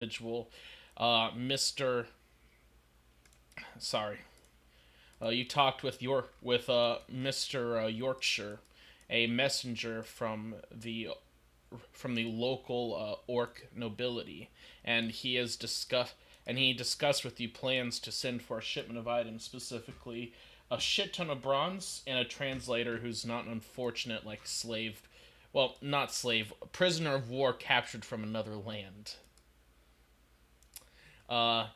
individual, Mr. Sorry, you talked with Mr. Yorkshire, a messenger from the local orc nobility, and he discussed with you plans to send for a shipment of items, specifically a shit ton of bronze and a translator who's not an unfortunate like slave, well, not slave, prisoner of war captured from another land. Uh,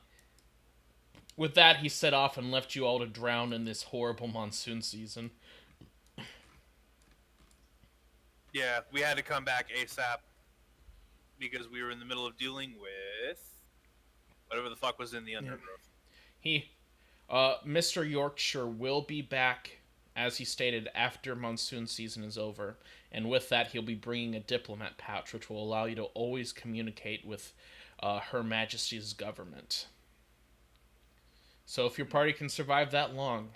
with that, he set off and left you all to drown in this horrible monsoon season. Yeah, we had to come back ASAP because we were in the middle of dealing with whatever the fuck was in the Yep. undergrowth. He Mr. Yorkshire will be back, as he stated, after monsoon season is over, and with that, he'll be bringing a diplomat pouch, which will allow you to always communicate with Her Majesty's government. So, if your party can survive that long,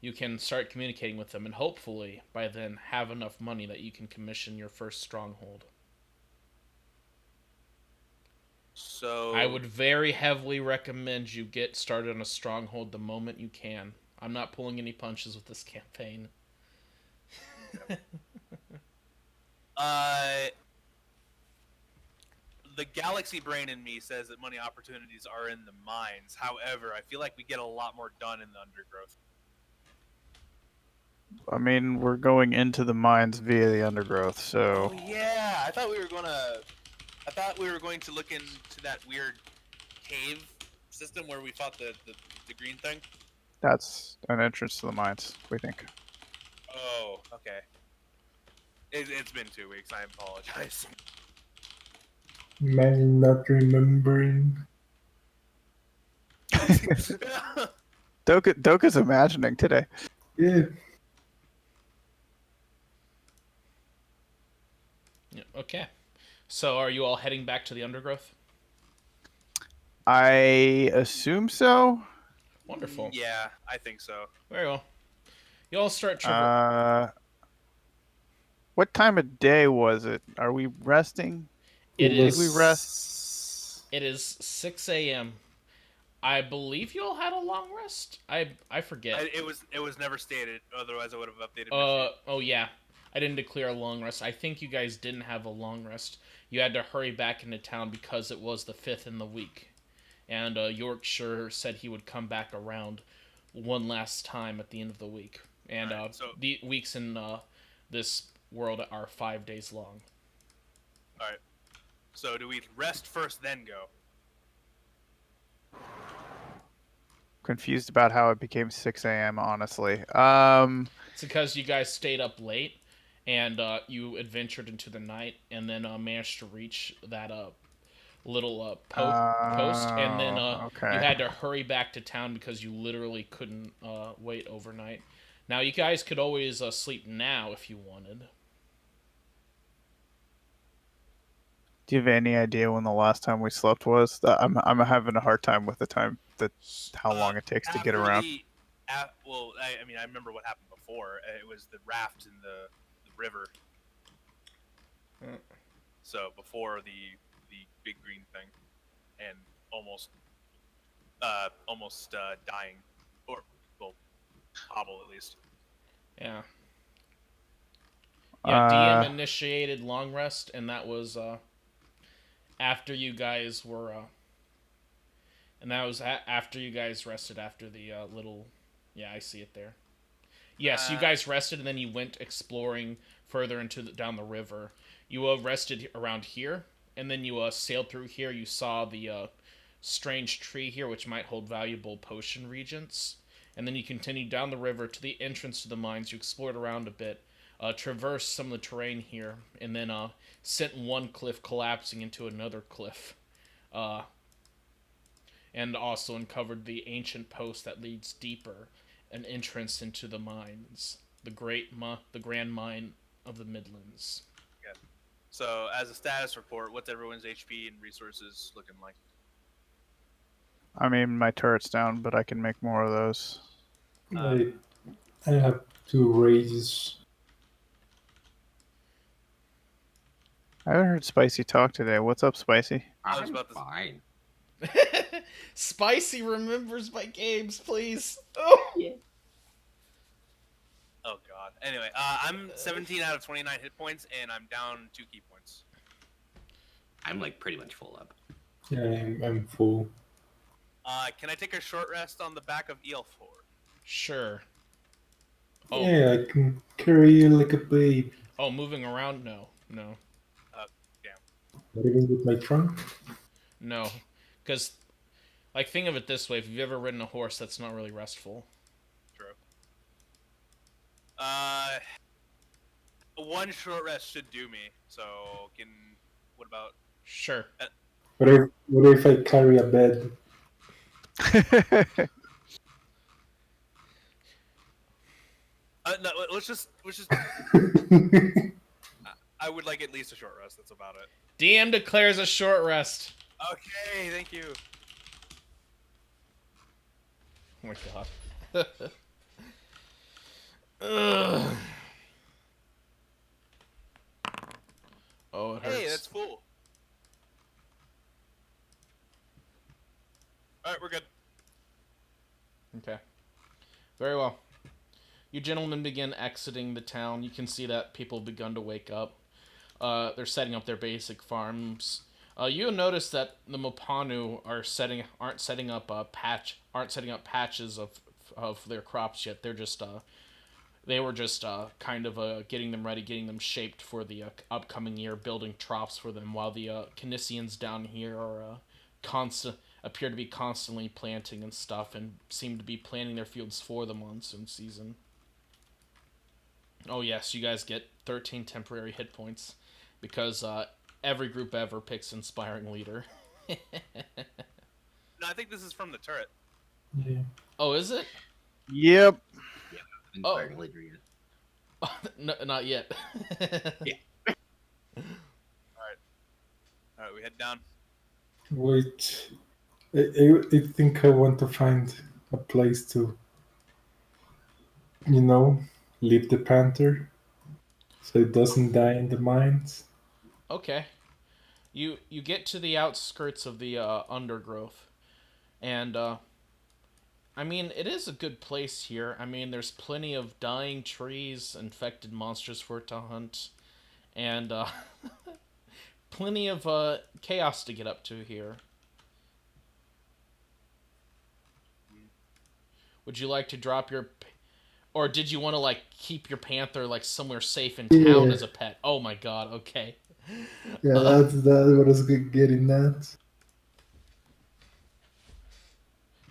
you can start communicating with them, and hopefully, by then, have enough money that you can commission your first stronghold. I So would very heavily recommend you get started on a stronghold the moment you can. I'm not pulling any punches with this campaign. uh the galaxy brain in me says that money opportunities are in the mines. However, I feel like we get a lot more done in the undergrowth. I mean, we're going into the mines via the undergrowth, so Oh yeah, I thought we were going to look into that weird cave system where we fought the green thing. that's an entrance to the mines, we think. Oh, okay. It's been 2 weeks. I apologize. Man, not remembering. Doka's imagining today. Yeah, Yeah, okay. So, are you all heading back to the undergrowth? I assume so. Wonderful. Yeah, I think so. Very well. You all start Uh, what time of day was it? Are we resting? It it Did we is. rest? It is 6 a.m. I believe you all had a long rest. I forget. It was never stated. Otherwise, I would have updated my sheet. Oh yeah. I didn't declare a long rest. I think you guys didn't have a long rest. You had to hurry back into town because it was the fifth in the week, and Yorkshire said he would come back around one last time at the end of the week. And All right, so the weeks in this world are 5 days long. all right. So do we rest first, then go? Confused about how it became 6 a.m. Honestly. It's because you guys stayed up late and you adventured into the night and then managed to reach that little post, and then you Okay. had to hurry back to town because you literally couldn't wait overnight. Now you guys could always sleep now if you wanted. Do you have any idea when the last time we slept was? I'm having a hard time with the time that how long it takes to get After around. well, I mean, I remember what happened before. It was the raft in the river. Mm. So before the big green thing, and almost dying, or well, hobble at least. Yeah, yeah. DM Uh, initiated long rest, and that was after you guys were, and that was after you guys rested after the little. Yeah, I see it there. Yes, you Uh, guys rested, and then you went exploring further down the river. You rested around here, and then you sailed through here. You saw the strange tree here, which might hold valuable potion regents. And then you continued down the river to the entrance to the mines. You explored around a bit, traversed some of the terrain here, and then sent one cliff collapsing into another cliff. Uh, and also uncovered the ancient post that leads deeper, an entrance into the mines, the grand mine of the Midlands. yeah. So as a status report, what's everyone's HP and resources looking like? I mean, my turret's down, but I can make more of those. Uh, I I have two raises. I haven't heard Spicy talk today. What's up, Spicy? I was I'm about to. fine. Spicy remembers my games, please. Oh. Yeah. Oh god. Anyway, I'm 17 out of 29 hit points, and I'm down 2 key points. I'm like pretty much full up. Yeah, I'm full. Can I take a short rest on the back of EL4? Sure. Oh. Yeah, I can carry you like a baby. Oh, moving around? No. No. Not even with my trunk. No. Because, like, think of it this way. If you've ever ridden a horse, that's not really restful. True. One short rest should do me. So what about? Sure. What if I carry a bed? No, let's just. I would like at least a short rest. That's about it. DM declares a short rest. Okay, thank you. Oh my god. Ugh. Oh, it hurts. Hey, that's full. All right, we're good. Okay. Very well. You gentlemen begin exiting the town. You can see that people have begun to wake up. They're setting up their basic farms. You'll notice that the Mopanu aren't setting up patches of their crops yet. They were just kind of getting them ready, getting them shaped for the upcoming year, building troughs for them, while the Canisians down here are appear to be constantly planting and stuff, and seem to be planting their fields for the monsoon season. Oh yes, you guys get 13 temporary hit points, because every group ever picks Inspiring Leader. No, I think this is from the turret. Yeah. Oh, is it? Yep. Inspiring leader yet. No, not yet. Yeah. All right, we head down. Wait. I think I want to find a place to, leave the panther so it doesn't die in the mines. Okay. You get to the outskirts of the undergrowth, and I mean, it is a good place here. I mean, there's plenty of dying trees, infected monsters for it to hunt, and plenty of chaos to get up to here. Would you like to drop your, or did you want to like keep your panther like somewhere safe in town Yeah. as a pet? Oh my god. Okay. Yeah, that's what I was getting at.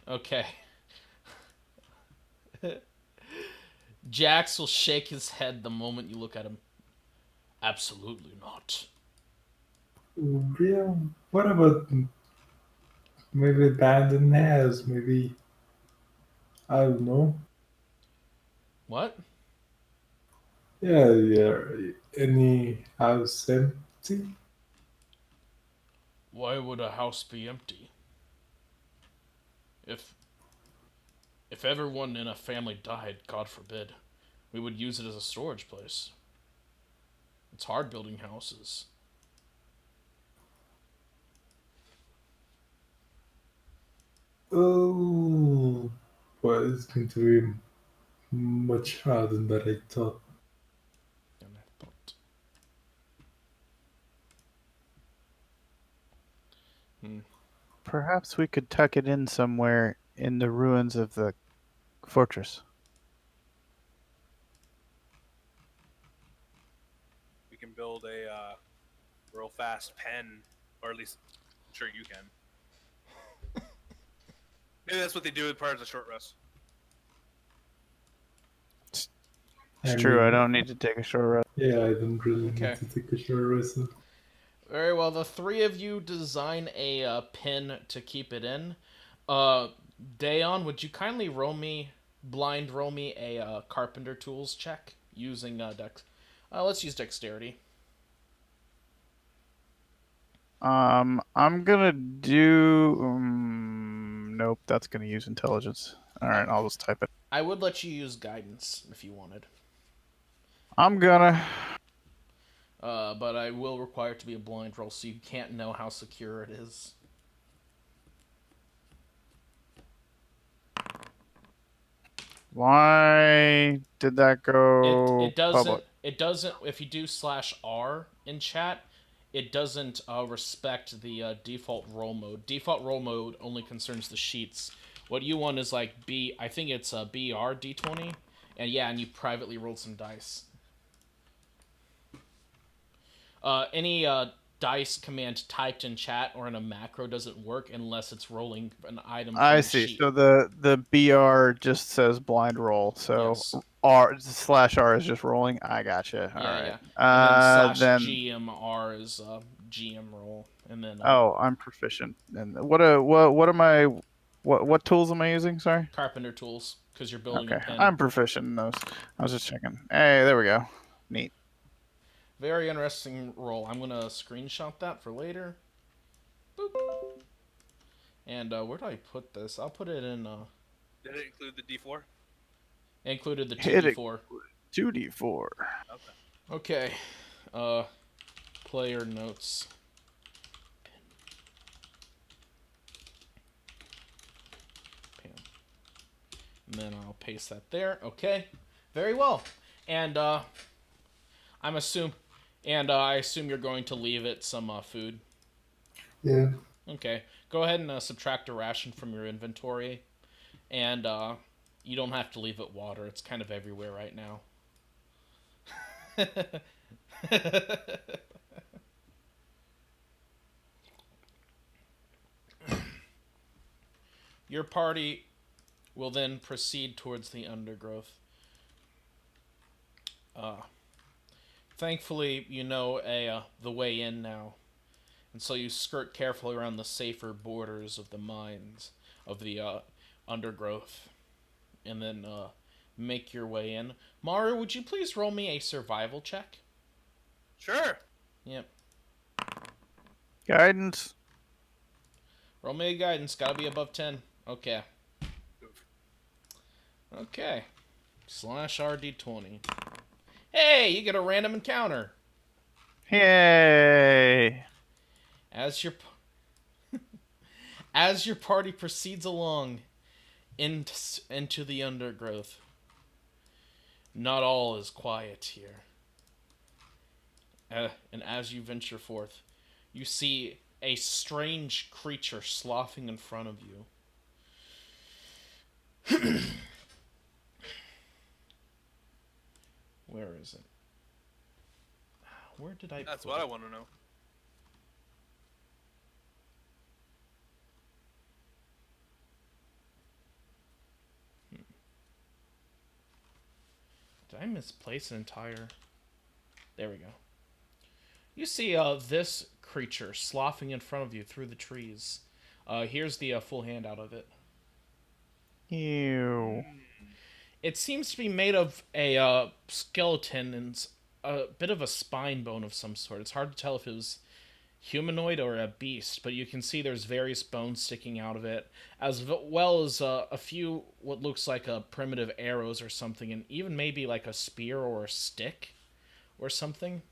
Okay. Jax will shake his head the moment you look at him. Absolutely not. Yeah, what about maybe abandoned house? Maybe, I don't know. What? Yeah. Any house empty? Why would a house be empty? If everyone in a family died, God forbid, we would use it as a storage place. It's hard building houses. Oh, well, it's going to be much harder than I thought. And I thought, Perhaps we could tuck it in somewhere in the ruins of the fortress. We can build a real fast pen, or at least I'm sure you can. Maybe that's what they do as part of the short rest. It's I true. I mean- don't need to take a short rest. Yeah, I don't really Okay. need to take a short rest. very well. The three of you design a pin to keep it in. Dayon, would you kindly blind roll me a carpenter tools check using dex? Let's use dexterity. I'm gonna do. Nope, that's gonna use intelligence. All right, I'll just type it. I would let you use guidance if you wanted. I'm gonna. But I will require it to be a blind roll, so you can't know how secure it is. Why did that go public? It doesn't if you do /R in chat, it doesn't respect the default roll mode. Default roll mode only concerns the sheets. What you want is like I think it's a BR D20, and yeah, and you privately rolled some dice. Any dice command typed in chat or in a macro doesn't work unless it's rolling an item from I the see. sheet. So the BR just says blind roll. So Yes. R/R is just rolling. I gotcha. All Yeah, right. yeah. And then Then /GMR is GM roll, and then oh, I'm proficient. And what am I? What tools am I using? Sorry. carpenter tools because you're building a Okay, pin. I'm proficient in those. I was just checking. Hey, there we go. Neat. Very interesting roll. I'm gonna screenshot that for later. Boop. And where do I put this? I'll put it in. Did it include the D4? Included the Hit it. 2d4. 2d4. Okay. Okay. Player notes. Pin. And then I'll paste that there. Okay. Very well. And I assume you're going to leave it some food. Yeah. Okay. Go ahead and subtract a ration from your inventory. And you don't have to leave it water. It's kind of everywhere right now. Your party will then proceed towards the undergrowth. Thankfully, you know the way in now. And so you skirt carefully around the safer borders of the mines, of the undergrowth, and then make your way in. Maru, would you please roll me a survival check? Sure. Yep. Guidance. Roll me a guidance. Gotta be above 10. Okay. Okay. /RD20. Hey, you get a random encounter. Yay! As your as your party proceeds along into the undergrowth, not all is quiet here. And as you venture forth, you see a strange creature sloughing in front of you. Where is it? Where did I That's put what it? I want to know. Did I misplace an entire... There we go. You see this creature sloughing in front of you through the trees. Here's the full handout of it. Ew. It seems to be made of a skeleton and a bit of a spine bone of some sort. It's hard to tell if it was humanoid or a beast, but you can see there's various bones sticking out of it, as well as a few what looks like primitive arrows or something, and even maybe like a spear or a stick or something.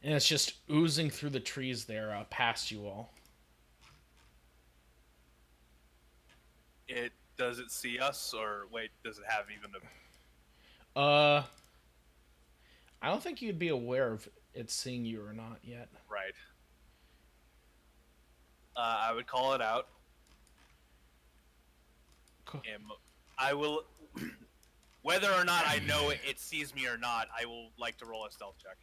And it's just oozing through the trees there past you all. Does it see us, or wait, does it have even a... I don't think you'd be aware of it seeing you or not yet. Right. I would call it out. And I will... Whether or not I know it sees me or not, I will like to roll a stealth check.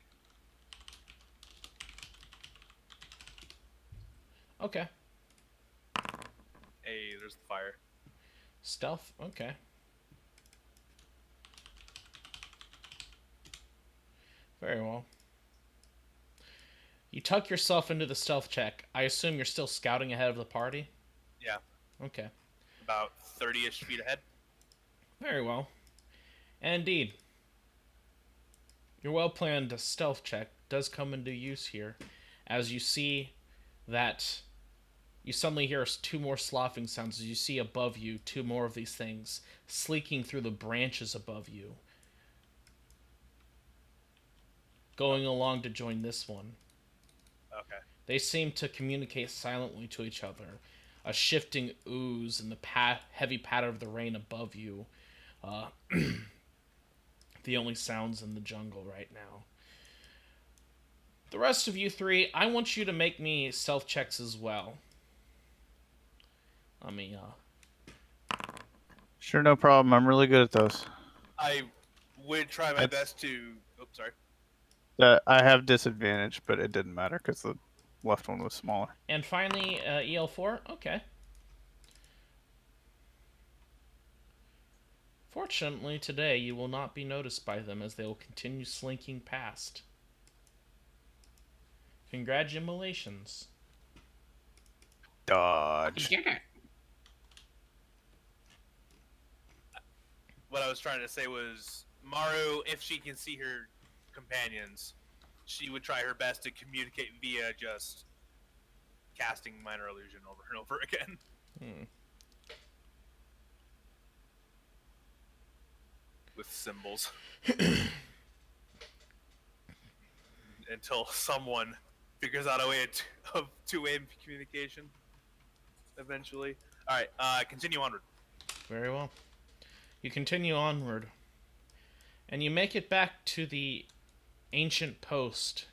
Okay. Hey, there's the fire. Stealth? Okay. Very well. You tuck yourself into the stealth check. I assume you're still scouting ahead of the party? Yeah. Okay. About 30-ish feet ahead. Very well. And indeed, your well-planned stealth check does come into use here, as you see that you suddenly hear two more sloughing sounds as you see above you two more of these things sleeking through the branches above you. going along to join this one. Okay. They seem to communicate silently to each other. A shifting ooze and the heavy patter of the rain above you. Uh, the only sounds in the jungle right now. The rest of you three, I want you to make me stealth checks as well. Let me, Sure, no problem. I'm really good at those. I would try my That's- best to. Oops, sorry. I have disadvantage, but it didn't matter because the left one was smaller. And finally, EL4. Okay. Fortunately, today you will not be noticed by them as they will continue slinking past. Congratulations. You Dodge. did it. What I was trying to say was, Maru, if she can see her companions, she would try her best to communicate via just casting minor illusion over and over again. With symbols. Until someone figures out a way of two-way communication. Eventually. Alright, continue onward. Very well. You continue onward, and you make it back to the ancient post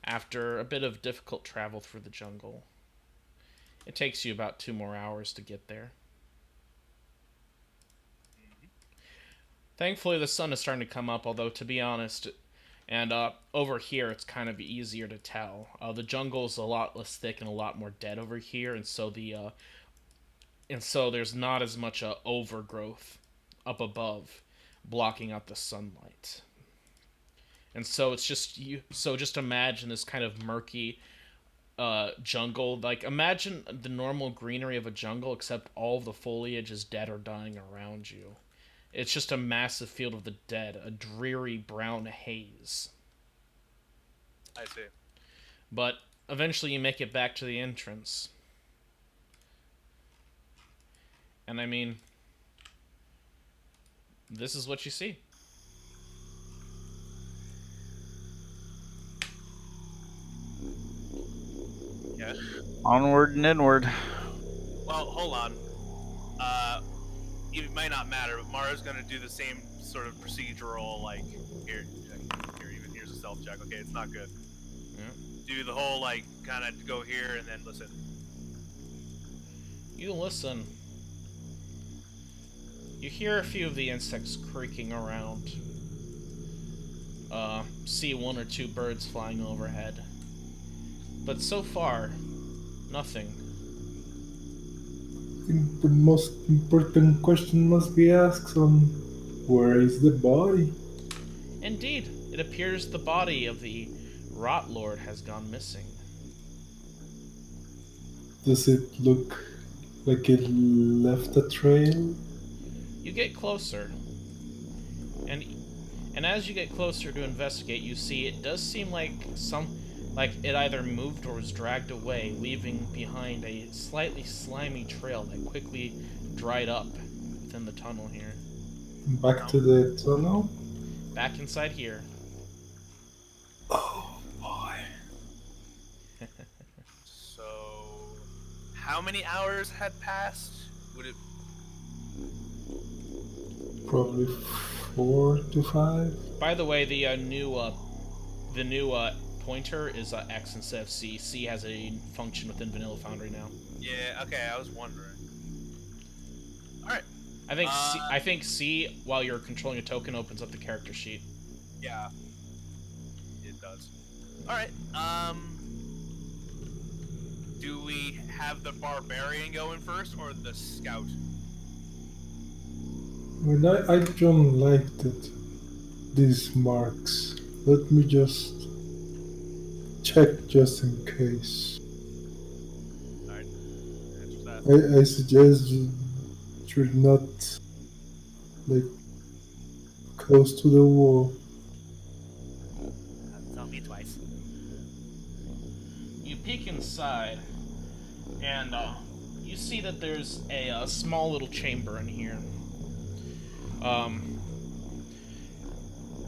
after a bit of difficult travel through the jungle. It takes you about 2 more hours to get there. Thankfully, the sun is starting to come up, although, to be honest, and over here it's kind of easier to tell. The jungle is a lot less thick and a lot more dead over here, and so there's not as much overgrowth up above, blocking out the sunlight. And so it's just you. So just imagine this kind of murky jungle. Like, imagine the normal greenery of a jungle, except all of the foliage is dead or dying around you. It's just a massive field of the dead, a dreary brown haze. I see. But eventually you make it back to the entrance. And I mean, this is what you see. Yeah. Onward and inward. Well, hold on. It might not matter, but Mara's gonna do the same sort of procedural, like, here, even here's a stealth check. Okay, it's not good. Yeah. Do the whole, like, kind of go here and then listen. You listen. You hear a few of the insects creaking around. See 1 or 2 birds flying overhead. But so far, nothing. I think the most important question must be asked on where is the body? Indeed, it appears the body of the Rot Lord has gone missing. Does it look like it left a trail? You get closer, and as you get closer to investigate, you see it does seem like it either moved or was dragged away, leaving behind a slightly slimy trail that quickly dried up within the tunnel here. Back to the tunnel? Back inside here. Oh boy. So, how many hours had passed? Would it? Probably 4 to 5. By the way, the new pointer is X instead of C. C has a function within Vanilla Foundry now. Yeah. Okay, I was wondering. All right. I think C, while you're controlling a token, opens up the character sheet. Yeah. It does. All right. Do we have the barbarian going first or the scout? Well, I don't like that. These marks. Let me just check just in case. All right. Answer that. I suggest you're not like close to the wall. Tell me twice. You peek inside, and you see that there's a small little chamber in here.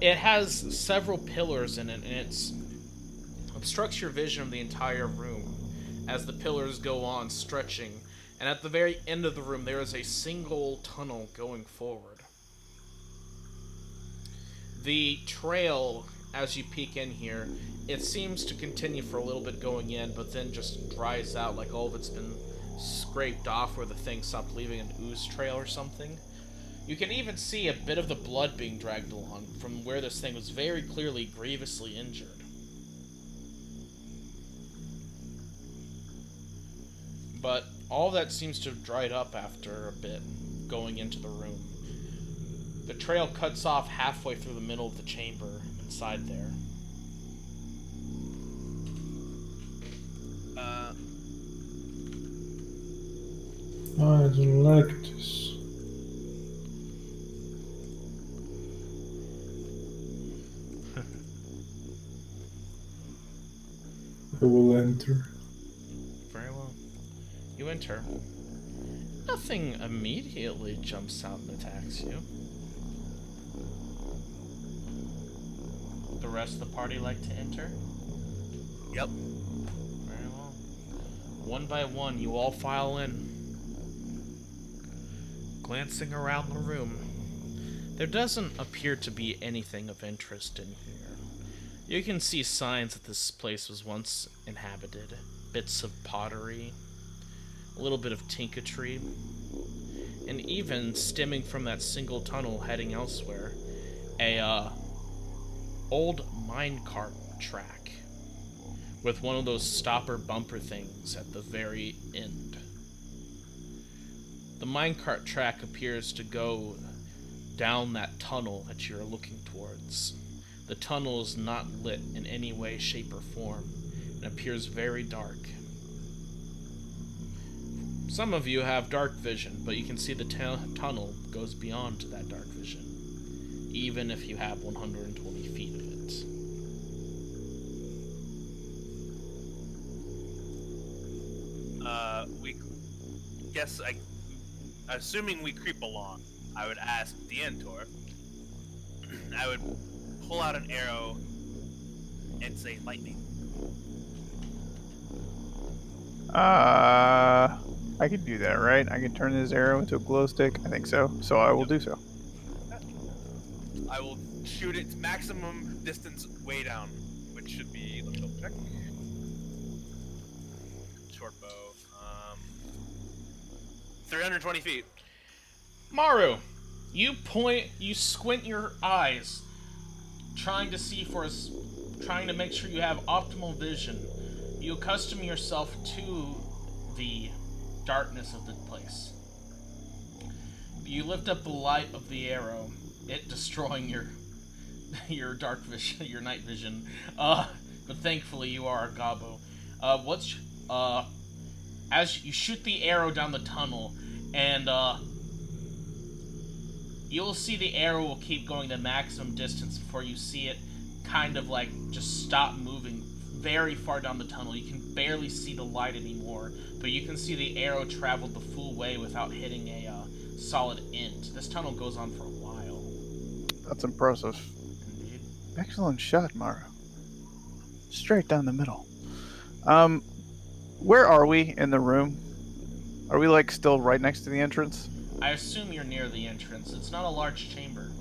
It has several pillars in it, and it obstructs your vision of the entire room as the pillars go on stretching. And at the very end of the room, there is a single tunnel going forward. The trail, as you peek in here, it seems to continue for a little bit going in, but then just dries out like all of it's been scraped off where the thing stopped leaving an ooze trail or something. You can even see a bit of the blood being dragged along from where this thing was very clearly grievously injured. But all that seems to have dried up after a bit going into the room. The trail cuts off halfway through the middle of the chamber inside there. I don't like this. I will enter. Very well. You enter. Nothing immediately jumps out and attacks you. The rest of the party like to enter? Yep. Very well. One by one, you all file in. Glancing around the room, there doesn't appear to be anything of interest in here. You can see signs that this place was once inhabited. Bits of pottery, a little bit of tinketry, and even stemming from that single tunnel heading elsewhere, a old minecart track with one of those stopper bumper things at the very end. The minecart track appears to go down that tunnel that you're looking towards. The tunnel is not lit in any way, shape, or form, and appears very dark. Some of you have dark vision, but you can see the tunnel goes beyond that dark vision, even if you have 120 feet of it. We guess assuming we creep along, I would ask Dientor. I would pull out an arrow and say lightning. I can do that, right? I can turn this arrow into a glow stick. I think so. So I will do so. I will shoot its maximum distance way down, which should be, let me double check. Short bow. 320 feet. Maru, you squint your eyes, trying to make sure you have optimal vision. You accustom yourself to the darkness of the place. You lift up the light of the arrow, it destroying your dark vision, your night vision. But thankfully you are a gobbo. As you shoot the arrow down the tunnel, and you'll see the arrow will keep going the maximum distance before you see it kind of like just stop moving very far down the tunnel. You can barely see the light anymore, but you can see the arrow traveled the full way without hitting a solid end. This tunnel goes on for a while. That's impressive. Indeed. Excellent shot, Maru. Straight down the middle. Where are we in the room? Are we like still right next to the entrance? I assume you're near the entrance. It's not a large chamber.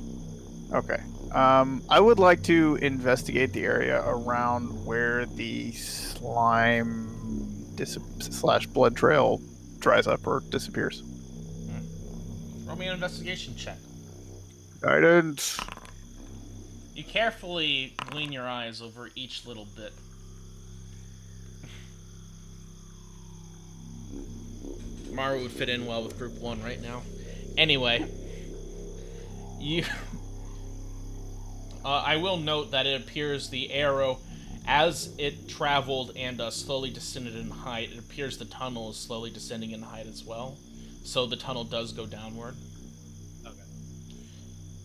Okay. I would like to investigate the area around where the slime / blood trail dries up or disappears. Roll me an investigation check. Guidance. You carefully glean your eyes over each little bit. Maru would fit in well with Group 1 right now. Anyway, I will note that it appears the arrow, as it traveled and slowly descended in height, it appears the tunnel is slowly descending in height as well. So the tunnel does go downward. Okay.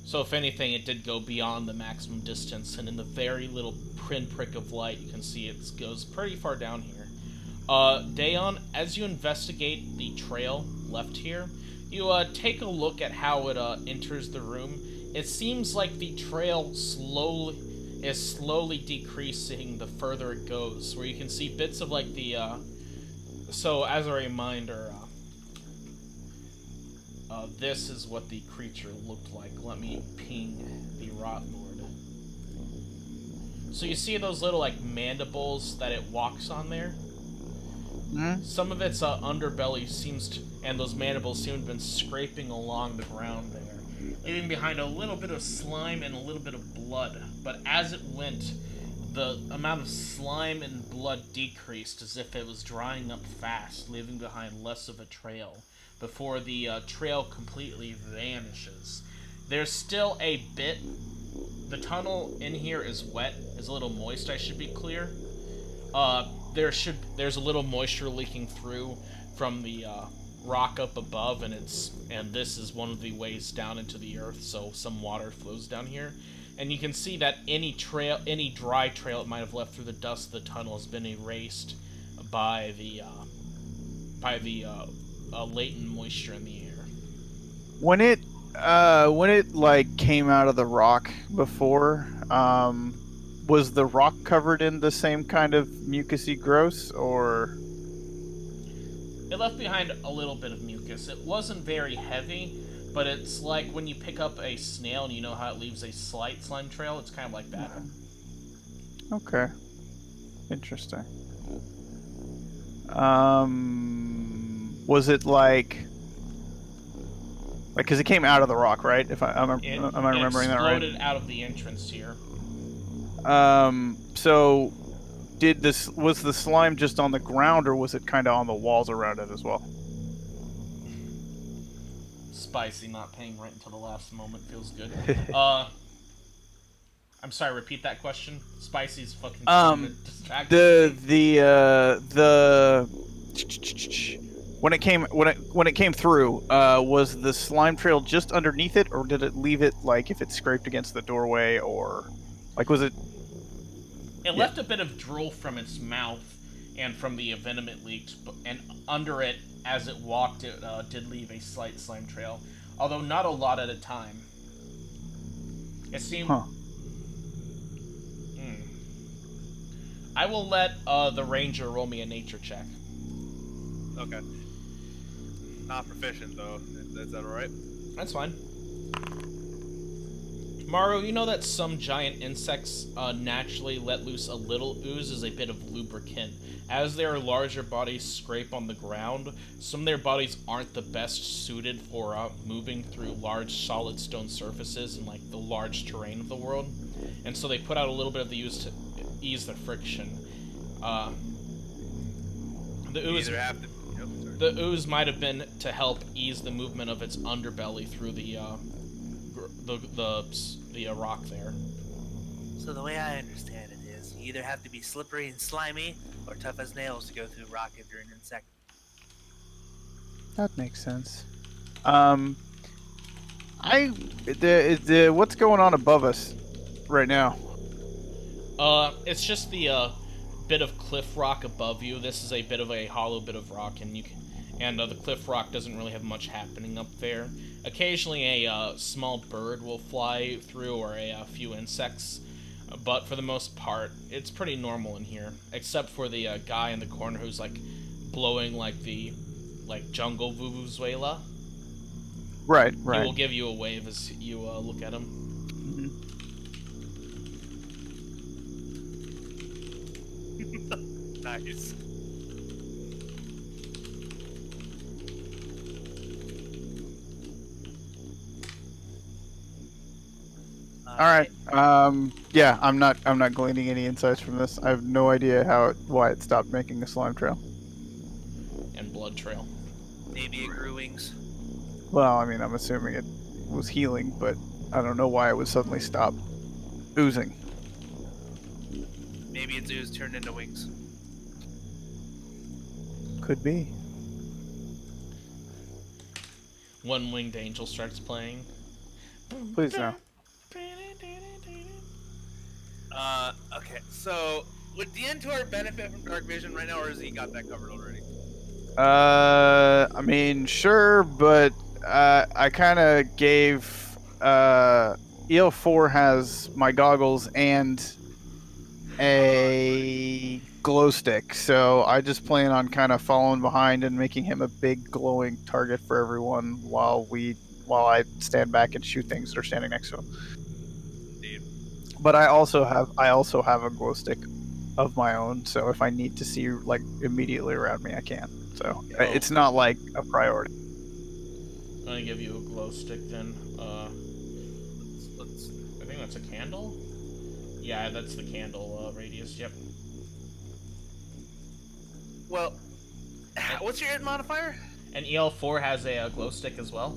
So if anything, it did go beyond the maximum distance, and in the very little pinprick of light, you can see it goes pretty far down here. Dayon, as you investigate the trail left here, you take a look at how it enters the room. It seems like the trail is slowly decreasing the further it goes, where you can see bits of like the so as a reminder, this is what the creature looked like. Let me ping the Rot Lord. So you see those little like mandibles that it walks on there? Hmm? Some of its underbelly and those mandibles seem to have been scraping along the ground there, leaving behind a little bit of slime and a little bit of blood. But as it went, the amount of slime and blood decreased as if it was drying up fast, leaving behind less of a trail before the trail completely vanishes. There's still a bit. The tunnel in here is wet, is a little moist, I should be clear. There's a little moisture leaking through from the rock up above, and this is one of the ways down into the earth, so some water flows down here. And you can see that any dry trail it might have left through the dust of the tunnel has been erased by the latent moisture in the air. When it like came out of the rock before, was the rock covered in the same kind of mucusy gross, or? It left behind a little bit of mucus. It wasn't very heavy, but it's like when you pick up a snail and you know how it leaves a slight slime trail. It's kind of like that. Okay. Interesting. Was it like, because it came out of the rock, right? Am I remembering that right? It exploded out of the entrance here. So was the slime just on the ground, or was it kind of on the walls around it as well? Spicy not paying rent until the last moment feels good. I'm sorry, repeat that question. Spicy's fucking distracted. When it came through, was the slime trail just underneath it, or did it leave it like if it scraped against the doorway, or like was it? It left a bit of drool from its mouth and from the venom it leaked, and under it, as it walked, it did leave a slight slime trail, although not a lot at a time. It seemed. Huh. I will let the ranger roll me a nature check. Okay. Not proficient though. Is that alright? That's fine. Maru, you know that some giant insects naturally let loose a little ooze as a bit of lubricant. As their larger bodies scrape on the ground, some of their bodies aren't the best suited for moving through large solid stone surfaces in like the large terrain of the world, and so they put out a little bit of the ooze to ease the friction. The ooze might have been to help ease the movement of its underbelly through the rock there. So the way I understand it is, you either have to be slippery and slimy, or tough as nails to go through rock if you're an insect. That makes sense. What's going on above us right now? It's just the bit of cliff rock above you. This is a bit of a hollow bit of rock, and the cliff rock doesn't really have much happening up there. Occasionally a small bird will fly through, or a few insects, but for the most part, it's pretty normal in here, except for the guy in the corner who's like blowing like jungle vuvuzela. Right. He will give you a wave as you look at him. Nice. All right. Yeah, I'm not gleaning any insights from this. I have no idea why it stopped making a slime trail. And blood trail. Maybe it grew wings. Well, I mean, I'm assuming it was healing, but I don't know why it would suddenly stop oozing. Maybe its ooze turned into wings. Could be. One winged angel starts playing. Please no. Okay, so would Dientor benefit from dark vision right now, or has he got that covered already? I mean, sure, but I kind of gave EL4 has my goggles and a glow stick, so I just plan on kind of following behind and making him a big glowing target for everyone while I stand back and shoot things that are standing next to him. Indeed. But I also have a glow stick of my own, so if I need to see like immediately around me, I can. So it's not like a priority. I'm gonna give you a glow stick then. Let's I think that's a candle. Yeah, that's the candle radius. Yep. well, what's your hit modifier? And EL4 has a glow stick as well.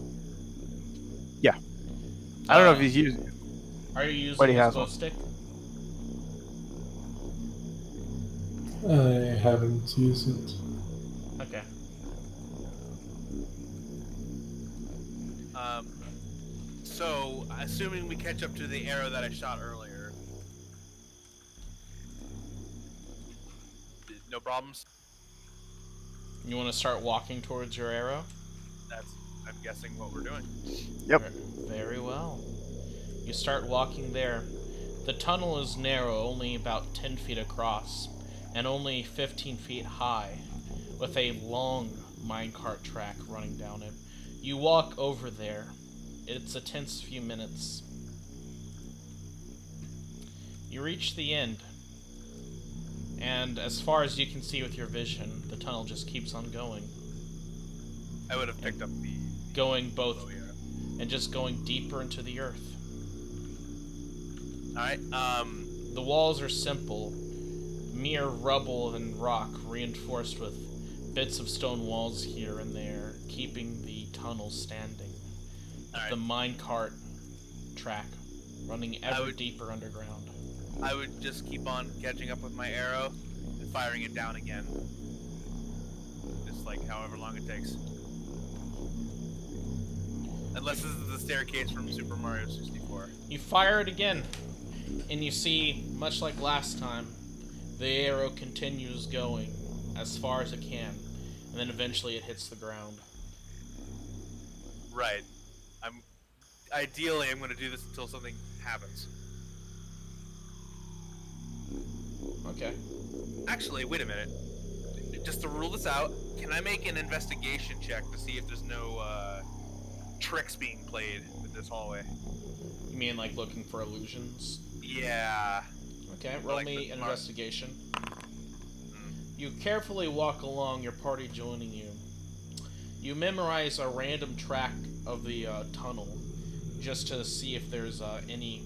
Yeah, I don't know if Uh, he's using it, Are you but using he his has glow one. stick? I haven't used it. Okay. Um, so assuming we catch up to the arrow that I shot earlier, no problems. You want to start walking towards your arrow? That's, I'm guessing, what we're doing. Yep. Very well. You start walking there. The tunnel is narrow, only about 10 feet across, and only 15 feet high, with a long minecart track running down it. You walk over there. It's a tense few minutes. You reach the end, and as far as you can see with your vision, the tunnel just keeps on going. I would have picked up the Going both, bow arrow. and just going deeper into the earth. All right. The walls are simple, mere rubble and rock reinforced with bits of stone walls here and there, keeping the tunnel standing. All right. The minecart track running ever deeper underground. I would just keep on catching up with my arrow and firing it down again. Just like however long it takes. Unless this is the staircase from Super Mario 64. You fire it again, and you see, much like last time, the arrow continues going as far as it can, and then eventually it hits the ground. Right. Ideally, I'm going to do this until something happens. Okay. Actually, wait a minute. Just to rule this out, can I make an investigation check to see if there's no tricks being played with this hallway? You mean like looking for illusions? Yeah. Okay, roll Like me the an mark. investigation. You carefully walk along, your party joining you. You memorize a random track of the tunnel just to see if there's any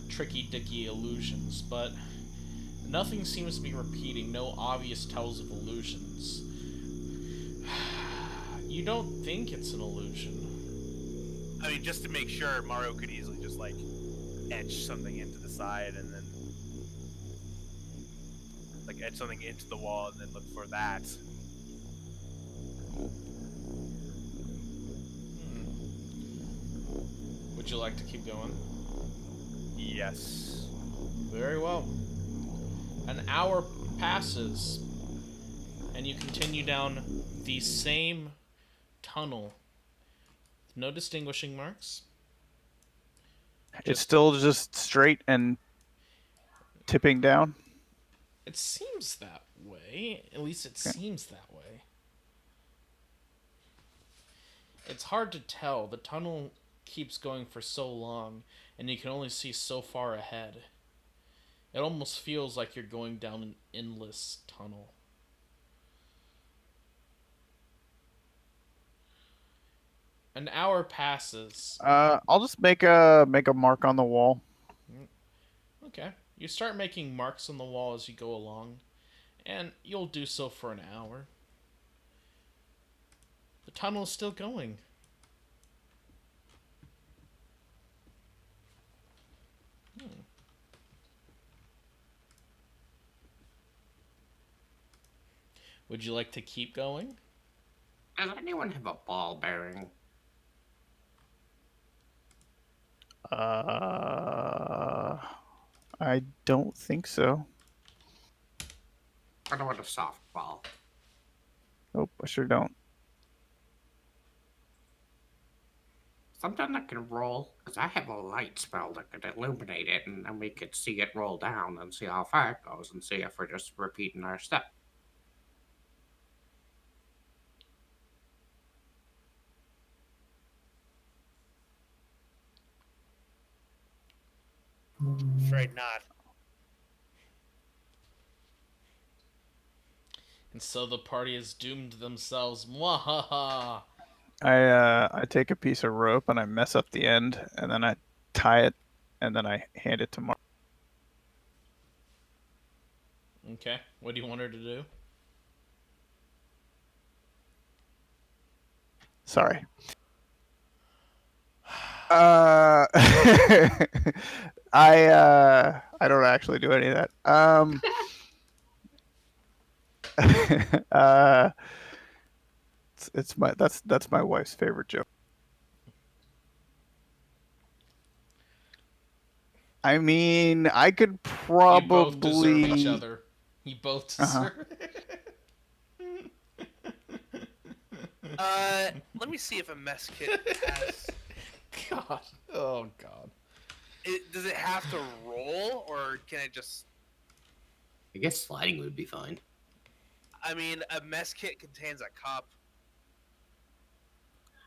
tricky-dicky illusions, but nothing seems to be repeating, no obvious tells of illusions. You don't think it's an illusion. I mean, just to make sure, Mario could easily just, like, etch something into the side and then... Like, etch something into the wall and then look for that. Would you like to keep going? Yes. Very well. An hour passes, and you continue down the same tunnel. No distinguishing marks. It's still just straight and tipping down. It seems that way. At least it seems that way. It's hard to tell. The tunnel keeps going for so long, and you can only see so far ahead. It almost feels like you're going down an endless tunnel. An hour passes. I'll just make a mark on the wall. Okay. You start making marks on the wall as you go along, and you'll do so for an hour. The tunnel is still going. Would you like to keep going? Does anyone have a ball bearing? I don't think so. I don't want a softball. Nope, I sure don't. something that can roll? Because I have a light spell that could illuminate it, and then we could see it roll down and see how far it goes and see if we're just repeating our step. Afraid not. And so the party has doomed themselves. Mwahaha! I take a piece of rope and I mess up the end, and then I tie it, and then I hand it to Mark. Okay, what do you want her to do? Sorry. I don't actually do any of that. Uh, it's my that's my wife's favorite joke. I mean, I could You both deserve each probably. other. You both Uh-huh. deserve. Let me see if a mess kit has. God. Oh God. Does it have to roll, or can it just? I guess sliding would be fine. I mean, a mess kit contains a cup.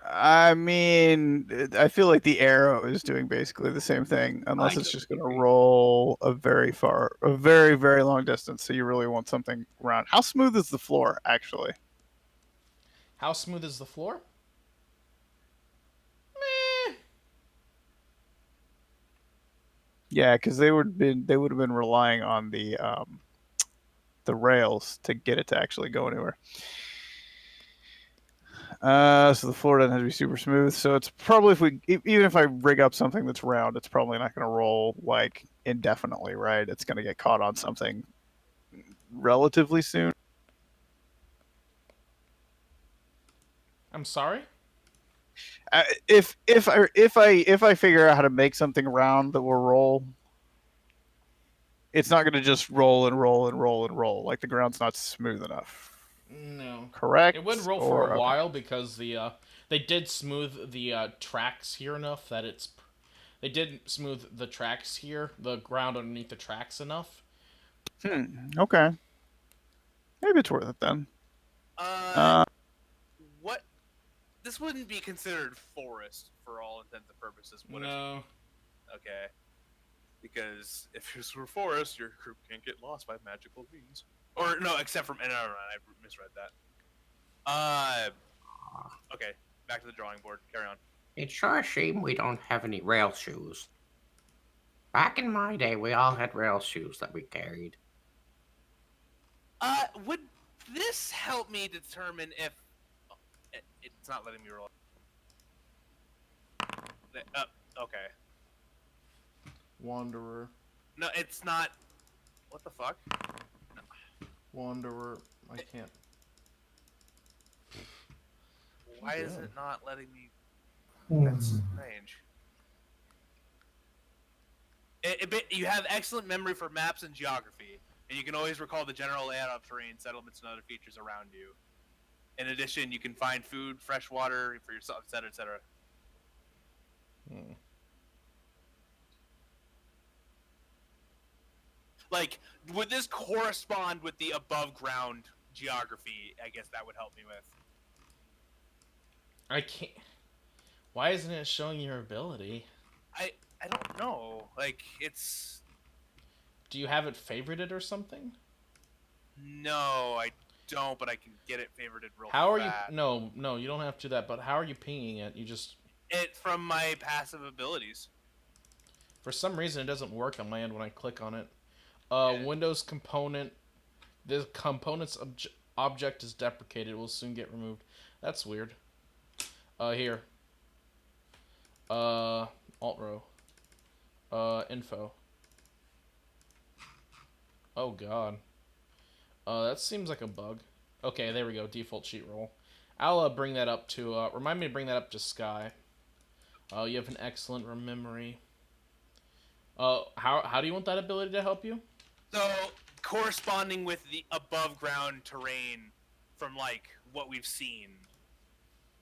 I mean, I feel like the arrow is doing basically the same thing, unless I it's just going to agree. roll a very, very long distance. So you really want something round. How smooth is the floor, actually? How smooth is the floor? Meh. Yeah, because they would have been relying on the rails to get it to actually go anywhere. So the floor doesn't have to be super smooth. So it's probably even if I rig up something that's round, it's probably not going to roll like indefinitely, right? It's going to get caught on something relatively soon. I'm sorry. If I figure out how to make something round that will roll, it's not going to just roll and roll and roll and roll. Like the ground's not smooth enough. No. It would Correct? roll for a Or okay. while because they did smooth the tracks here enough that it's they did smooth the tracks here, the ground underneath the tracks enough. Okay. Maybe it's worth it then. Uh, Uh, what? This wouldn't be considered forest for all intents and purposes, would it? No. Okay. Because if this were forest, your group can't get lost by magical means. Or no, except for no, I misread that. Okay, back to the drawing board. Carry on. It's sure a shame we don't have any rail shoes. Back in my day, we all had rail shoes that we carried. Would this help me determine if it's not letting me roll? Okay. Wanderer. No, it's not. What the fuck? Wanderer. I can't. Why is it not letting me? Hmm. That's strange. You have excellent memory for maps and geography, and you can always recall the general layout of terrain, settlements, and other features around you. In addition, you can find food, fresh water for yourself, etc., etc. Like, would this correspond with the above ground geography? I guess that would help me with. I can't. Why isn't it showing your ability? I don't know. Like, it's. Do you have it favorited or something? No, I don't, but I can get it favorited real How are fast. you? No, you don't have to do that. But how are you pinging it? You just. It from my passive abilities. For some reason, it doesn't work on my end when I click on it. Yeah. Windows component. The component's object is deprecated. It will soon get removed. That's weird. Here. Alt row. Info. Oh god. That seems like a bug. Okay, there we go. Default sheet roll. I'll bring that up to. Remind me to bring that up to Sky. You have an excellent memory. How do you want that ability to help you? So, corresponding with the above ground terrain from, like, what we've seen.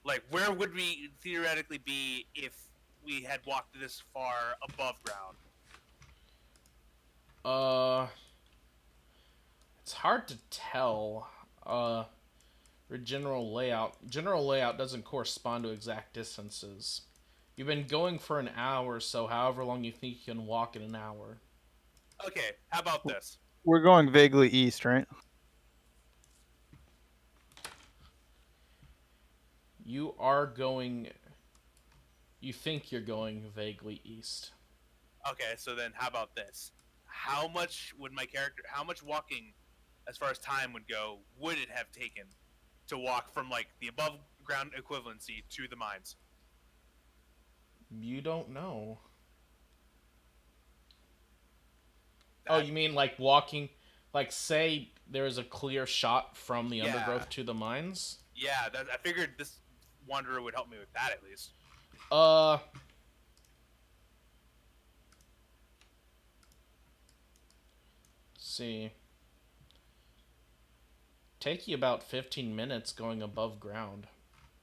Like, where would we theoretically be if we had walked this far above ground? Uh, it's hard to tell. For general layout. General layout doesn't correspond to exact distances. You've been going for an hour, so however long you think you can walk in an hour. Okay, how about this? We're going vaguely east, right? You are going. You think you're going vaguely east. Okay, so then how about this? How much would my character, how much walking, as far as time would go, would it have taken to walk from like the above ground equivalency to the mines? You don't know. Oh, That, you mean like walking? Like, say there's a clear shot from the yeah, undergrowth to the mines? yeah. That, I figured this wanderer would help me with that at least. Uh, see. Take you about 15 minutes going above ground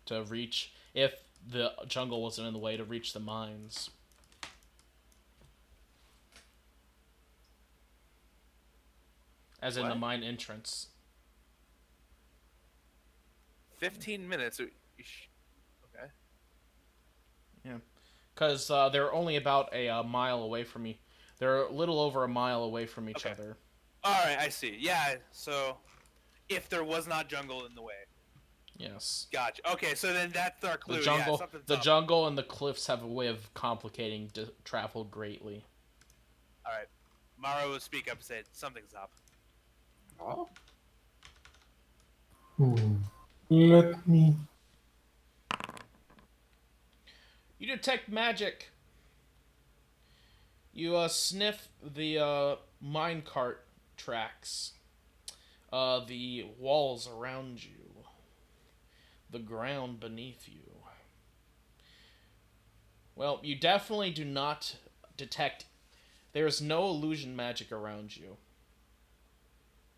to reach, if the jungle wasn't in the way, to reach the mines. As in the What? mine entrance. 15 minutes. Okay. Yeah. Because they're only about a mile away from me. They're a little over a mile away from each Okay. other. All right, I see. Yeah. So, if there was not jungle in the way, Yes. gotcha. Okay, so then that's our clue. The Yeah, jungle, something's the up. jungle and the cliffs have a way of complicating travel greatly. All right, Maro will speak up and say something's up. Oh, Hmm. Let me. You detect magic. You sniff the minecart tracks, the walls around you, the ground beneath you. Well, you definitely do not detect. There is no illusion magic around you.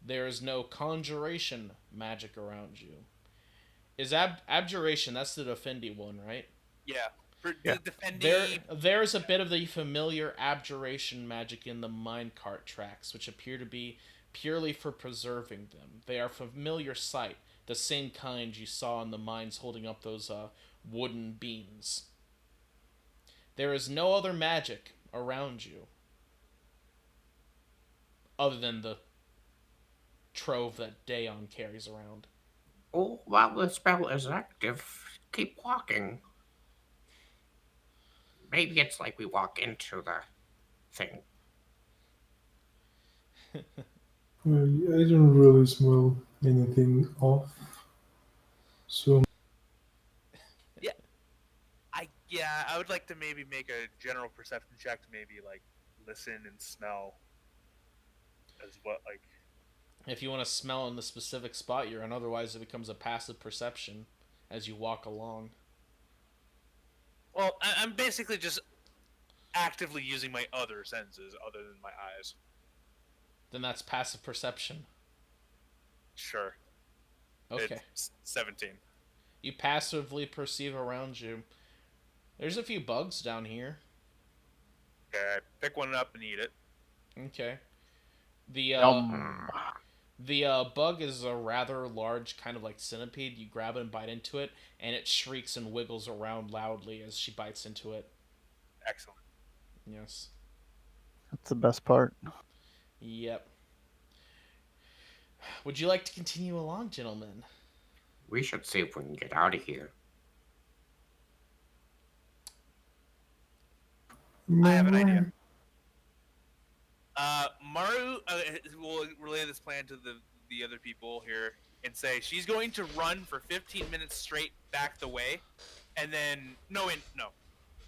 There is no conjuration magic around you. Is abjuration? That's the Defendi one, right? Yeah, for Yeah. There's a bit of the familiar abjuration magic in the minecart tracks, which appear to be purely for preserving them. They are familiar sight, the same kind you saw in the mines holding up those wooden beams. There is no other magic around you, other than the trove that Daon carries around. oh, while the spell is active, keep walking. Maybe it's like we walk into the thing. I don't really smell anything off. So, yeah. I would like to maybe make a general perception check to maybe like listen and smell as what like. If you want to smell in the specific spot you're in, otherwise it becomes a passive perception as you walk along. Well, I'm basically just actively using my other senses other than my eyes. Then that's passive perception. Sure. Okay. It's 17. You passively perceive around you. There's a few bugs down here. Okay, I pick one up and eat it. Okay. The Um, bug is a rather large, kind of like centipede. You grab it and bite into it, and it shrieks and wiggles around loudly as she bites into it. Excellent. Yes. that's the best part. Yep. Would you like to continue along, gentlemen? We should see if we can get out of here. I have an idea. man, Maru will relay this plan to the other people here and say she's going to run for 15 minutes straight back the way, and then no,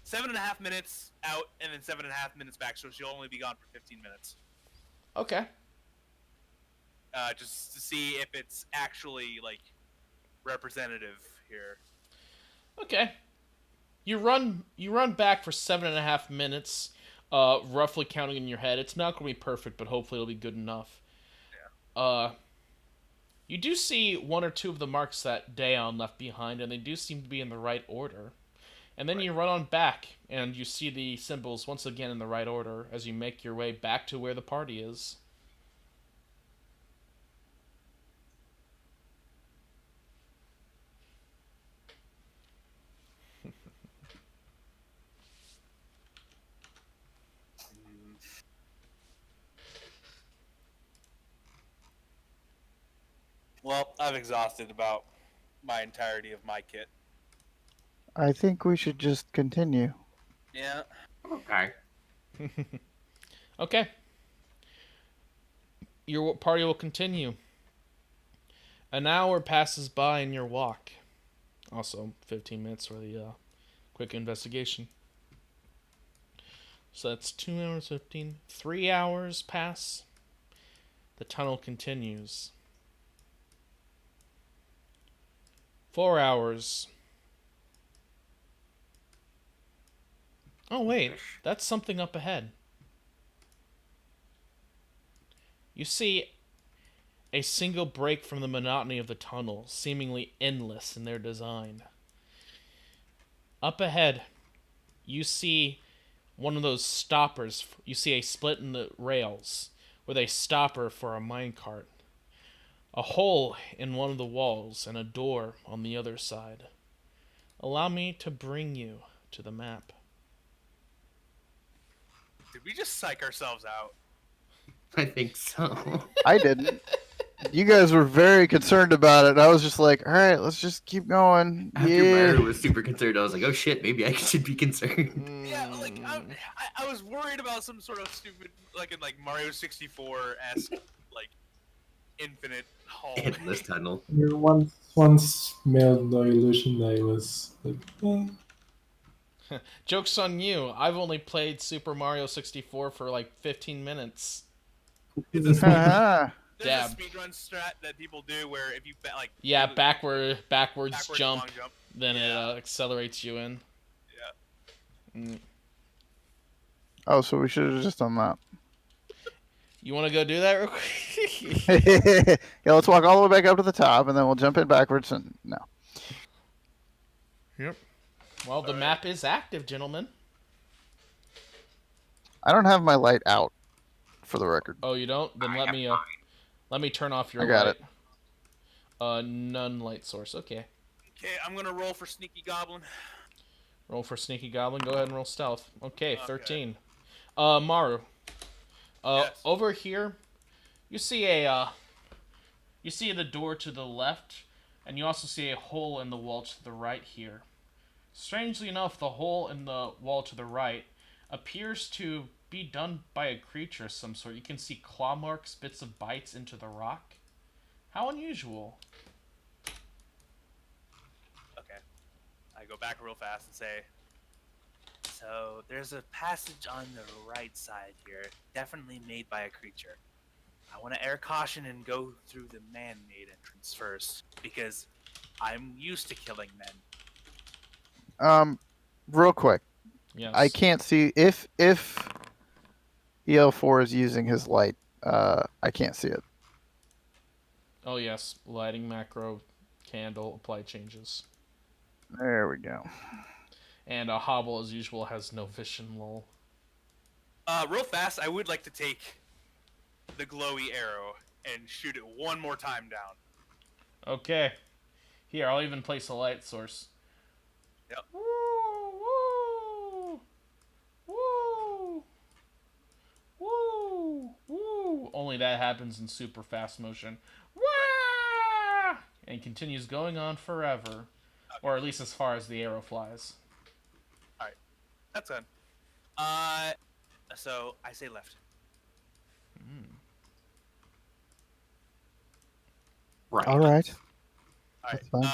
7.5 minutes out and then 7.5 minutes back, so she'll only be gone for 15 minutes. Okay. Just to see if it's actually like representative here. Okay. You run back for 7.5 minutes, roughly counting in your head. It's not gonna be perfect, but hopefully it'll be good enough. You do see one or two of the marks that Daon left behind, and they do seem to be in the right order. And then you run on back, and you see the symbols once again in the right order as you make your way back to where the party is. Well, I've exhausted about my entirety of my kit. I think we should just continue. Yeah. Okay. Okay. Your party will continue. An hour passes by in your walk. Also, 15 minutes for the quick investigation. So that's 2 hours 15. 3 hours pass. The tunnel continues. 4 hours. Oh, wait. That's something up ahead. You see a single break from the monotony of the tunnel, seemingly endless in their design. Up ahead, you see one of those stoppers. You see a split in the rails with a stopper for a minecart. A hole in one of the walls and a door on the other side. Allow me to bring you to the map. Did we just psych ourselves out? I think so. I didn't. You guys were very concerned about it. I was just like, all right, let's just keep going. After Yeah. Myra was super concerned, I was like, oh shit, maybe I should be concerned. Yeah, like I was worried about some sort of stupid, like in like Mario 64 esque, like infinite hallway. Endless tunnel. Once smelled no illusion, I was like, Joke's on you. I've only played Super Mario 64 for like 15 minutes. It's a Uh-huh. There's Dab. a speedrun strat that people do where if you like Yeah, do backwards jump, long jump. then it Yeah. accelerates you in. Yeah. Oh, so we should have just done that. You want to go do that real quick? Yeah, let's walk all the way back up to the top, and then we'll jump in backwards. And no, Yep. Well, the map is active, gentlemen. I don't have my light out, for the record. Oh, you don't? Then let me turn off your I got light. None light source. Okay. Okay, I'm gonna roll for sneaky goblin. Roll for sneaky goblin. Go ahead and roll stealth. Okay, Okay. 13. Maru. Yes. Over here, you see you see the door to the left, and you also see a hole in the wall to the right here. Strangely enough, the hole in the wall to the right appears to be done by a creature of some sort. You can see claw marks, bits of bites into the rock. How unusual. Okay. I go back real fast and say, so there's a passage on the right side here, definitely made by a creature. I want to air caution and go through the man-made entrance first, because I'm used to killing men. Real quick, Yes. I can't see if EL4 is using his light. I can't see it. Oh yes, lighting macro, candle, apply changes. There we go. And a hobble, as usual, has no vision, lol. Real fast, I would like to take the glowy arrow and shoot it one more time down. Okay. Here, I'll even place a light source. Yep. Woo! Woo! Woo! Woo! Woo! Only that happens in super fast motion. Wah! And continues going on forever. Or at least as far as the arrow flies. Alright. That's good. So I say left. Right. All right. Alright. That's fine.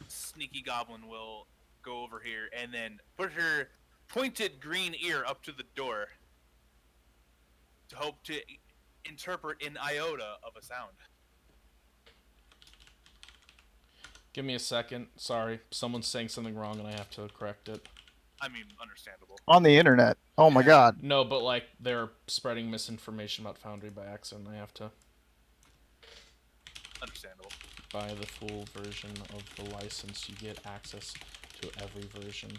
Sneaky Goblin will go over here and then put her pointed green ear up to the door to hope to interpret an iota of a sound. Give me a second. Sorry, someone's saying something wrong and I have to correct it. I mean, understandable. On the internet. Oh my god. No, but like they're spreading misinformation about Foundry by accident. I have to. Understandable. Buy the full version of the license, you get access to every version.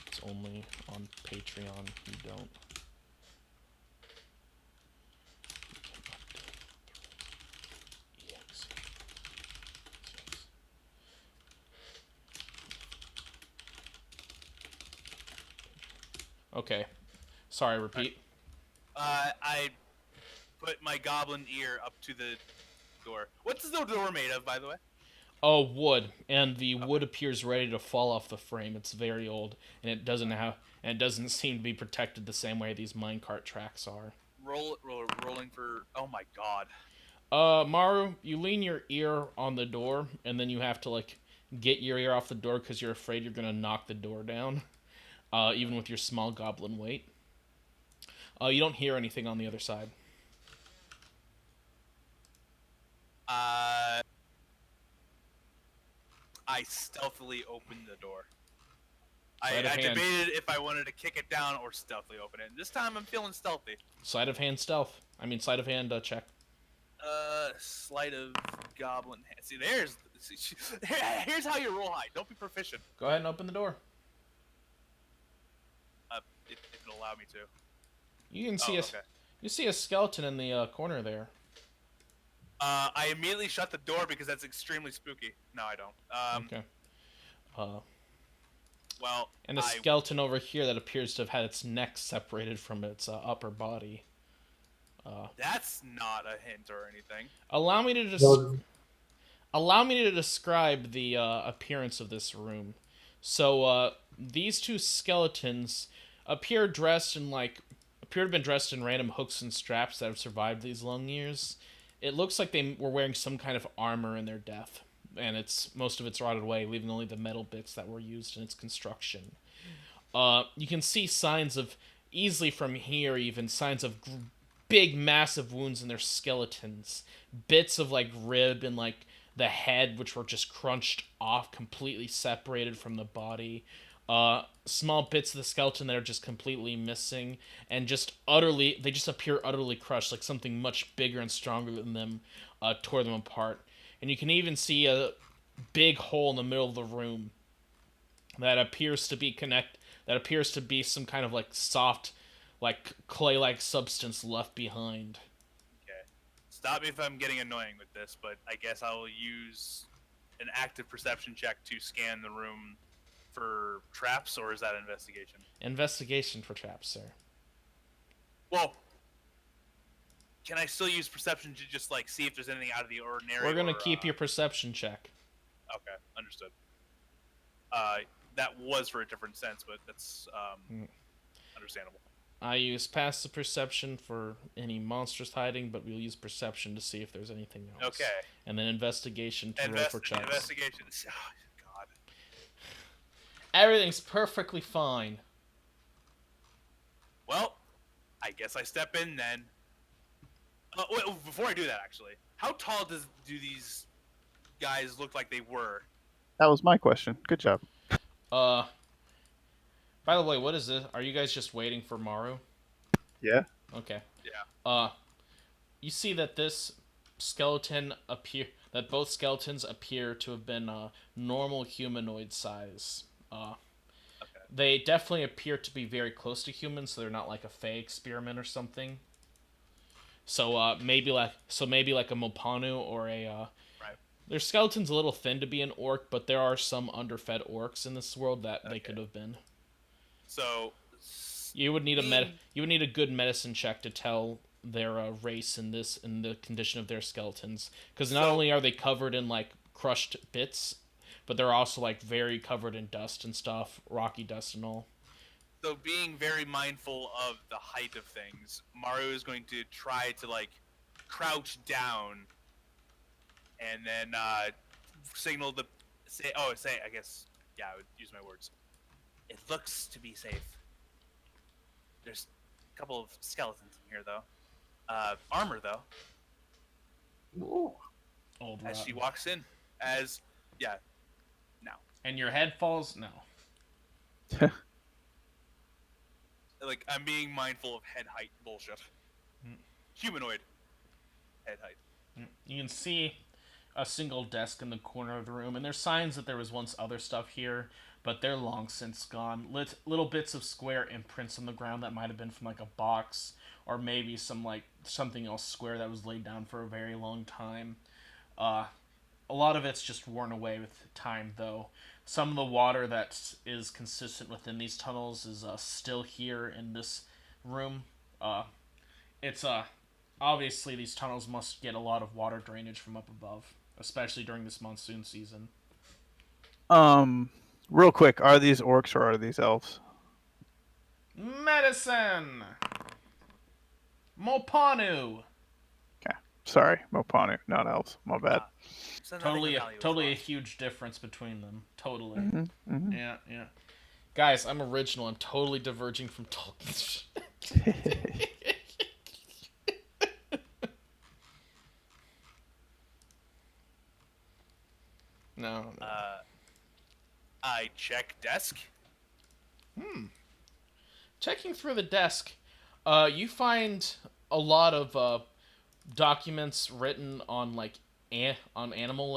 It's only on Patreon, you don't. Okay. Sorry, repeat. I put my goblin ear up to the door. What's the door made of, by the way? Oh, wood, and the wood appears ready to fall off the frame. It's very old, and it doesn't seem to be protected the same way these minecart tracks are. Rolling for. Oh my god. Maru, you lean your ear on the door, and then you have to like get your ear off the door because you're afraid you're gonna knock the door down. Even with your small goblin weight. You don't hear anything on the other side. I stealthily opened the door. Sleight of I hand. debated if I wanted to kick it down or stealthily open it. This time I'm feeling stealthy. Sleight of hand stealth. I mean, sleight of hand check. Sleight of goblin hand. See, here's how you roll high. Don't be proficient. Go ahead and open the door. If it'll allow me to. You can see okay. you see a skeleton in the corner there. I immediately shut the door because that's extremely spooky. No, I don't. Okay. Well, And a skeleton over here that appears to have had its neck separated from its upper body. That's not a hint or anything. Allow me to describe the appearance of this room. So these two skeletons appear to have been dressed in random hooks and straps that have survived these long years. It looks like they were wearing some kind of armor in their death, and most of it's rotted away, leaving only the metal bits that were used in its construction. You can see signs of, easily from here even, signs of big massive wounds in their skeletons. Bits of like rib and like the head, which were just crunched off, completely separated from the body. Small bits of the skeleton that are just completely missing, and they just appear utterly crushed, like something much bigger and stronger than them tore them apart. And you can even see a big hole in the middle of the room that appears to be some kind of like soft, like clay-like substance left behind. Okay. Stop me if I'm getting annoying with this, but I guess I will use an active perception check to scan the room for traps, or is that investigation? Investigation for traps, sir. Well, can I still use perception to just like see if there's anything out of the ordinary? We're gonna keep your perception check. Okay, understood. That was for a different sense, but that's understandable. I use passive perception for any monsters hiding, but we'll use perception to see if there's anything else. Okay. And then investigation to roll for checks. Investigation. Oh, God. Everything's perfectly fine. Well, I guess I step in then. Wait, before I do that, actually, how tall do these guys look like they were? That was my question. Good job. By the way, what is this? Are you guys just waiting for Maru? Yeah. Okay. Yeah. You see that that both skeletons appear to have been normal humanoid size. Okay. They definitely appear to be very close to humans, so they're not like a Fey experiment or something. So maybe like a Mopanu or a. Right. Their skeleton's a little thin to be an orc, but there are some underfed orcs in this world that they could have been. So you would need a good medicine check to tell their race in the condition of their skeletons, because not only are they covered in like crushed bits, but they're also like very covered in dust and stuff, rocky dust and all. So being very mindful of the height of things, Mario is going to try to like crouch down and then signal I guess, yeah, I would use my words. It looks to be safe. There's a couple of skeletons in here, though. Armor, though. Ooh. Old As rotten. she walks in. Now. And your head falls? No. Like, I'm being mindful of head height bullshit. Humanoid. head height. You can see a single desk in the corner of the room, and there's signs that there was once other stuff here, but they're long since gone. Little bits of square imprints on the ground that might have been from like a box, or maybe some like something else square that was laid down for a very long time. Uh, a lot of it's just worn away with time, though. Some of the water that is consistent within these tunnels is still here in this room. It's obviously these tunnels must get a lot of water drainage from up above, especially during this monsoon season. Um, real quick, are these orcs or are these elves? Medicine! Mopanu! Okay, sorry, Mopanu, not elves. My bad. Ah, so nothing of Totally, value was totally a lost. huge difference between them. Totally. Mm-hmm. Yeah, yeah. Guys, I'm original. I'm totally diverging from Tolkien's. No, no. I check desk. Checking through the desk, you find a lot of documents written on like on animal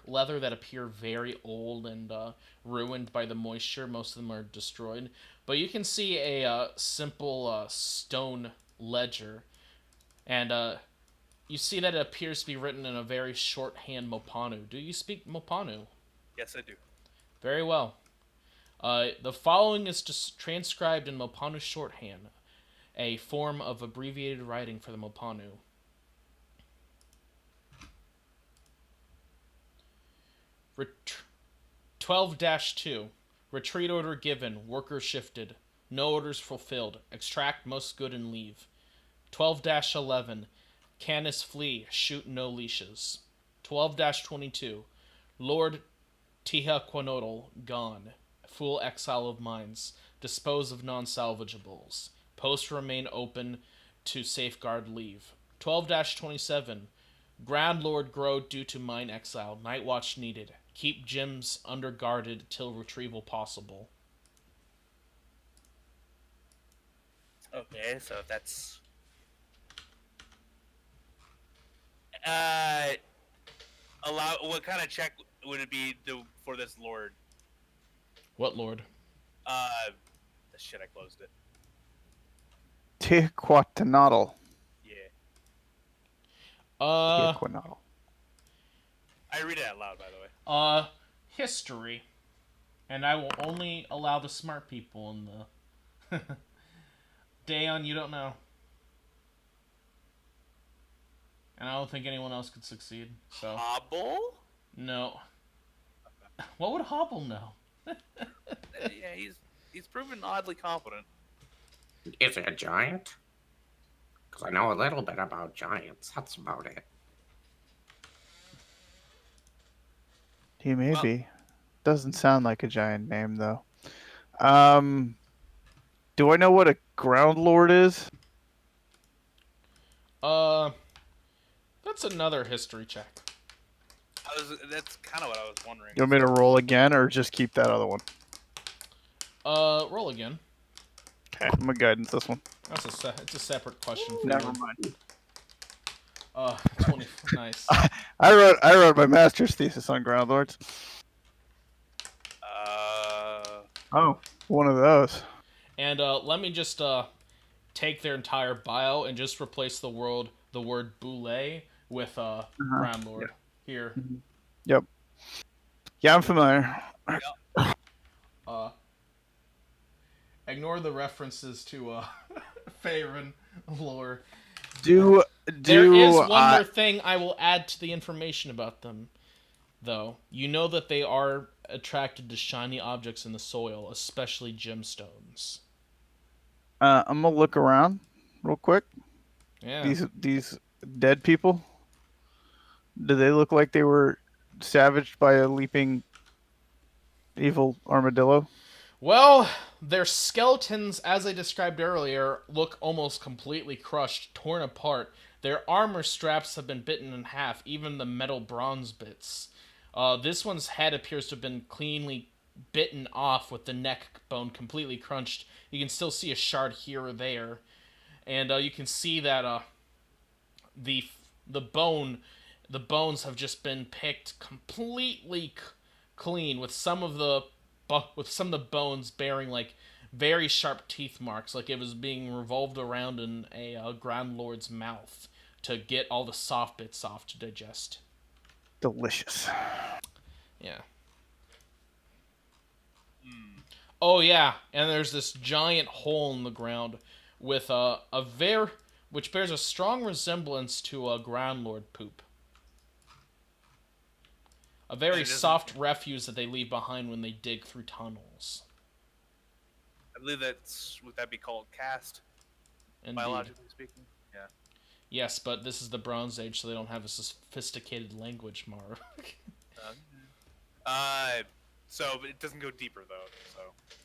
leather that appear very old and ruined by the moisture. Most of them are destroyed, but you can see a simple stone ledger, and you see that it appears to be written in a very shorthand Mopanu. Do you speak Mopanu? Yes, I do. Very well. The following is just transcribed in Mopanu shorthand, a form of abbreviated writing for the Mopanu. 12-2. Retreat order given. Worker shifted. No orders fulfilled. Extract most good and leave. 12-11. Canis flee. Shoot no leashes. 12-22. Lord Tihaquanotl gone. Full exile of mines. Dispose of non-salvageables. Post remain open to safeguard leave. 12-27. Ground Lord grow due to mine exile. Night watch needed. Keep gems underguarded till retrieval possible. Okay, so that's uh allow. What kind of check would it be for this lord? What lord? Uh, shit, I closed it. Tiquatanotl. Yeah, Uh, Tiquanotl. I read it out loud, by the way. History. And I will only allow the smart people in the. Dayon, you don't know. And I don't think anyone else could succeed. So, Hobble? no. What would Hobble know? Yeah, he's proven oddly competent. Is it a giant? Because I know a little bit about giants. That's about it. He may Well- be. Doesn't sound like a giant name though. Um, do I know what a ground lord is? Uh, that's another history check. That's kind of what I was wondering. You want me to roll again or just keep that other one? Roll again. Okay, I'm gonna guidance this one. It's a separate question for Never you. mind. 20. Nice. I wrote my master's thesis on ground lords. Oh, one of those. And let me just take their entire bio and just replace the word boule with Ground Lord here. Yep. Yeah, I'm familiar. Ignore the references to Faerun lore. Do There is one I- more thing I will add to the information about them, though. You know that they are attracted to shiny objects in the soil, especially gemstones. I'm gonna look around real quick. Yeah. These dead people. Do they look like they were savaged by a leaping evil armadillo? Well, their skeletons, as I described earlier, look almost completely crushed, torn apart. Their armor straps have been bitten in half, even the metal bronze bits. This one's head appears to have been cleanly bitten off with the neck bone completely crunched. You can still see a shard here or there. And you can see that the the bone, the bones have just been picked completely clean, with some of the bones bearing like very sharp teeth marks, like it was being revolved around in a ground lord's mouth to get all the soft bits off to digest. Delicious. Yeah. Hmm. Oh yeah, and there's this giant hole in the ground with a very which bears a strong resemblance to a ground lord poop. A And very it doesn't. soft refuse that they leave behind when they dig through tunnels. I believe that's would that be called cast, Indeed. biologically speaking? Yeah. Yes, but this is the Bronze Age, so they don't have a sophisticated language, Mara. Uh, uh, so it doesn't go deeper though. So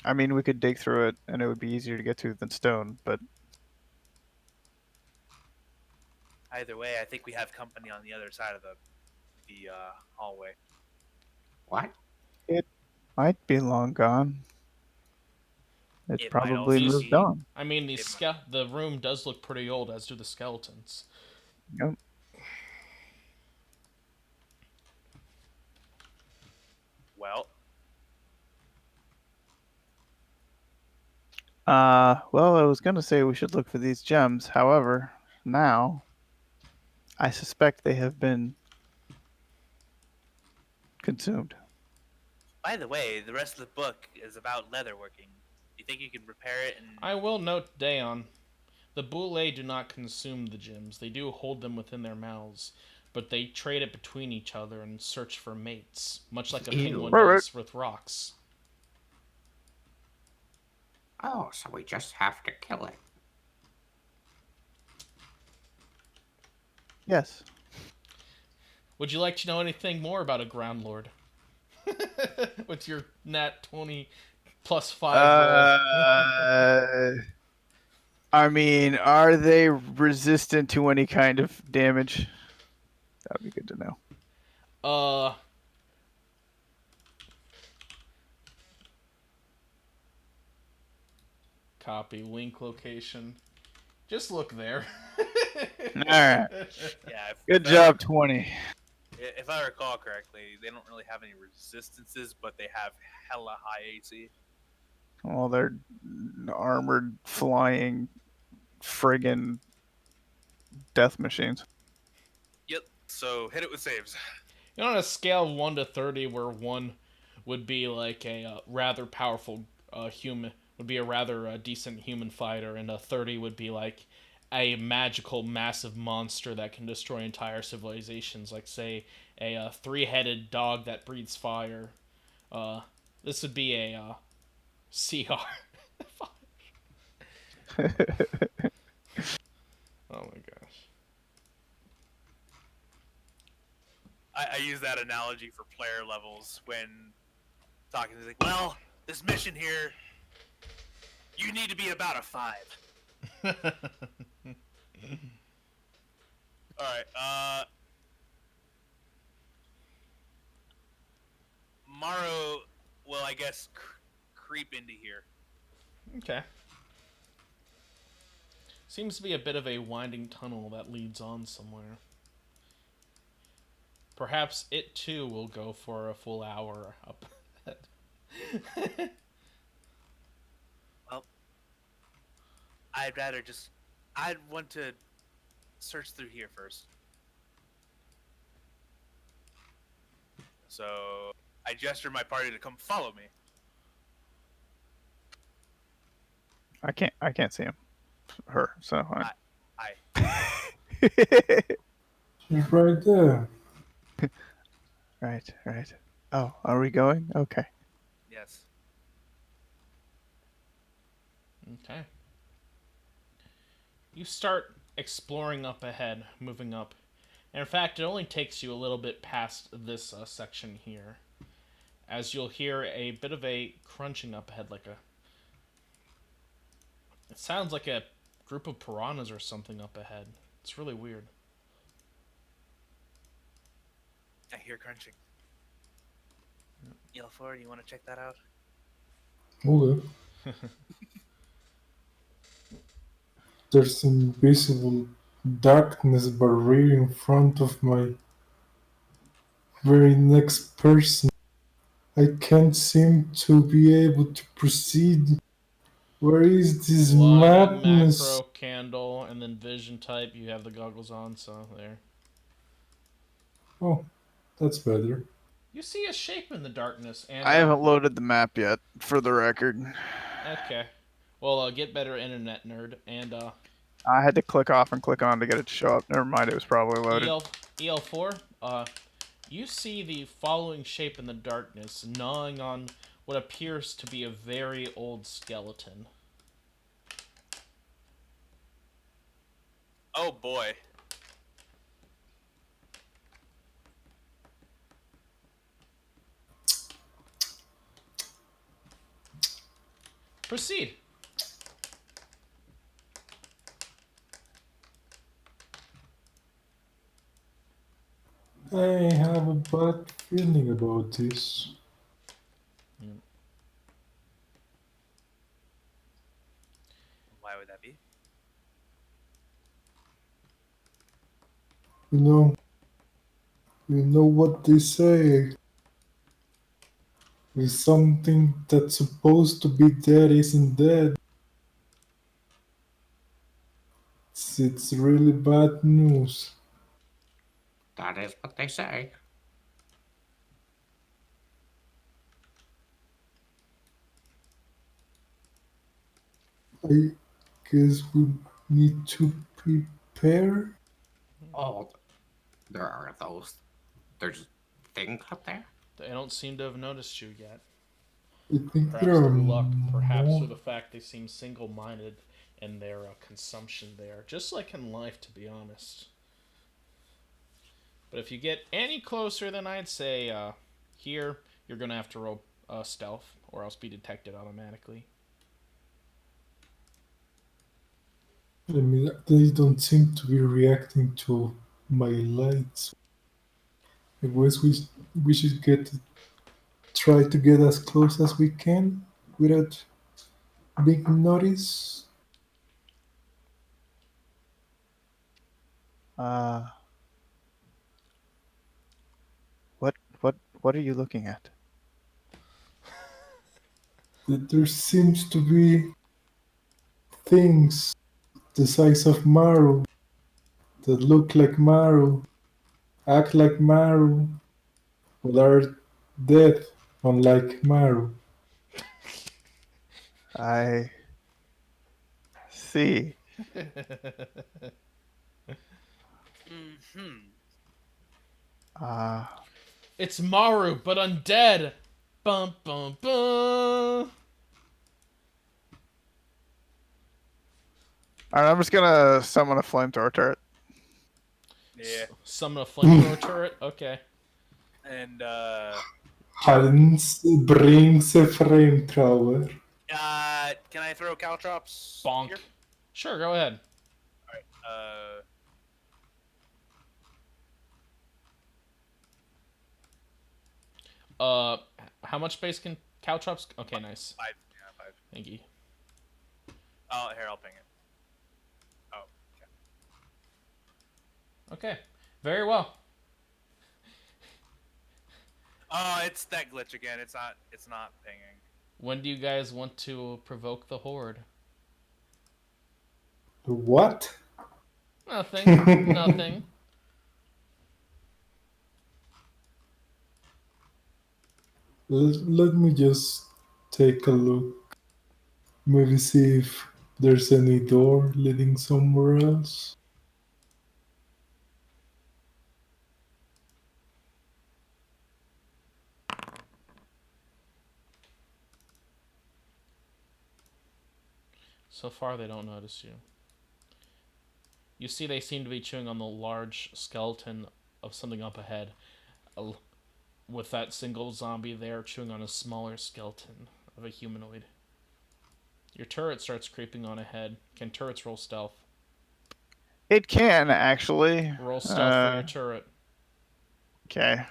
I mean, we could dig through it, and it would be easier to get to than stone. But either way, I think we have company on the other side of the hallway. What? it might be long gone. It's It might probably also These, moved be. on. I mean, It might, the room does look pretty old, as do the skeletons. Yep. well, Well, I was gonna say we should look for these gems. However, now I suspect they have been consumed. by the way, the rest of the book is about leatherworking. Do you think you can repair it and I will note, Daon, the Boule do not consume the gems. They do hold them within their mouths, but they trade it between each other and search for mates, much like a penguin Ew. Right. does with rocks. Oh, so we just have to kill it. Yes. Would you like to know anything more about a ground lord? With your nat 20 plus 5 roll. I mean, are they resistant to any kind of damage? That would be good to know. uh Copy link location. Just look there. All right. yeah? Good job, 20. If I recall correctly, they don't really have any resistances, but they have hella high AC. Well, they're armored, flying, friggin' death machines. Yep. So hit it with saves. You know, on a scale of 1 to 30, where 1 would be like a rather powerful human, would be a rather decent human fighter, and a 30 would be like a magical, massive monster that can destroy entire civilizations, like, say, a three-headed dog that breathes fire. Uh, this would be a CR. Oh my gosh. I use that analogy for player levels when talking. Like, well, this mission here, you need to be about a 5. All right. Morrow will, I guess, creep into here. Okay. Seems to be a bit of a winding tunnel that leads on somewhere. Perhaps it too will go for a full hour up. Well, I'd rather just. I'd want to search through here first. So I gesture my party to come follow me. I can't see him. Her. So I. She's right there. right, right. Oh, are we going? Okay. Yes. Okay. You start exploring up ahead, moving up. And in fact, it only takes you a little bit past this section here, as you'll hear a bit of a crunching up ahead, like a. It sounds like a group of piranhas or something up ahead. It's really weird. I hear crunching. Yell forward. You want to check that out? Okay. There's invisible darkness barrier in front of my very next person. I can't seem to be able to proceed. Where is this Lighting, madness? macro, candle, and then vision type. You have the goggles on, so there. Oh, that's better. You see a shape in the darkness, and I haven't loaded the map yet, for the record. okay. Well, get better internet, nerd, and I had to click off and click on to get it to show up. Never mind, it was probably loaded. EL4. You see the following shape in the darkness, gnawing on what appears to be a very old skeleton. Oh boy. Proceed. I have a bad feeling about this. Why would that be? You know what they say. If something that's supposed to be dead isn't dead, it's really bad news. That is what they say. I guess we need to prepare. Oh, there are those. There's things up there. They don't seem to have noticed you yet. I think there Perhaps are through luck, perhaps through more. the fact they seem single-minded in their consumption there, just like in life, to be honest. But if you get any closer than I'd say here, you're gonna have to roll stealth, or else be detected automatically. I mean, they don't seem to be reacting to my lights. I guess we should try to get as close as we can without big notice. Uh, what are you looking at? That there seems to be things the size of marrow that look like marrow, act like marrow, but are dead, unlike marrow. I see. Hmm. Uh, It's Maru, but undead. Bum bum bum. alright, I'm just gonna summon a flamethrower turret. Yeah. Summon a flamethrower turret. Okay. And Hans brings a flamethrower. can I throw caltrops Bonk. here? Sure, go ahead. Uh, Uh, how much space can caltrops? Okay, nice. 5. Yeah, 5. Thank you. Oh, here, I'll ping it. Oh, okay. Okay, very well. Oh, it's that glitch again. It's not. It's not pinging. When do you guys want to provoke the horde? What? Nothing. Nothing. Let me just take a look. Maybe see if there's any door leading somewhere else. So far, they don't notice you. You see, they seem to be chewing on the large skeleton of something up ahead, with that single zombie there chewing on a smaller skeleton of a humanoid. Your turret starts creeping on ahead. Can turrets roll stealth? It can actually. Roll stealth for your turret. Okay.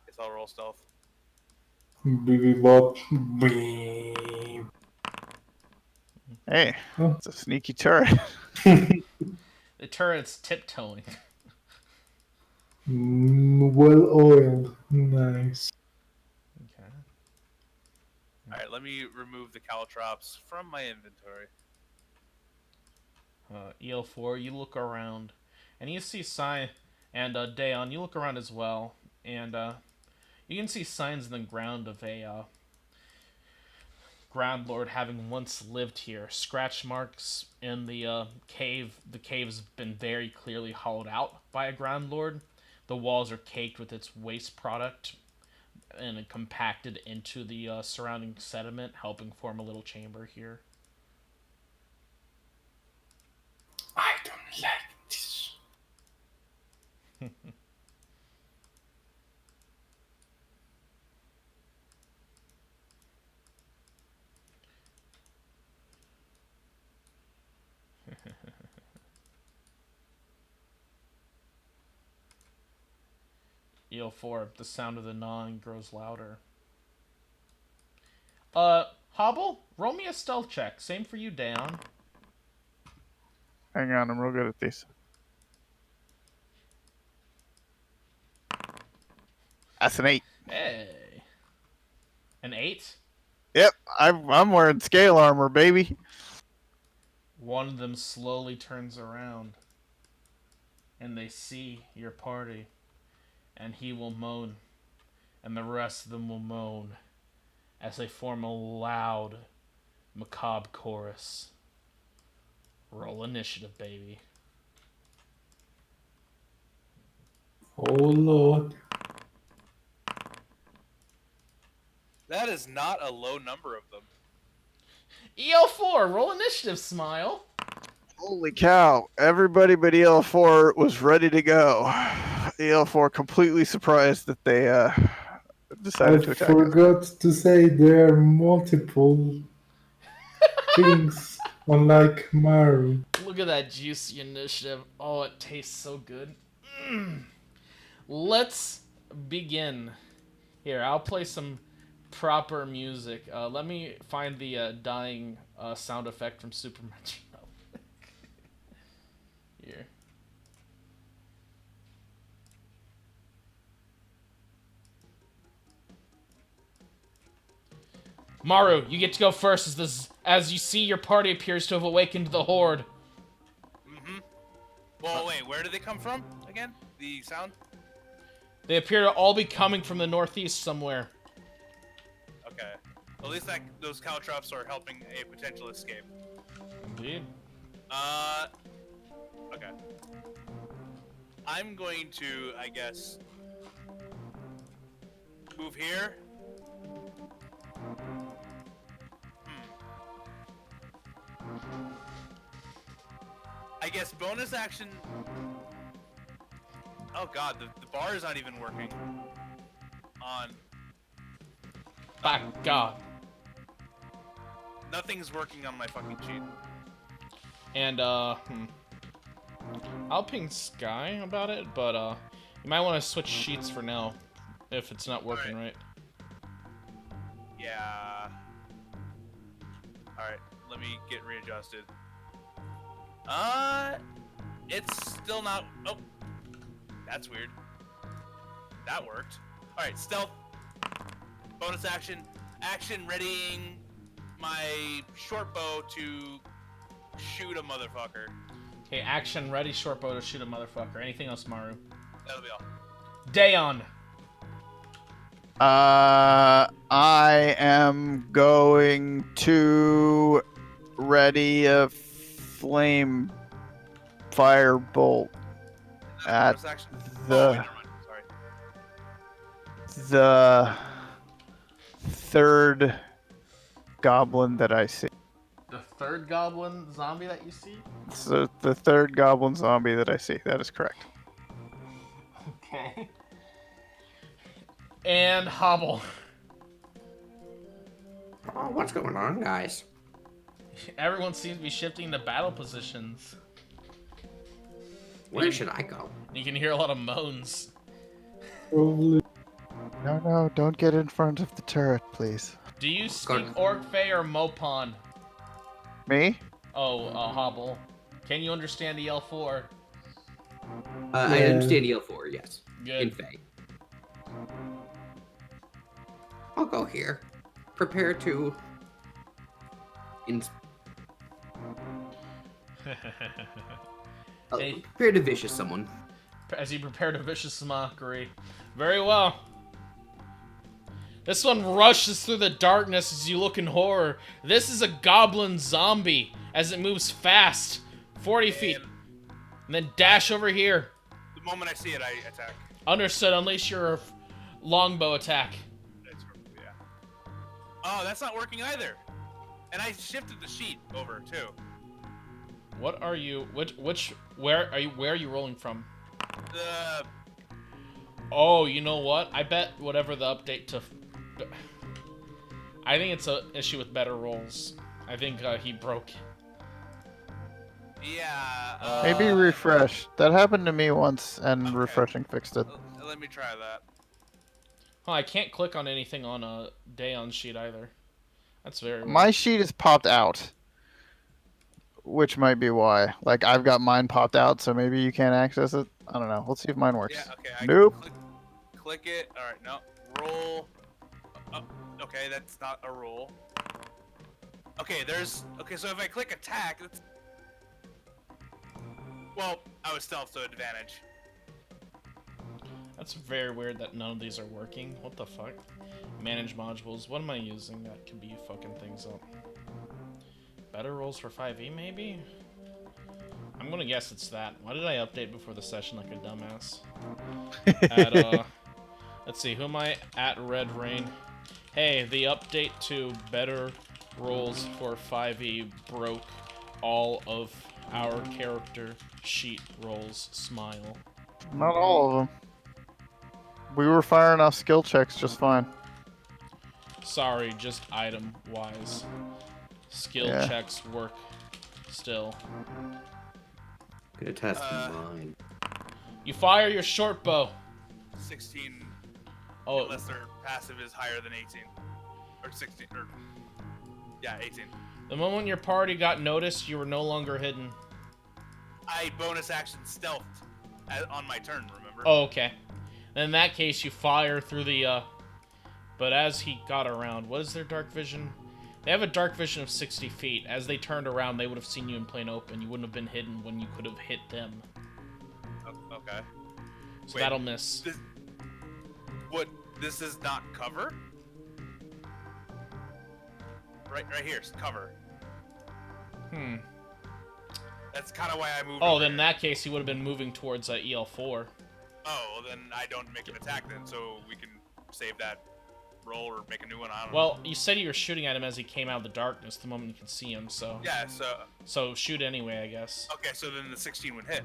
It's all roll stealth. Beep, bop, beep. Hey, Oh. it's a sneaky turret. The turret's tiptoeing. Well oiled. Nice. Okay. All right, let me remove the caltrops from my inventory. EL4, you look around, and you see sign, and Daon, you look around as well, and you can see signs in the ground of a ground lord having once lived here. Scratch marks in the cave. The cave's been very clearly hollowed out by a ground lord. The walls are caked with its waste product and compacted into the surrounding sediment, helping form a little chamber here. I don't like this. EL4, the sound of the gnawing grows louder. Hobble, roll me a stealth check. Same for you, Daon. Hang on, I'm real good at these. That's an 8. Hey. An 8? Yep, I'm wearing scale armor, baby. One of them slowly turns around, and they see your party, and he will moan, and the rest of them will moan, as they form a loud, macabre chorus. Roll initiative, baby. Oh lord. That is not a low number of them. EL4, roll initiative, Smile. Holy cow! Everybody but EL4 was ready to go. EL4 completely surprised that they I decided to attack us. forgot to say there are multiple things, unlike Maru. Look at that juicy initiative. Oh, it tastes so good. Let's begin. Here, I'll play some proper music. Let me find the dying sound effect from Super Metro. Here. Maru, you get to go first as you see your party appears to have awakened the horde. Mm-hmm. Well, wait, where did they come from again? The sound? They appear to all be coming from the northeast somewhere. Okay. At least those caltrops are helping a potential escape. Indeed. Okay. I'm going to, I guess, move here. I guess bonus action. Oh god, the bar is not even working. On. By God. Nothing's working on my fucking sheet. And, I'll ping Sky about it, but, you might want to switch sheets for now, if it's not working right. Yeah. Alright, let me get readjusted. It's still not. Oh, that's weird. That worked. Alright, stealth. Bonus action. Action readying my short bow to shoot a motherfucker. Okay, action ready, short bow to shoot a motherfucker. Anything else, Maru? That'll be all. Dayon. I am going to ready a flame firebolt at Bonus action. the Oh, wait, never mind. Sorry. the third goblin that I see. The third goblin zombie that you see? So the third goblin zombie that I see. That is correct. Okay. And Hobble. Oh, what's going on, guys? Everyone seems to be shifting to battle positions. Where should I go? You can hear a lot of moans. Probably. No, don't get in front of the turret, please. Do you speak Good. Orc, Fey, or Mopon? Me? Oh, Hobble. Can you understand EL4? I Yeah. understand EL4, yes. In Good. Fae. I'll go here. Prepare to. Hey, Prepare to vicious someone. as you prepare to vicious mockery. Very well. This one rushes through the darkness as you look in horror. This is a goblin zombie as it moves fast, 40 feet, and then dash over here. The moment I see it, I attack. Understood. Unleash your longbow attack. Yeah. Oh, that's not working either. And I shifted the sheet over too. What are you? Where are you rolling from? The Oh, you know what? I bet whatever the update to. I think it's an issue with better rolls. I think he broke. yeah. Maybe refresh. That happened to me once, and Okay. refreshing fixed it. Let me try that. Oh, I can't click on anything on a Daeon sheet either. That's very weird. My sheet is popped out, which might be why. Like, I've got mine popped out, so maybe you can't access it. I don't know. Let's see if mine works. Yeah. Okay. Nope. Click it. All right. No. Roll. Oh, okay, that's not a roll. Okay, okay. So if I click attack, that's. Well, I was stealth, so advantage. That's very weird that none of these are working. What the fuck? Manage modules. What am I using that can be fucking things up? Better rolls for 5e, maybe? I'm gonna guess it's that. Why did I update before the session like a dumbass? Let's see, who am I at Red Rain? Hey, the update to better rolls for 5e broke all of our character sheet rolls. Smile. Not all of them. We were firing off skill checks just fine. Sorry, just item-wise. Skill checks work still. Gonna test mine. You fire your short bow. 16. Oh, Unless their passive is higher than 18. Or 16. Or, yeah, 18. the moment your party got noticed, you were no longer hidden. I bonus action stealthed on my turn, remember? Oh, okay. Then in that case, you fire through the, But as he got around, what is their dark vision? They have a dark vision of 60 feet. As they turned around, they would have seen you in plain open. You wouldn't have been hidden when you could have hit them. Okay. So Wait, that'll miss. This is not cover? Right here, it's cover. That's kind of why I moved. Oh, then in that case, he would have been moving towards EL4. Oh, well, then I don't make an attack then, so we can save that roll or make a new one. I don't know. Well, you said you were shooting at him as he came out of the darkness the moment you can see him, so... Yeah, So shoot anyway, I guess. Okay, so then the 16 would hit.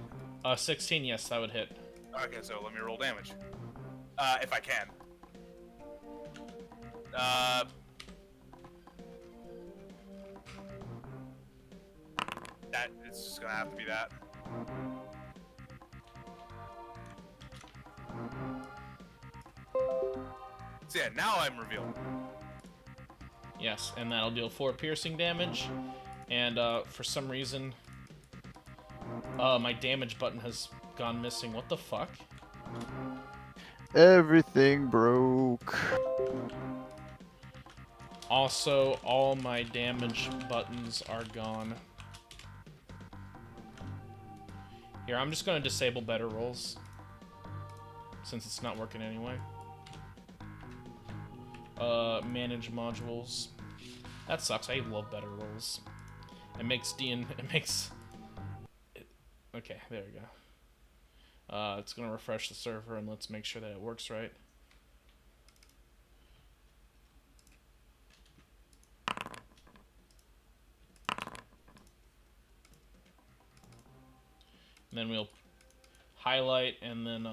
16, yes, that would hit. Okay, so let me roll damage. If I can. That it's just gonna have to be that. So yeah, now I'm revealed. Yes, and that'll deal 4 piercing damage. And for some reason, my damage button has gone missing. What the fuck? Everything broke. Also, all my damage buttons are gone. Here, I'm just going to disable better rolls, since it's not working anyway. Manage modules. That sucks. I love better rolls. It makes Okay, there we go. It's going to refresh the server, and let's make sure that it works right. And then we'll highlight, and then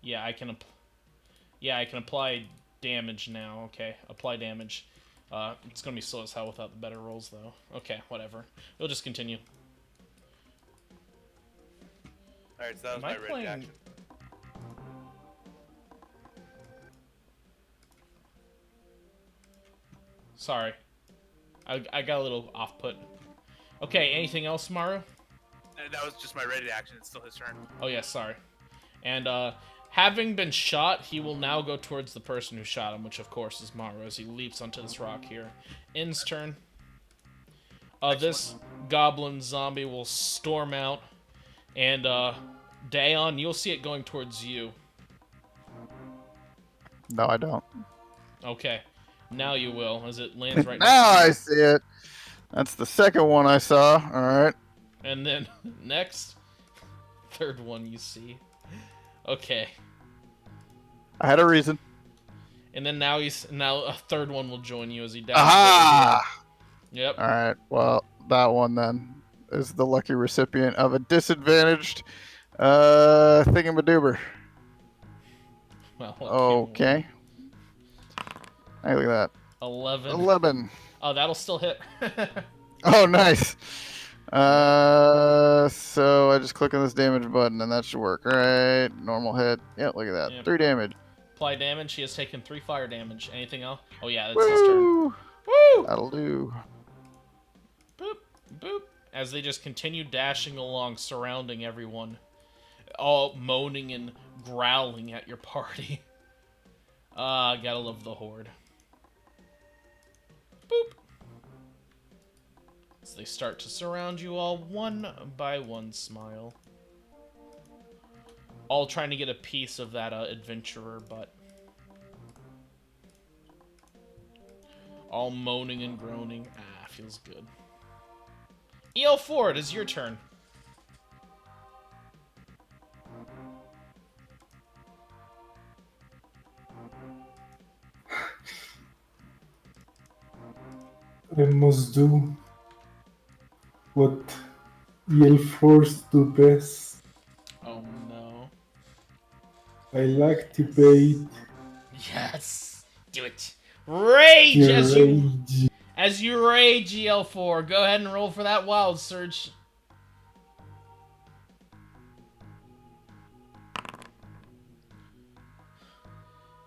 yeah, I can apply damage now. Okay, apply damage. It's gonna be slow as hell without the better rolls, though. Okay, whatever. We'll just continue. All right, so that was my ready action. Sorry, I got a little off put. Okay, anything else, Maru? That was just my ready action. It's still his turn. Oh yeah, sorry. And having been shot, he will now go towards the person who shot him, which of course is Maru, as he leaps onto this rock here. In's turn. This goblin zombie will storm out, and Daon, you'll see it going towards you. No, I don't. Okay, now you will, as it lands right Now I next to see it. That's the second one I saw. All right. you. And then next, third one you see. Okay, I had a reason. and then now a third one will join you as he dashes Aha! over here. Yep. All right. Well, that one then is the lucky recipient of a disadvantaged thingamadoober. Well, Okay. Hey, look at that. 11. 11. Oh, that'll still hit. Oh, nice. So I just click on this damage button and that should work. All right. Normal hit. Yeah, look at that. Yep. 3 damage. Apply damage. He has taken 3 fire damage. Anything else? Oh yeah, that's his turn. Woo! Woo! That'll do. Boop, boop. As they just continue dashing along, surrounding everyone, all moaning and growling at your party. Gotta love the horde. Boop. As they start to surround you all one by one, Smile. All trying to get a piece of that adventurer, but all moaning and groaning. Feels good. EL4, it is your turn. I must do what EL4s do best. Oh no. I like to bait Yes! Do it. Rage the as rage. you rage, EL4. Go ahead and roll for that wild surge.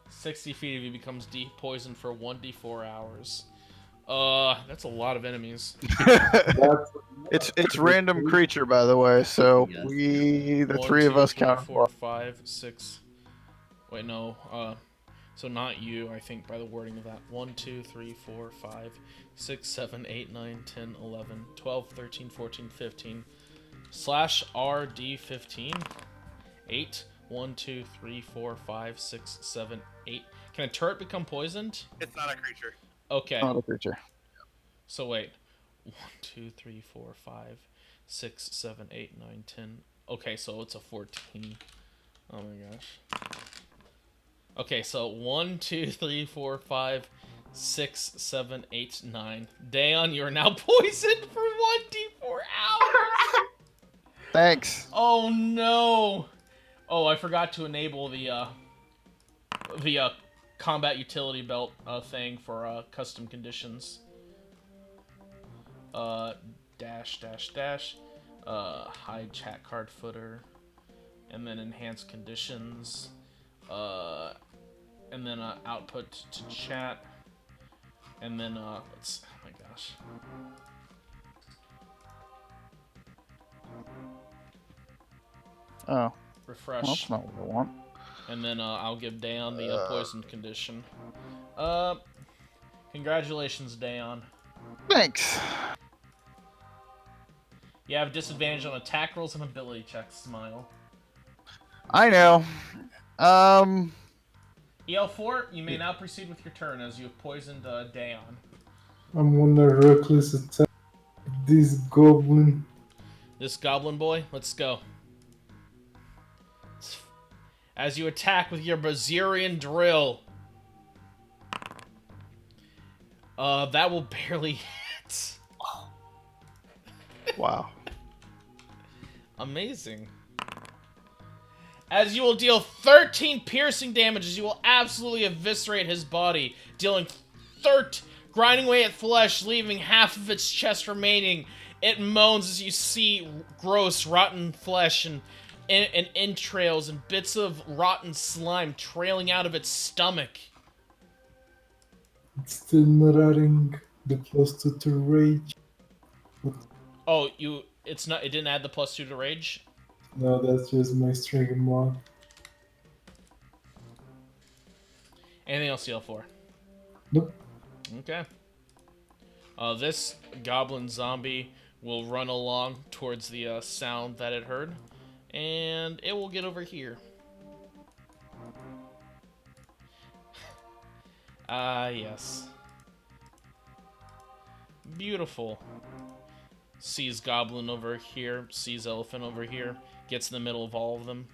"60 feet of you becomes poisoned for 1d4 hours. That's a lot of enemies. It's random creature, by the way. So Yes. the 1, three of 2, us 3, count. 4, 5, 6. Wait, no. So not you, I think, by the wording of that. 1, 2, 3, 4, 5, 6, 7, 8, 9, 10, 11, 12, 13, 14, 15. /RD15. 8. 1, 2, 3, 4, 5, 6, 7, 8. Can a turret become poisoned? It's not a creature. Okay. Not a creature. So wait. 1, 2, 3, 4, 5, 6, 7, 8, 9, 10. Okay, so it's a 14. Oh my gosh. Okay, so 1, 2, 3, 4, 5, 6, 7, 8, 9. Daon, you are now poisoned for 1d4 hours. Thanks. Oh no. Oh, I forgot to enable the combat utility belt thing for custom conditions. Dash dash dash. Hide chat card footer, and then enhance conditions. And then output to chat, and then let's. Oh my gosh. Oh, well, Refresh. that's not what I want. And then I'll give Daon the poisoned condition. Congratulations, Daon. Thanks. You have disadvantage on attack rolls and ability checks. Smile. I know. EL4, you may now proceed with your turn as you have poisoned Daon. I'm on a reckless attack. This goblin. This goblin boy, let's go. As you attack with your Brazierian drill. That will barely hit. Wow. Amazing. As you will deal 13 piercing damage, as you will absolutely eviscerate his body, dealing grinding away at flesh, leaving half of its chest remaining. It moans as you see gross, rotten flesh and entrails and bits of rotten slime trailing out of its stomach. It's still not adding the +2 to rage. But Oh, it's not. It didn't add the +2 to rage. no, that's just my strength mod. Anything else you heal for? Nope. Okay. This goblin zombie will run along towards the sound that it heard, and it will get over here. Ah, yes. Beautiful. Sees goblin over here, sees elephant over here, gets in the middle of all of them.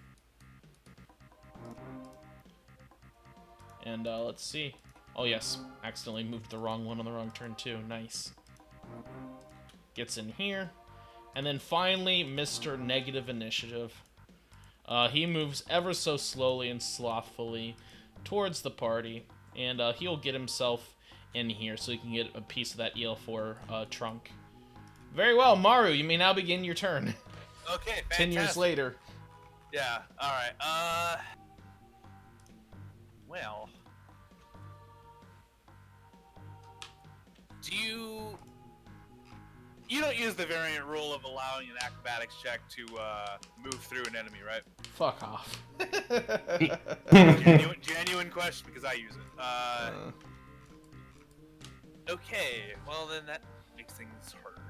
And let's see. Oh yes, accidentally moved the wrong one on the wrong turn too. Nice. Gets in here. And then finally, Mr. Negative Initiative. He moves ever so slowly and slothfully towards the party. And he'll get himself in here so he can get a piece of that EL4 trunk. Very well, Maru, you may now begin your turn. Okay, fantastic. 10 years later. Yeah, alright. Well. You don't use the variant rule of allowing an acrobatics check to move through an enemy, right? Fuck off. Genuine question, because I use it. Okay, well then that makes things harder.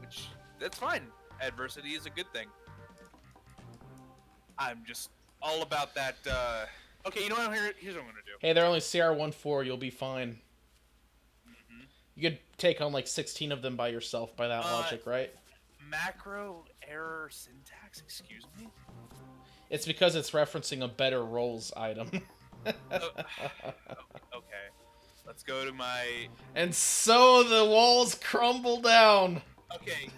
Which, that's fine. Adversity is a good thing. I'm just all about that, Okay, you know what? Here's what I'm gonna do. Hey, they're only CR14, you'll be fine. You could take on like 16 of them by yourself by that logic, right? Macro error syntax, excuse me? It's because it's referencing a better rolls item. Okay. Let's go to my... And so the walls crumble down. Okay.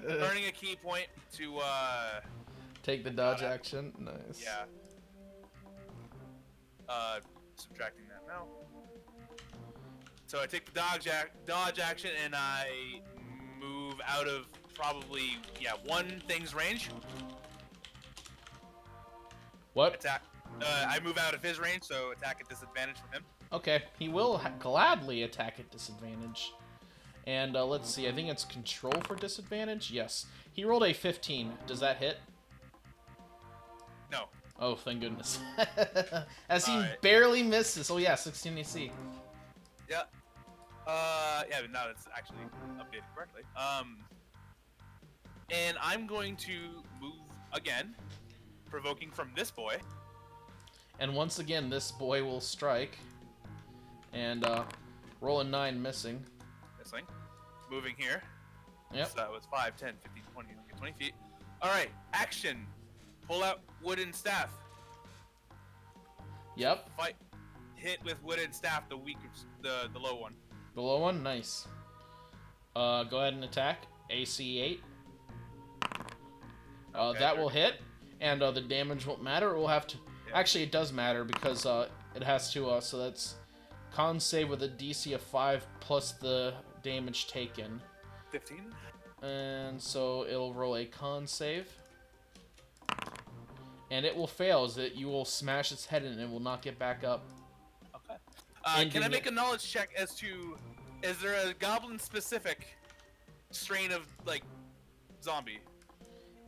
Earning a key point to, Take the dodge action. Nice. yeah. Subtracting that now. So I take the dodge action and I move out of probably, one thing's range. What? Attack. I move out of his range, so attack at disadvantage from him. Okay, he will gladly attack at disadvantage. And let's see, I think it's control for disadvantage? Yes. He rolled a 15. Does that hit? No. Oh, thank goodness. As he Alright. barely misses. Oh yeah, 16 AC. Yeah. Yeah, but now it's actually updated correctly. And I'm going to move again, provoking from this boy. And once again, this boy will strike. And roll a 9 missing. Missing. Moving here. Yep. So that was 5, 10, 15, 20, 20 feet. Alright, action. Pull out wooden staff. Yep. Fight. Hit with wooden staff, the low one. The low one? Nice. Go ahead and attack. AC 8. Okay, That will hit. And the damage won't matter. It will have to... Yeah. Actually, it does matter because it has to... so that's con save with a DC of 5 plus the damage taken. 15. And so it'll roll a con save. And it will fail, as that you will smash its head in and it will not get back up. Okay. Ending Can I make it. a knowledge check as to... Is there a goblin-specific strain of, like, zombie?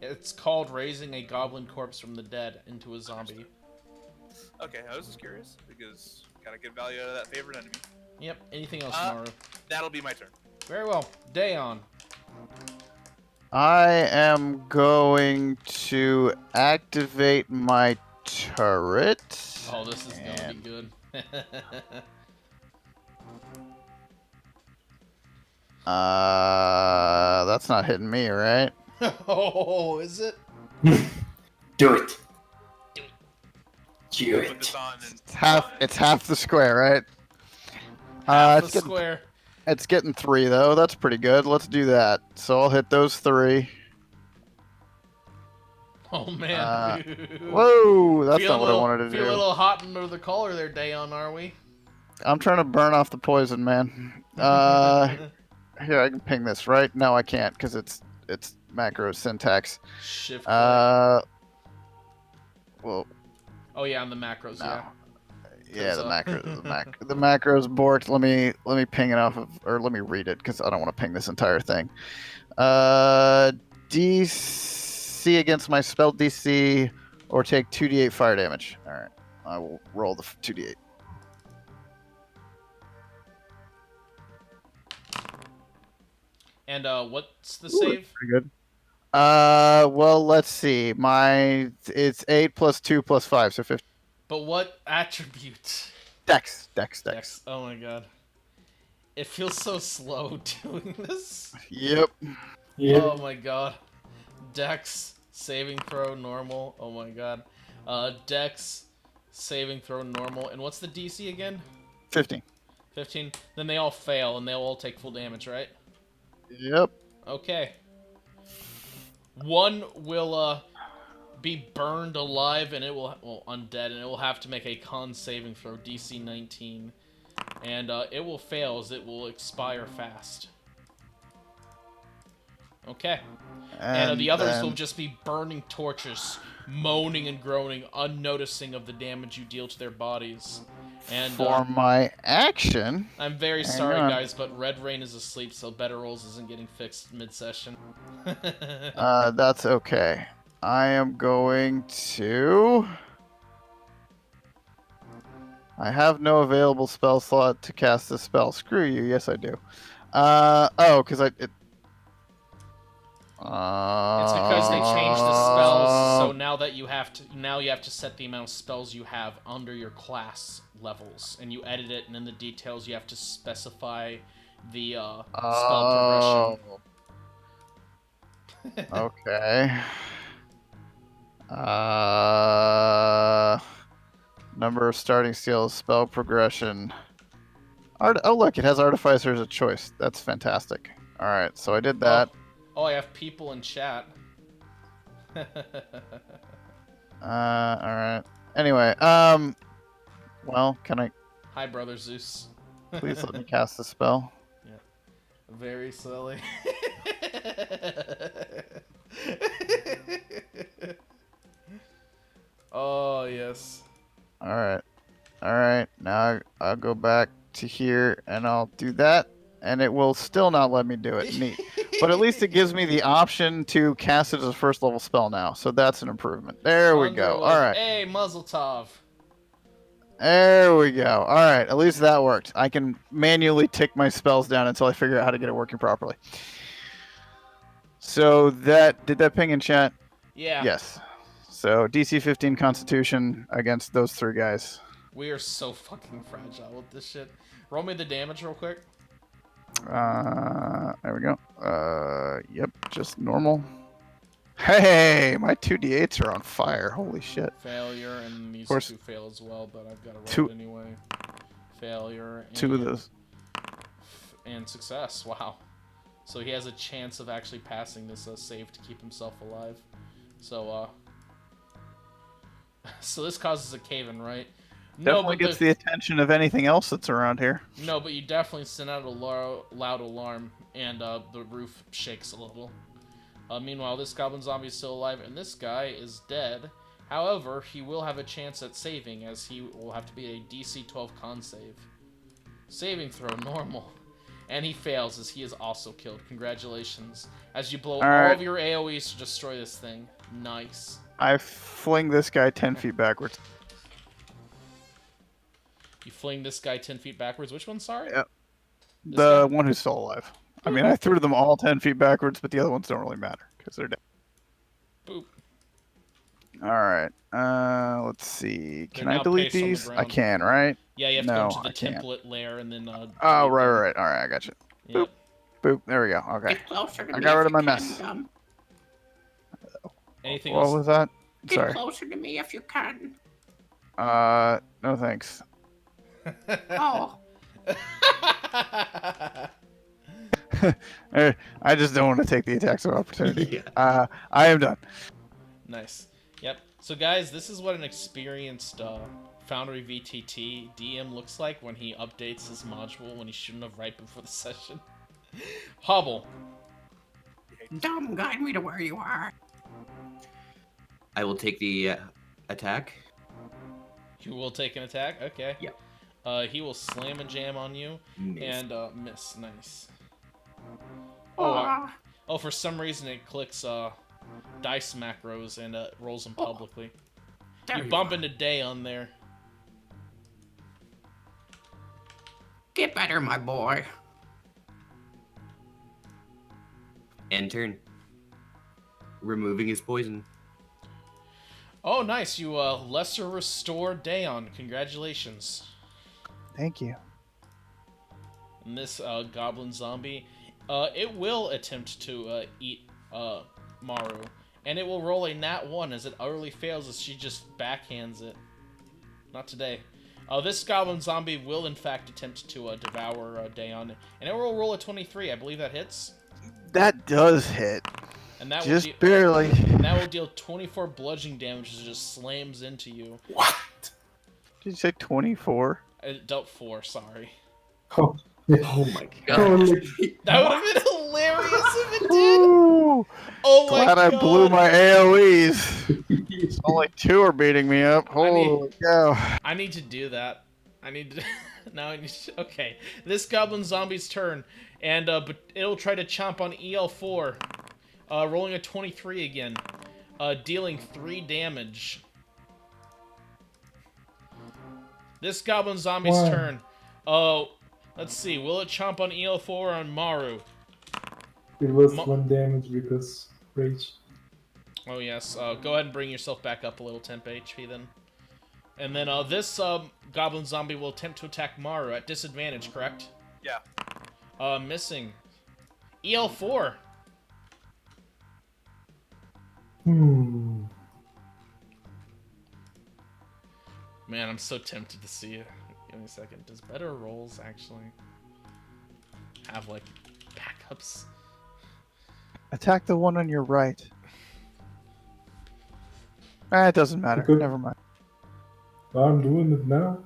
It's called raising a goblin corpse from the dead into a zombie. Okay, I was just curious, because gotta get value out of that favorite enemy. Yep. Anything else, Maru? That'll be my turn. Very well. Dayon. I am going to activate my turret. Oh, this is gonna be good. That's not hitting me, right? Oh, is it? Do it. Do Put this it. on and... It's half the square, right? Half it's the getting, square. it's getting 3 though. That's pretty good. Let's do that. So I'll hit those 3. Oh man. Whoa, that's Feel not what I wanted to Feel a do. little hot under the collar there, Dayon, are we? I'm trying to burn off the poison, man. Here, I can ping this, right? No, I can't, because it's macro syntax. Shift. Well, Oh yeah, on the macros, no. yeah. Yeah, 'Cause, the macro's borked. Let me ping it off of, or let me read it because I don't want to ping this entire thing. DC against my spell DC, or take 2d8 fire damage. All right, I will roll the 2d8. and what's the Ooh, that's save? pretty good. Well, let's see. It's 8 plus 2 plus 5, so 15. But what attribute? Dex. Oh my god. It feels so slow doing this. Yep. Yeah. Oh my god. Dex saving throw normal. Oh my god. Dex saving throw normal. And what's the DC again? 15. 15. Then they all fail and they'll all take full damage, right? Yep. Okay. One will be burned alive and it will undead and it will have to make a con saving throw DC 19. And it will fail as it will expire fast. Okay. And the others will just be burning torches, moaning and groaning, unnoticing of the damage you deal to their bodies. And for my action, I'm very hang sorry, on. guys, but Red Rain is asleep, so Better Rolls isn't getting fixed mid-session. That's okay. I am going to. I have no available spell slot to cast this spell. Screw you. Yes, I do. Because It's because they changed the spells, so now you have to set the amount of spells you have under your class levels, and you edit it, and in the details you have to specify the spell progression. Okay. Number of starting skills, spell progression. Oh, look, it has Artificer's a choice. That's fantastic. All right, so I did that. Oh, I have people in chat. All right. Anyway, well, can I Hi, Brother Zeus. please let me cast the spell? Yeah. Very silly. Oh, yes. All right. Now I'll go back to here and I'll do that, and it will still not let me do it. Neat. But at least it gives me the option to cast it as a first level spell now, so that's an improvement. There we go. Underwood. All right. Hey, Muzzle Tov. There we go. All right. At least that worked. I can manually tick my spells down until I figure out how to get it working properly. So did that ping in chat? Yeah. Yes. So DC 15 Constitution against those three guys. We are so fucking fragile with this shit. Roll me the damage real quick. There we go. Yep, just normal. Hey, my 2d8s are on fire. Holy shit. Failure, and these course. two fail as well, but I've got to roll Two- it anyway. Failure. And, Two of those. And success. Wow. So he has a chance of actually passing this save to keep himself alive. So, so this causes a cave-in, right? Definitely gets the attention of anything else that's around here. No, but you definitely send out a loud alarm, and the roof shakes a little. Meanwhile, this goblin zombie is still alive, and this guy is dead. However, he will have a chance at saving, as he will have to be a DC 12 con save. Saving throw, normal. And he fails, as he is also killed. Congratulations. As you blow all of your AoEs to destroy this thing. Nice. I fling this guy 10 feet backwards. You fling this guy 10 feet backwards. Which one, sorry? Yep. This The guy? one who's still alive. I mean, I threw them all 10 feet backwards, but the other ones don't really matter because they're dead. Boop. All right. Let's see. Can I delete pasted on the these? I ground. can, right? Yeah, you have No, to go to I the can't. template layer and then. Oh, right. All right, I got you. Yep. Boop. There we go. Okay. Get closer to I me got if rid of you my can, mess. Dum. Anything What else? was that? Get Sorry. closer to me if you can. No thanks. Oh, I just don't want to take the attacks of opportunity. Yeah. I am done. Nice. Yep. So, guys, this is what an experienced Foundry VTT DM looks like when he updates his module when he shouldn't have right before the session. Hobble. Dum, guide me to where you are. I will take the attack. You will take an attack? Okay. Yep. He will slam and jam on you Miss. and miss. Nice. Oh, for some reason it clicks dice macros and rolls them publicly. There You you bump are. into Day on there. Get better, my boy. End turn. Removing his poison. Oh, nice. You lesser restore Dayon. Congratulations. Thank you. And this goblin zombie, it will attempt to eat Maru, and it will roll a nat 1 as it utterly fails as she just backhands it. Not today. This goblin zombie will in fact attempt to devour Dayon, and it will roll a 23. I believe that hits. That does hit. And that Just will barely. and that will deal 24 bludgeoning damage as it just slams into you. What? Did you say 24? It dealt 4, sorry. Oh, yeah. Oh my god. Holy. That would have been hilarious if it did! Ooh, Oh my glad god! I blew my AoEs. Only 2 are beating me up. Holy cow. I need to do that. I need to... now I need to... Okay. This goblin zombie's turn. And but it'll try to chomp on EL4. Rolling a 23 again. Dealing 3 damage. This goblin zombie's Wow. turn. Let's see. Will it chomp on EL4 or on Maru? It was Mo- 1 damage because rage. Oh, yes. Go ahead and bring yourself back up a little temp HP then. And then this goblin zombie will attempt to attack Maru at disadvantage, correct? Yeah. Missing. EL4. Hmm. Man, I'm so tempted to see it. Give me a second. Does better rolls actually have, like, backups? Attack the one on your right. It doesn't matter. Okay. Never mind. I'm doing it now.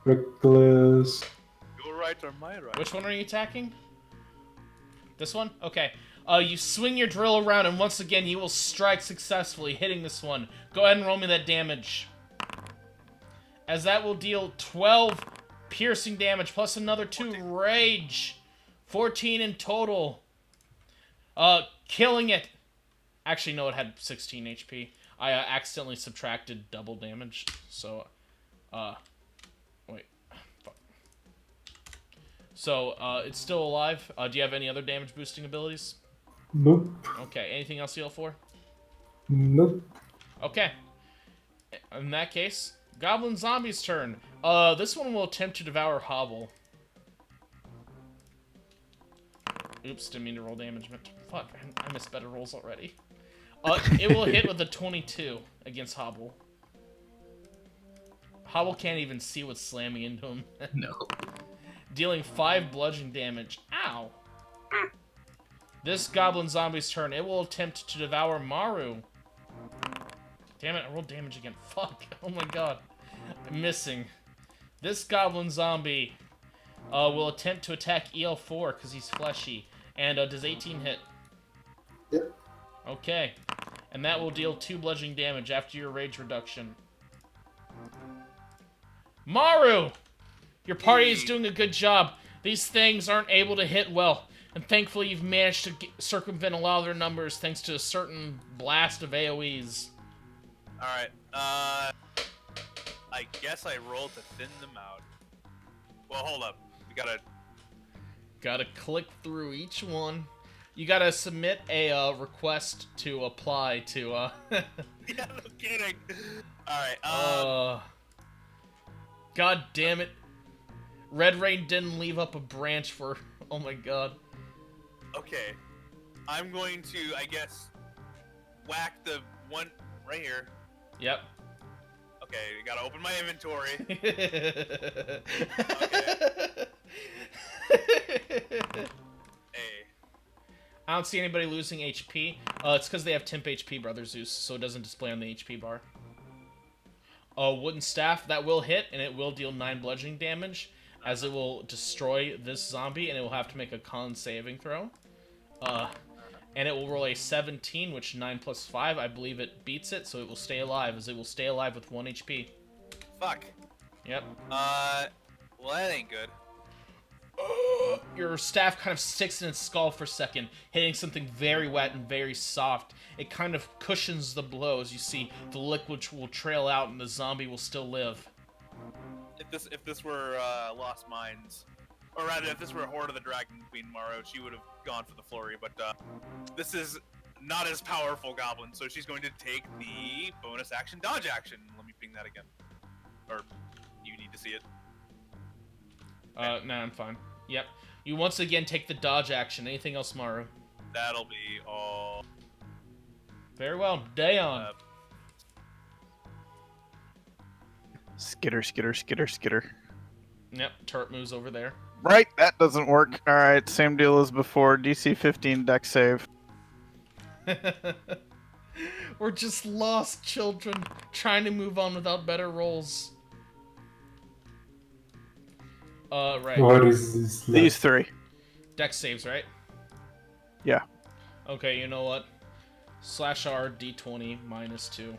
Reckless. Your right or my right? Which one are you attacking? This one? Okay. You swing your drill around, and once again, you will strike successfully, hitting this one. Go ahead and roll me that damage. As that will deal 12 piercing damage, plus another 2 rage. 14 in total. Killing it. Actually, no, it had 16 HP. I accidentally subtracted double damage, so, wait. Fuck. So, it's still alive. Do you have any other damage boosting abilities? Nope. Okay, anything else you heal for? Nope. Okay. In that case, Goblin Zombie's turn. This one will attempt to devour Hobble. Oops, didn't mean to roll damage. Fuck, I missed better rolls already. It will hit with a 22 against Hobble. Hobble can't even see what's slamming into him. No. Dealing 5 bludgeoning damage. Ow. This Goblin Zombie's turn. It will attempt to devour Maru. Damn it, I rolled damage again. Fuck. Oh my god. I'm missing. This Goblin Zombie will attempt to attack EL4 because he's fleshy. And does 18 hit? Yep. Okay. And that will deal 2 bludgeoning damage after your rage reduction. Maru! Your party is doing a good job. These things aren't able to hit well. And thankfully you've managed to circumvent a lot of their numbers thanks to a certain blast of AoEs. Alright, I guess I rolled to thin them out. Well, hold up. We Gotta click through each one. You gotta submit a request to apply to, Yeah, no kidding. Alright, God damn it. Red Rain didn't leave up a branch for... Oh my god. okay. I'm going to, I guess, whack the one right here. Yep. Okay, gotta open my inventory. Hey. I don't see anybody losing HP. It's because they have temp HP, Brother Zeus, so it doesn't display on the HP bar. Wooden Staff, that will hit, and it will deal 9 bludgeoning damage, as it will destroy this zombie, and it will have to make a con saving throw. and it will roll a 17, which 9 plus 5, I believe it beats it, so it will stay alive, as it will stay alive with 1 HP. Fuck. Yep. Well, that ain't good. Your staff kind of sticks in its skull for a second, hitting something very wet and very soft. It kind of cushions the blow, as you see the liquid will trail out and the zombie will still live. If this were Lost Mines, or rather, if this were a Horde of the Dragon Queen Maro, she would have gone for the flurry. But this is not as powerful goblin, so she's going to take the bonus action dodge action. Let me ping that again. Or you need to see it. No, I'm fine. Yep. You once again take the dodge action. Anything else, Maru? That'll be all. Very well. Dayon. Skitter, skitter, skitter, skitter. Yep, turret moves over there. Right, that doesn't work. Alright, same deal as before. DC 15 dex save. We're just lost children, trying to move on without better rolls. Right. What is this? These three. Dex saves, right? Yeah. Okay, you know what? /R D20 -2.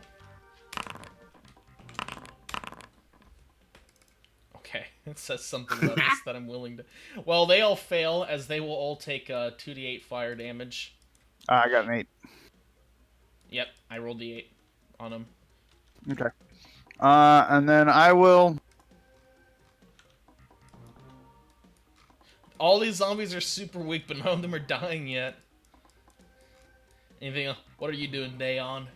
Okay, it says something about this that I'm willing to... Well, they all fail, as they will all take 2d8 fire damage. I got an 8. Yep, I rolled the 8 on them. Okay. And then I will... All these zombies are super weak, but none of them are dying yet. Anything else? What are you doing, Dayon?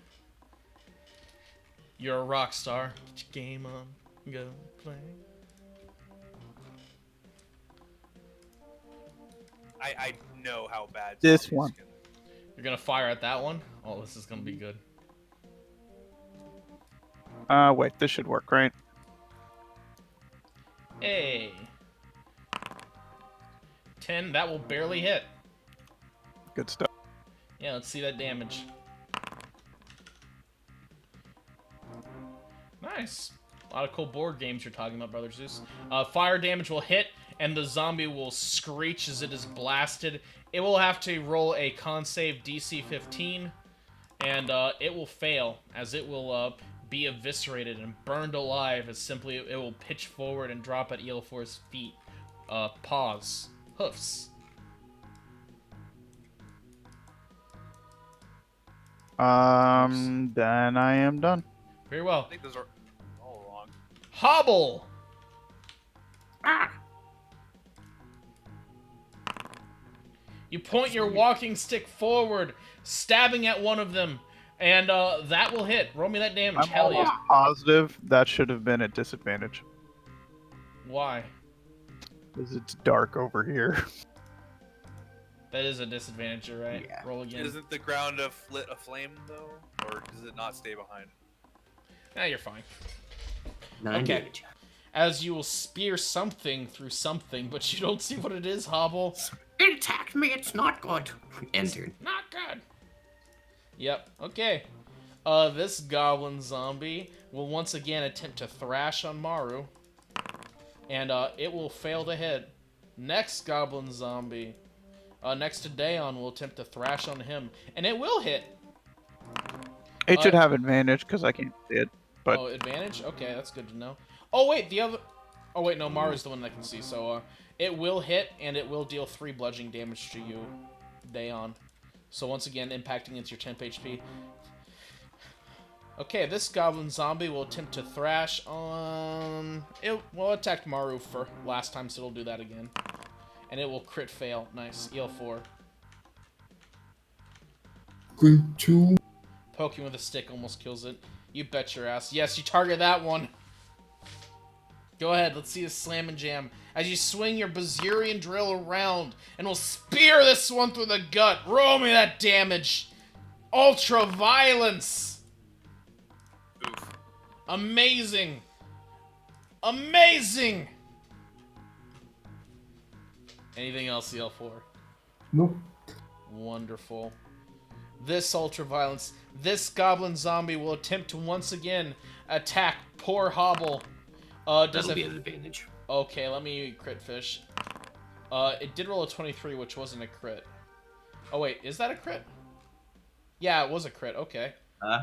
You're a rock star. Get your game on. Go play. I know how bad This zombies one. can- You're gonna fire at that one? Oh, this is gonna be good. Wait, this should work, right? Hey. 10, that will barely hit. Good stuff. Yeah, let's see that damage. Nice. A lot of cool board games you're talking about, Brother Zeus. Fire damage will hit, and the zombie will screech as it is blasted. It will have to roll a con save DC 15, and it will fail, as it will be eviscerated and burned alive, as simply it will pitch forward and drop at Eelfor's feet. Paws. Hoofs. Then I am done. Very well. I think those are all wrong. Hobble! Ah! You point your walking stick forward, stabbing at one of them, and that will hit. Roll me that damage. I'm Hell almost yeah. positive that should have been at disadvantage. Why? Because it's dark over here. That is a disadvantage, you're right. Yeah. Roll again. Isn't the ground lit aflame though, or does it not stay behind? Nah, you're fine. 9 Okay. damage. As you will spear something through something, but you don't see what it is, Hobble. It attacked me, it's not good. Enter. Not good. Yep, okay. This goblin zombie will once again attempt to thrash on Maru. And it will fail to hit. Next goblin zombie, next to Dayon, will attempt to thrash on him. And it will hit. It should have advantage because I can't see it. But Oh, advantage? Okay, that's good to know. Oh, wait, the other... Oh, wait, no, Maru's the one that can see. So, it will hit, and it will deal 3 bludgeoning damage to you, Dayon. So, once again, impacting into your 10 HP. Okay, this goblin zombie will attempt to thrash on... It will attack Maru for last time, so it'll do that again. And it will crit fail. Nice. EL4. Going to Poking with a stick almost kills it. You bet your ass. Yes, you target that one. Go ahead, let's see a slam and jam. As you swing your Bazurian drill around, and will spear this one through the gut. Roll me that damage. Ultra violence. Oof. Amazing. Amazing. Anything else, EL4? no. Wonderful. This ultra violence. This goblin zombie will attempt to once again attack poor Hobble. Does That'll it... be an advantage. Okay, let me crit fish. It did roll a 23, which wasn't a crit. Oh wait, is that a crit? Yeah, it was a crit. Okay.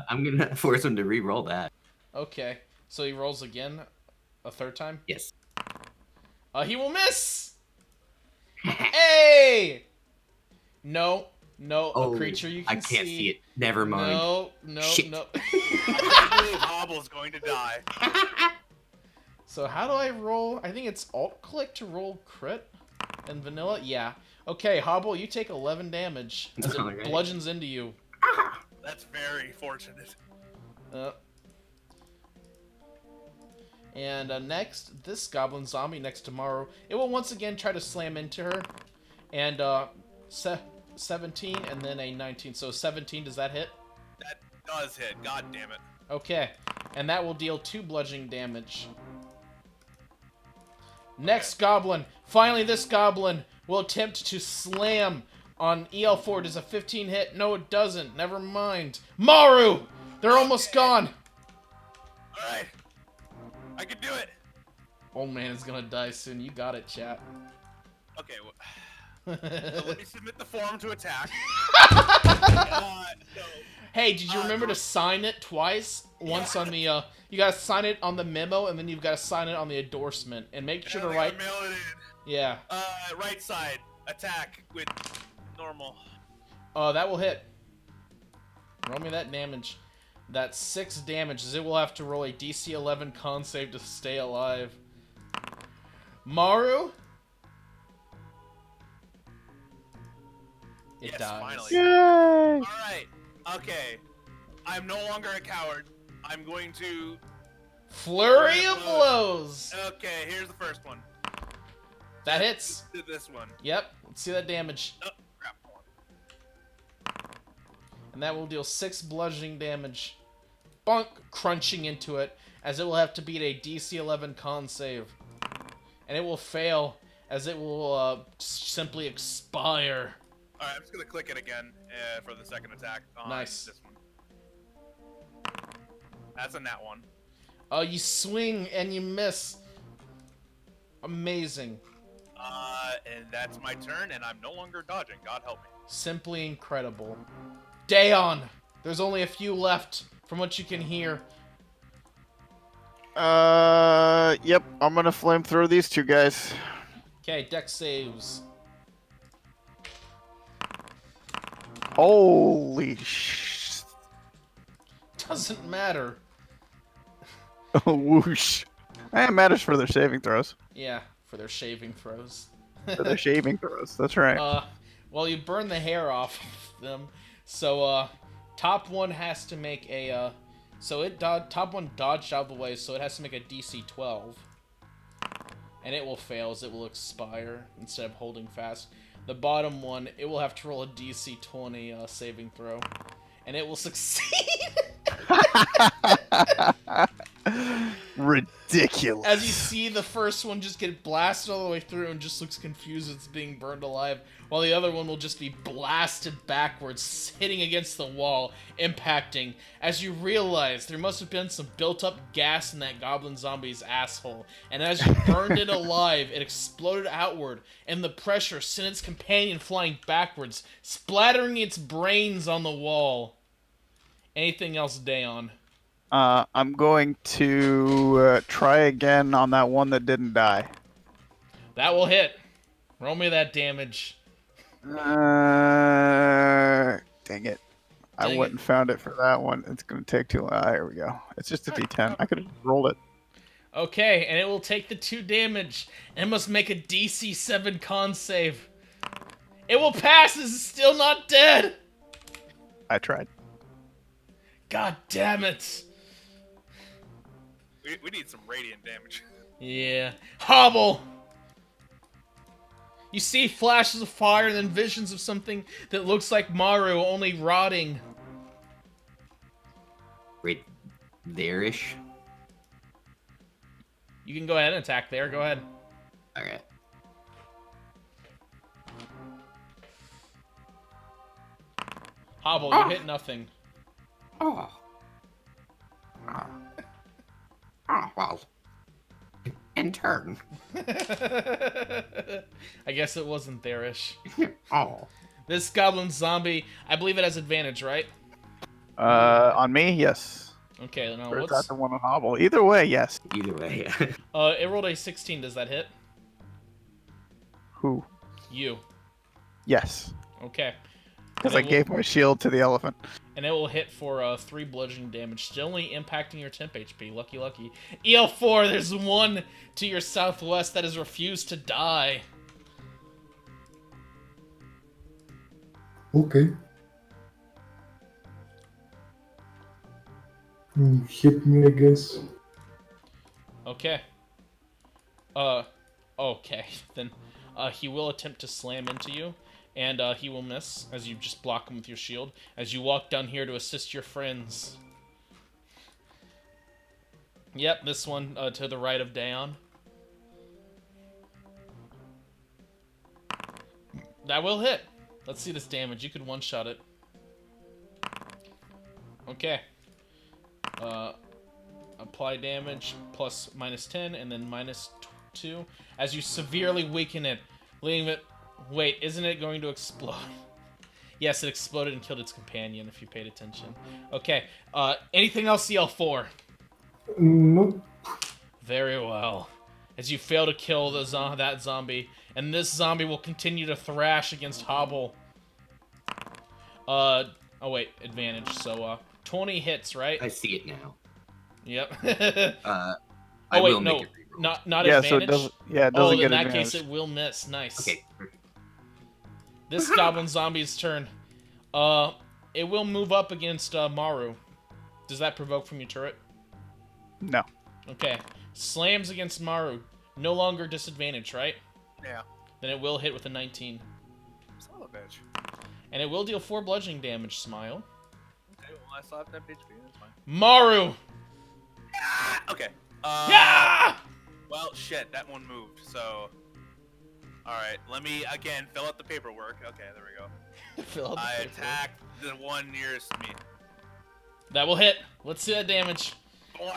I'm gonna force him to re-roll that. Okay. So he rolls again, a third time. Yes. He will miss. Hey! No, no, Oh, a creature you I can can't see it. Never mind. No, no, Shit. no. I believe Hobble's going to die. So how do I roll? I think it's alt-click to roll crit and vanilla. Yeah. Okay, Hobble, you take 11 damage as it Alright. bludgeons into you. That's very fortunate. And next, this goblin zombie next to Maru. It will once again try to slam into her. And 17 and then a 19. So 17, does that hit? That does hit. God damn it. Okay. And that will deal 2 bludgeoning damage. Next goblin. Finally, this goblin will attempt to slam on EL4. Does a 15 hit? No, it doesn't. Never mind. Maru! They're almost gone. Alright. I can do it. Old man is gonna die soon. You got it, chat. Okay, so let me submit the form to attack. So, Hey, did you remember to sign it twice? Once on the, you gotta sign it on the memo, and then you've gotta sign it on the endorsement. And make sure to I write... mail it in. Yeah. Right side. Attack with normal. That will hit. Roll me that damage. That's 6 damage, as it will have to roll a DC 11 con save to stay alive. Maru? It Yes, dies. finally. Yay! Alright. Okay. I'm no longer a coward. I'm going to... Flurry of blows! Okay, here's the first one. That hits. Do this one. Yep, let's see that damage. Oh, crap. And that will deal 6 bludgeoning damage. Bonk, crunching into it, as it will have to beat a DC 11 con save. And it will fail, as it will simply expire. Alright, I'm just gonna click it again for the second attack on Nice. this one. That's a nat one. Oh, you swing and you miss. Amazing. And that's my turn, and I'm no longer dodging. God help me. Simply incredible. Dayon! There's only a few left, from what you can hear. Yep, I'm gonna flamethrow these two guys. Okay, deck saves. Holy sh... Doesn't matter. Whoosh. It matters for their saving throws. Yeah, for their shaving throws. For their shaving throws, that's right. Well, you burn the hair off them, so top one has to make a top one dodged out of the way, so it has to make a DC 12, and it will fail as it will expire instead of holding fast. The bottom one, it will have to roll a DC 20 saving throw, and it will succeed. Ridiculous. As you see the first one just get blasted all the way through and just looks confused it's being burned alive, while the other one will just be blasted backwards, hitting against the wall, impacting, as you realize there must have been some built-up gas in that goblin zombie's asshole, and as you burned it alive, it exploded outward, and the pressure sent its companion flying backwards, splattering its brains on the wall. Anything else, Dayon? I'm going to try again on that one that didn't die. That will hit. Roll me that damage. Dang it. I Dang wouldn't found it for that one. It's going to take too long. Here we go. It's just a D10. I could have rolled it. Okay, and it will take the 2 damage, and it must make a DC 7 con save. It will pass as it's still not dead! I tried. God damn it! We need some radiant damage. Yeah. Hobble! You see flashes of fire and then visions of something that looks like Maru, only rotting. Right there-ish. You can go ahead and attack there, go ahead. Alright. Hobble, you hit nothing. Oh. Oh. Oh, well. In turn. I guess it wasn't there-ish. Oh. This goblin zombie, I believe it has advantage, right? On me, yes. Okay, now Or is that what's... the one on Hobble? Either way, yes. Either way. It rolled a 16. Does that hit? Who? You. Yes. Okay. Because And I it will- gave my shield to the elephant. And it will hit for 3 bludgeoning damage, still only impacting your temp HP. Lucky, lucky. EL4, there's one to your southwest that has refused to die. Okay. Hit me, I guess. Okay. Okay. Then, he will attempt to slam into you, and he will miss as you just block him with your shield. As you walk down here to assist your friends. Yep, this one to the right of Daon. That will hit. Let's see this damage. You could one-shot it. Okay. Apply damage plus -10 and then -2 as you severely weaken it, leaving it... Wait, isn't it going to explode? Yes, it exploded and killed its companion, if you paid attention. Okay, anything else, CL4? Nope. Very well. As you fail to kill that zombie, and this zombie will continue to thrash against Hobble. Oh wait, advantage. So 20 hits, right? I see it now. Yep. I Oh wait, will no, make it reroll. not Yeah, advantage. so it doesn't. Yeah, it Oh, doesn't in get that advantage. case, it will miss. Nice. Okay. This goblin zombie's turn. It will move up against Maru. Does that provoke from your turret? No. Okay. Slams against Maru. No longer disadvantage, right? Yeah. Then it will hit with a 19. Son of a bitch. And it will deal 4 bludgeoning damage, Smile. Okay, well, I still have that HP. That's fine. Maru! Okay. Yeah! Well, shit, that one moved, so... Alright, let me, again, fill out the paperwork. Okay, there we go. Fill out the I paperwork. attack the one nearest to me. That will hit. Let's see that damage. Oh,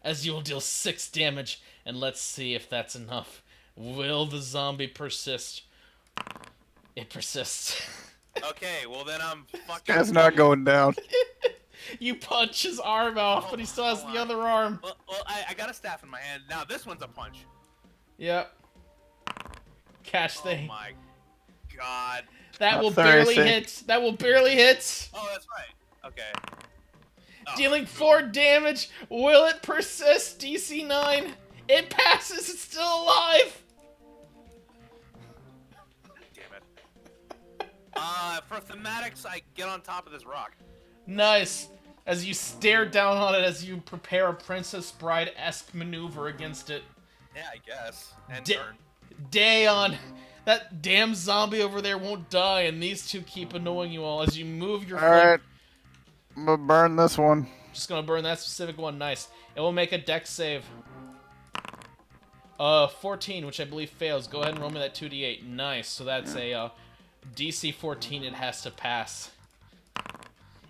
As you will deal 6 damage, and let's see if that's enough. Will the zombie persist? It persists. okay, well then I'm fucking... Guy's not going down. You punch his arm off, but he still has the other arm. Well, I got a staff in my hand. Now this one's a punch. Yep. Catch Oh thing. my god. That Not will very barely sick. hit. That will barely hit. Oh, that's right. Okay. Oh, Dealing 4 damage. Will it persist? DC 9. It passes. It's still alive. damn it. For thematics, I get on top of this rock. Nice. As you stare down on it as you prepare a Princess Bride-esque maneuver against it. Yeah, I guess. And Di- turn. Dayon, that damn zombie over there won't die, and these two keep annoying you all as you move your Alright. I'm gonna burn this one. Just gonna burn that specific one. Nice. It will make a dex save. 14, which I believe fails. Go ahead and roll me that 2d8. Nice. So that's a DC 14 it has to pass.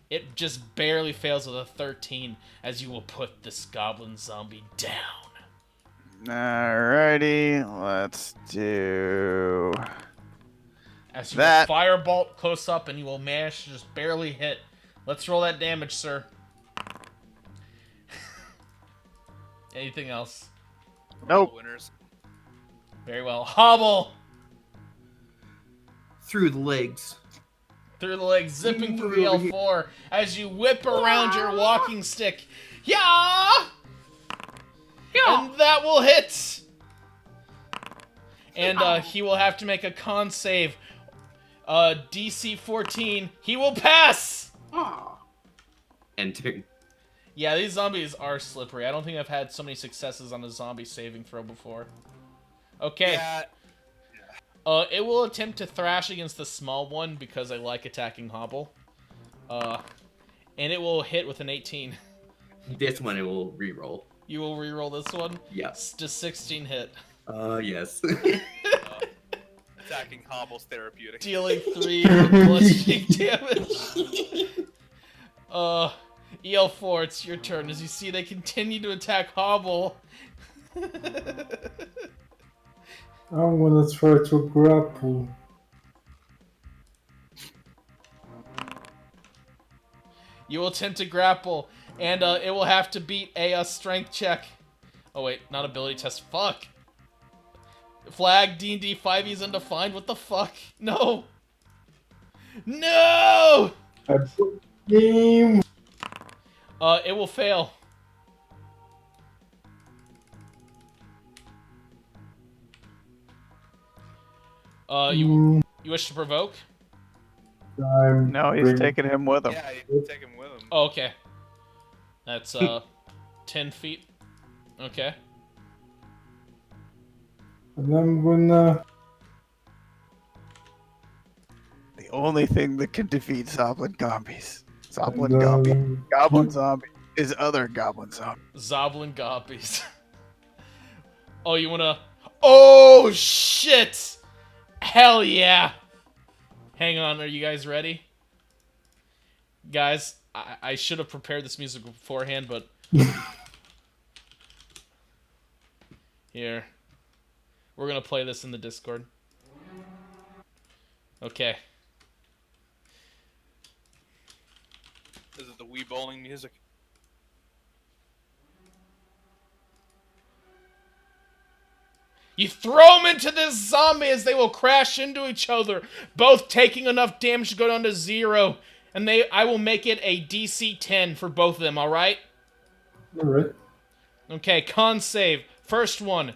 It just barely fails with a 13 as you will put this goblin zombie down. Alrighty, let's do As you that. will firebolt close up and you will manage to just barely hit. Let's roll that damage, sir. Anything else? Nope. Winners. Very well. Hobble! Through the legs. Through the legs, zipping through EL4 as you whip around your walking stick. Yeah! And that will hit! And he will have to make a con save. DC 14. He will pass! Ah. And turn. Yeah, these zombies are slippery. I don't think I've had so many successes on a zombie saving throw before. Okay. Yeah. It will attempt to thrash against the small one because I like attacking Hobble. And it will hit with an 18. This one it will reroll. You will reroll this one? Yes. Does 16 hit? Yes. Attacking Hobble's therapeutic. Dealing 3 bludgeoning damage. EL4, it's your turn. As you see, they continue to attack Hobble. I'm gonna try to grapple. You will attempt to grapple, and it will have to beat a strength check. Oh wait, not ability test. Fuck. Flag D&D 5e's undefined. What the fuck? No. No. I broke the game. It will fail. You wish to provoke? I'm No, he's bring- taking him with him. Yeah, you take him with him. Oh, okay. That's 10 feet. Okay. And I'm gonna. The only thing that can defeat Zoblin Gombies. Zoblin and, Gombi. Goblin Zombie is other Goblin Zombie. Zoblin Gobbies. Oh, you wanna... Oh, shit! Hell yeah! Hang on, are you guys ready? Guys, I should have prepared this music beforehand, but... Here. We're gonna play this in the Discord. Okay. Is it the Wii bowling music? You throw them into this zombie as they will crash into each other, both taking enough damage to go down to 0. And I will make it a DC 10 for both of them, alright? Alright. Okay, con save. First one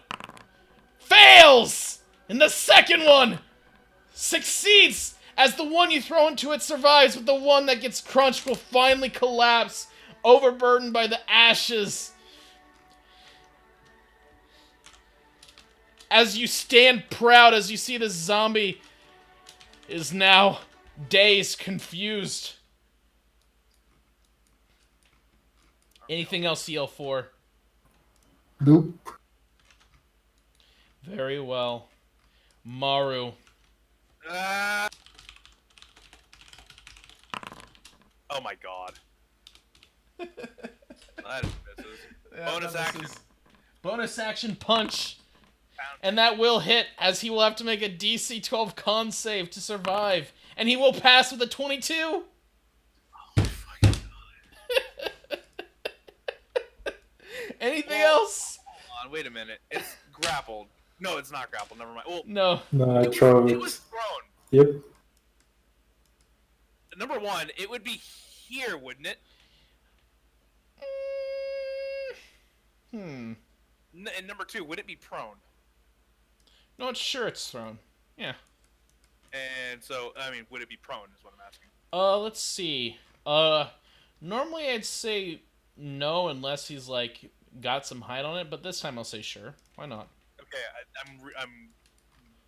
fails! And the second one succeeds as the one you throw into it survives, but the one that gets crunched will finally collapse, overburdened by the ashes. As you stand proud as you see this zombie is now dazed, confused. Anything else, CL4? Nope. Very well. Maru. Oh my god. That misses. Bonus action. Bonus action punch. And that will hit, as he will have to make a DC 12 con save to survive. And he will pass with a 22. Oh fucking god. Anything else? Hold on, wait a minute. It's grappled. No, it's not grappled. Never mind. Well, No. No, I it tried. was thrown. Yep. Number one, it would be here, wouldn't it? Hmm. And number two, would it be prone? Not sure it's thrown. Yeah. And so, I mean, would it be prone is what I'm asking. Let's see. Normally I'd say no unless he's, like, got some height on it, but this time I'll say sure. Why not? Okay, I'm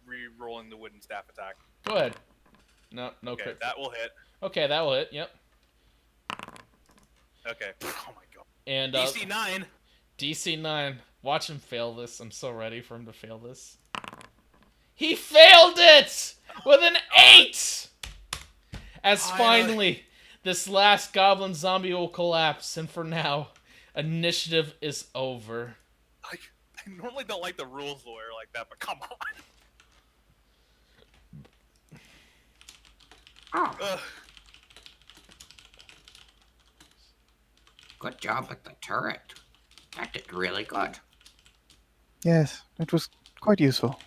re-rolling the wooden staff attack. Go ahead. No Okay, crit. that will hit. Okay, that will hit, yep. Okay. Oh my god. And, DC 9. DC 9. Watch him fail this. I'm so ready for him to fail this. He failed it! With an 8! As finally, this last goblin zombie will collapse, and for now, initiative is over. Like, I normally don't like the rules lawyer like that, but come on. Oh, Ugh. good job with the turret. That did really good. Yes, it was quite useful.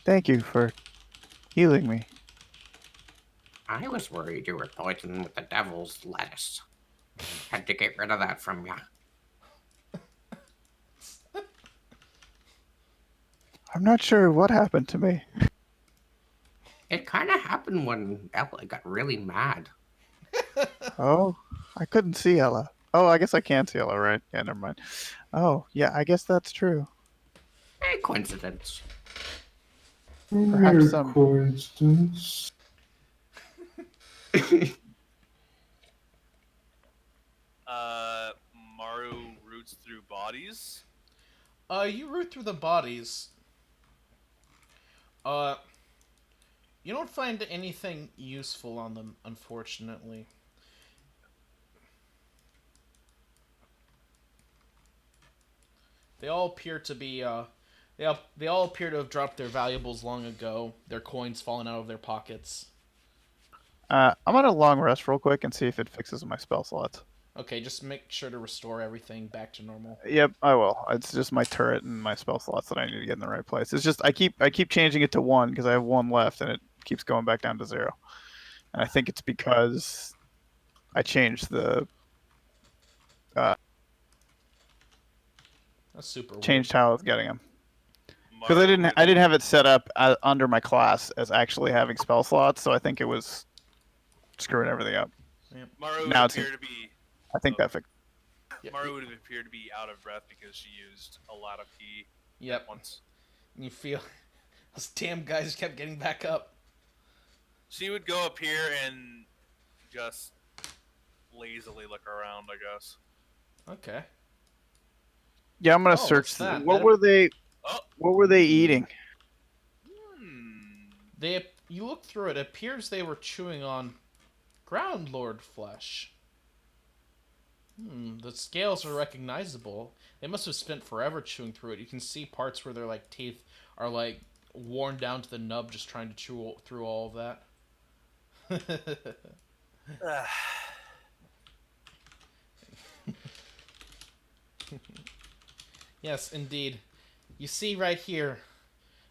Thank you for healing me. I was worried you were poisoned with the devil's lettuce. Had to get rid of that from ya. I'm not sure what happened to me. It kind of happened when Ella got really mad. Oh, I couldn't see Ella. Oh, I guess I can see Ella, right? Yeah, never mind. Oh, yeah, I guess that's true. Coincidence. Perhaps Mere some- coincidence. Maru roots through bodies. You root through the bodies. You don't find anything useful on them, unfortunately. They all appear to be, They all appear to have dropped their valuables long ago. Their coins fallen out of their pockets. I'm gonna long rest real quick and see if it fixes my spell slots. Okay, just make sure to restore everything back to normal. Yep, I will. It's just my turret and my spell slots that I need to get in the right place. It's just I keep changing it to 1 because I have 1 left and it keeps going back down to 0. And I think it's because I changed the That's super changed weird. how I was getting them. Because Maru I didn't have it set up under my class as actually having spell slots, so I think it was screwing everything up. Maru would Now it's appear to be. I think that fixed. Maru would appear to be out of breath because she used a lot of pee Yep. at once. You feel those damn guys kept getting back up. She would go up here and just lazily look around, I guess. Okay. Yeah, I'm gonna Oh, search. what's that? What That- were they? Oh. What were they eating? You look through it. It appears they were chewing on ground lord flesh. The scales are recognizable. They must have spent forever chewing through it. You can see parts where their like teeth are like worn down to the nub, just trying to chew through all of that. Yes, indeed. You see right here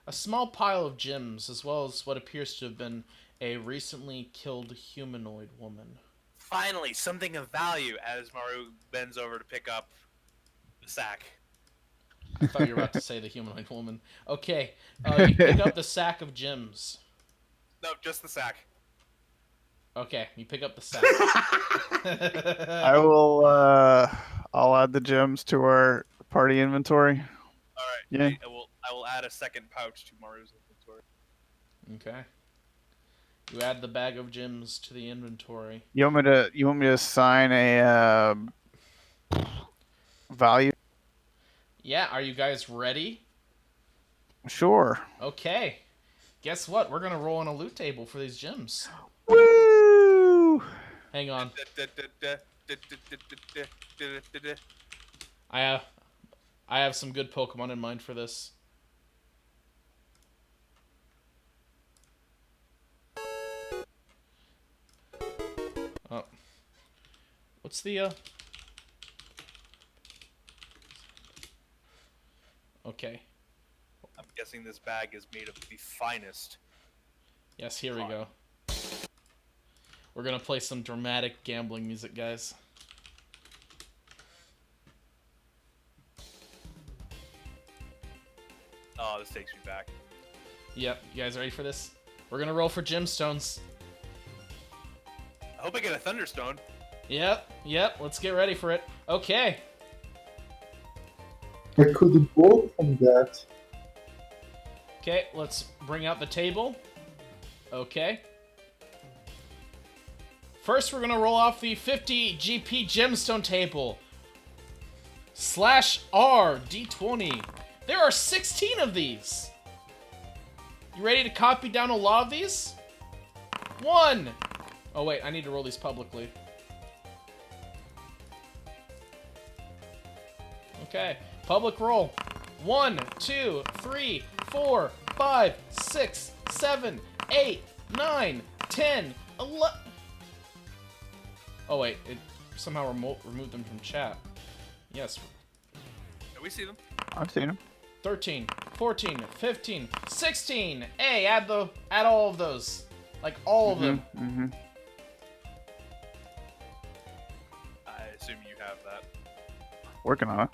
a small pile of gems, as well as what appears to have been a recently killed humanoid woman. Finally, something of value as Maru bends over to pick up the sack. I thought you were about to say the humanoid woman. Okay, you pick up the sack of gems. No, just the sack. Okay, you pick up the sack. I will. I'll add the gems to our party inventory. All right. Yeah. I will add a second pouch to Maru's inventory. Okay. You add the bag of gems to the inventory. You want me to assign a value? Yeah, are you guys ready? Sure. Okay. Guess what? We're gonna roll on a loot table for these gems. Woo! Hang on. I have some good Pokemon in mind for this. Oh. What's the Okay. I'm guessing this bag is made of the finest. Yes, here we go. We're gonna play some dramatic gambling music, guys. Oh, this takes me back. Yep, you guys ready for this? We're gonna roll for gemstones. I hope I get a Thunderstone. Yep, let's get ready for it. Okay. I could evolve from that. Okay, let's bring out the table. Okay. First, we're gonna roll off the 50 GP gemstone table. /R D20. There are 16 of these. You ready to copy down a lot of these? 1. Oh wait, I need to roll these publicly. Okay, public roll. 1, 2, 3, 4, 5, 6, 7, 8, 9, 10, 11. Oh wait, it somehow removed them from chat. Yes. Can we see them? I've seen them. 13, 14, 15, 16. Hey, add all of those. Like all of them. Mm-hmm. I assume you have that. Working on it.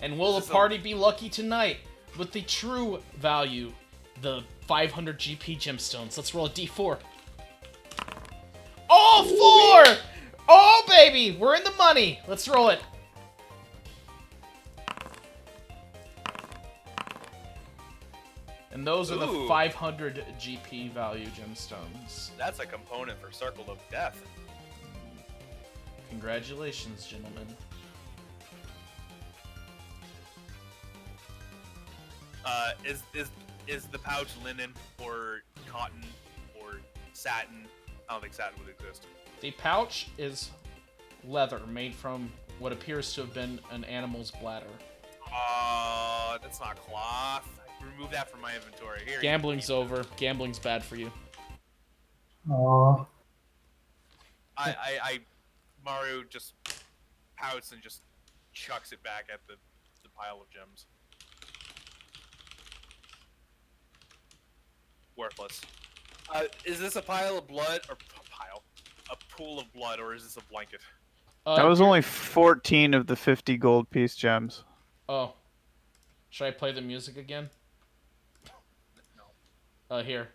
And will the party be lucky tonight with the true value, the 500 GP gemstones? Let's roll a d4. All 4! Oh, baby! We're in the money. Let's roll it. And those are the Ooh. 500 GP value gemstones. That's a component for Circle of Death. Congratulations, gentlemen. Is the pouch linen or cotton or satin? I don't think satin would exist. The pouch is leather made from what appears to have been an animal's bladder. That's not cloth. Remove that from my inventory. Here. Gambling's over. Gambling's bad for you. Aw. Maru just pouts and just chucks it back at the pile of gems. Worthless. Is this a pile of blood or a pool of blood, or is this a blanket? That was only 14 of the 50 gold piece gems. Oh. Should I play the music again? No. Here.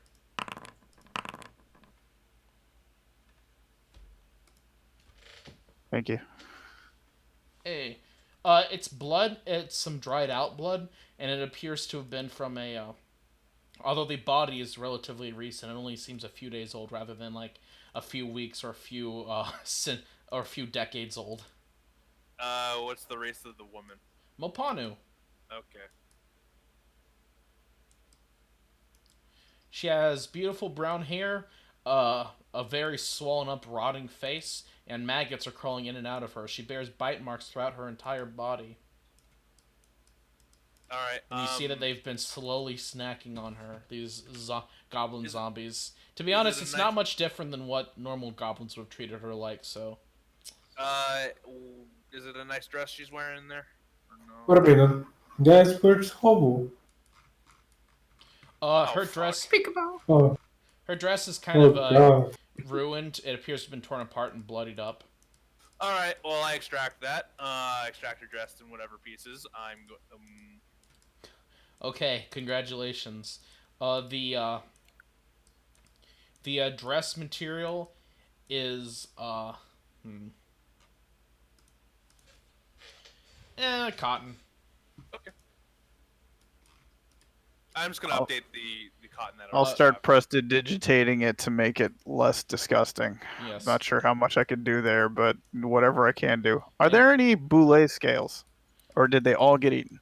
Thank you. Hey. It's blood. It's some dried out blood, and it appears to have been from a. Although the body is relatively recent, it only seems a few days old rather than like a few weeks or a few or a few decades old. What's the race of the woman? Mopanu. Okay. She has beautiful brown hair, a very swollen up, rotting face, and maggots are crawling in and out of her. She bears bite marks throughout her entire body. Alright, And you see that they've been slowly snacking on her, these goblin Is- zombies. To be is honest, it a it's nice- not much different than what normal goblins would have treated her like, so... Is it a nice dress she's wearing there? Or no? What a minute. Guys, where's Hobo? Her fuck. dress... Peekaboo. Oh, Her dress is kind oh of, God. ruined. It appears to have been torn apart and bloodied up. Alright, well, I extract that. Extract her dressed in whatever pieces. Okay, congratulations. The dress material is, cotton. Okay. I'm just gonna I'll- update the cotton that I'll start prestidigitating it to make it less disgusting. Yes. Not sure how much I can do there, but whatever I can do. Are Yeah. there any boule scales? Or did they all get eaten?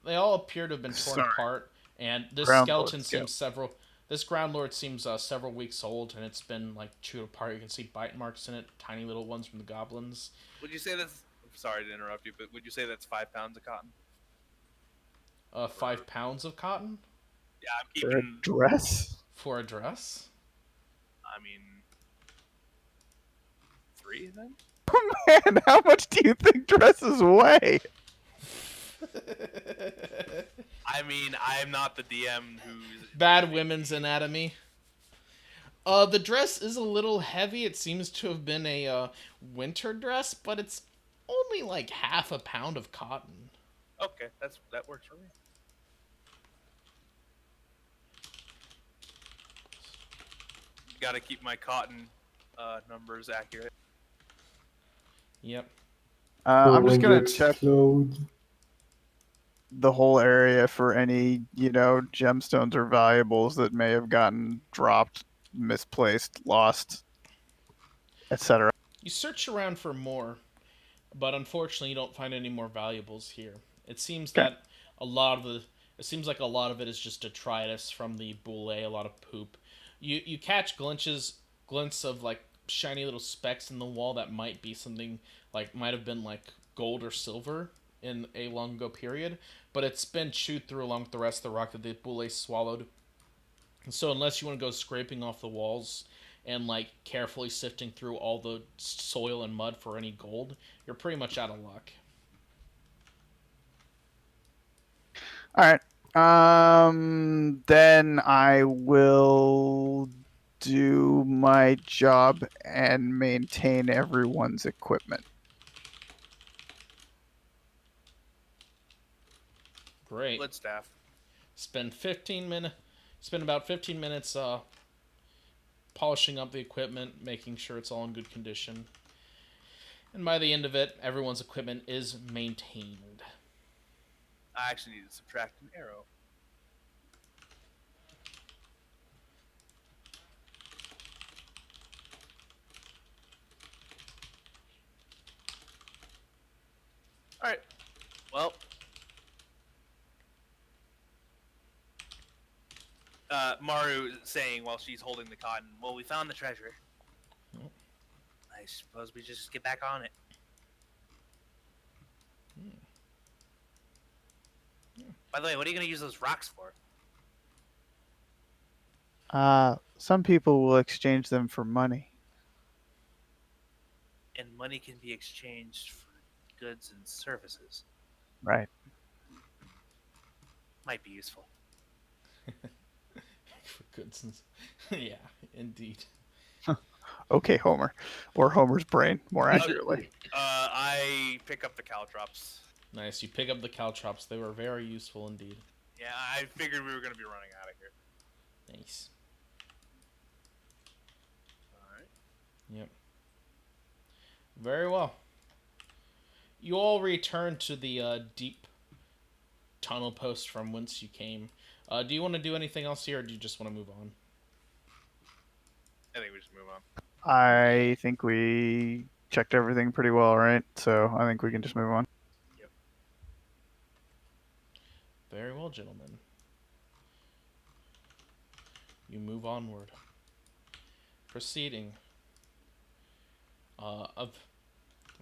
They all appear to have been torn Sorry. apart, and this Ground skeleton lord scale. seems several... This ground lord seems several weeks old, and it's been, like, chewed apart. You can see bite marks in it, tiny little ones from the goblins. Would you say that's... Sorry to interrupt you, but would you say that's 5 pounds of cotton? 5 pounds of cotton? Yeah, I'm For a keeping... dress? For a dress? I mean... 3, then? Man, how much do you think dresses weigh? I mean, I'm not the DM who's... Bad women's anatomy. The dress is a little heavy. It seems to have been a winter dress, but it's only like half a pound of cotton. Okay, that works for me. Gotta keep my cotton numbers accurate. Yep. I'm just gonna Let's check explode. the whole area for any, gemstones or valuables that may have gotten dropped, misplaced, lost, etc. You search around for more, but unfortunately you don't find any more valuables here. It seems Okay. that it seems like a lot of it is just detritus from the boule, a lot of poop. You catch glints of like shiny little specks in the wall that might be something like might have been like gold or silver in a long ago period, but it's been chewed through along with the rest of the rock that the boule swallowed. And so unless you want to go scraping off the walls and like carefully sifting through all the soil and mud for any gold, you're pretty much out of luck. All right. Then I will do my job and maintain everyone's equipment. Great. Blood staff. Spend about 15 minutes polishing up the equipment, making sure it's all in good condition. And by the end of it, everyone's equipment is maintained. I actually need to subtract an arrow. Alright. Well. Maru is saying while she's holding the cotton, well, we found the treasure. I suppose we just get back on it. By the way, what are you going to use those rocks for? Some people will exchange them for money. And money can be exchanged for goods and services. Right. Might be useful. For goodness. Yeah, indeed. Okay, Homer. Or Homer's brain, more accurately. I pick up the caltrops. Nice. You pick up the caltrops. They were very useful indeed. Yeah, I figured we were going to be running out of here. Nice. Alright. Yep. Very well. You all return to the deep tunnel post from whence you came. Do you want to do anything else here, or do you just want to move on? I think we just move on. I think we checked everything pretty well, right? So I think we can just move on. Yep. Very well, gentlemen. You move onward. Proceeding. Let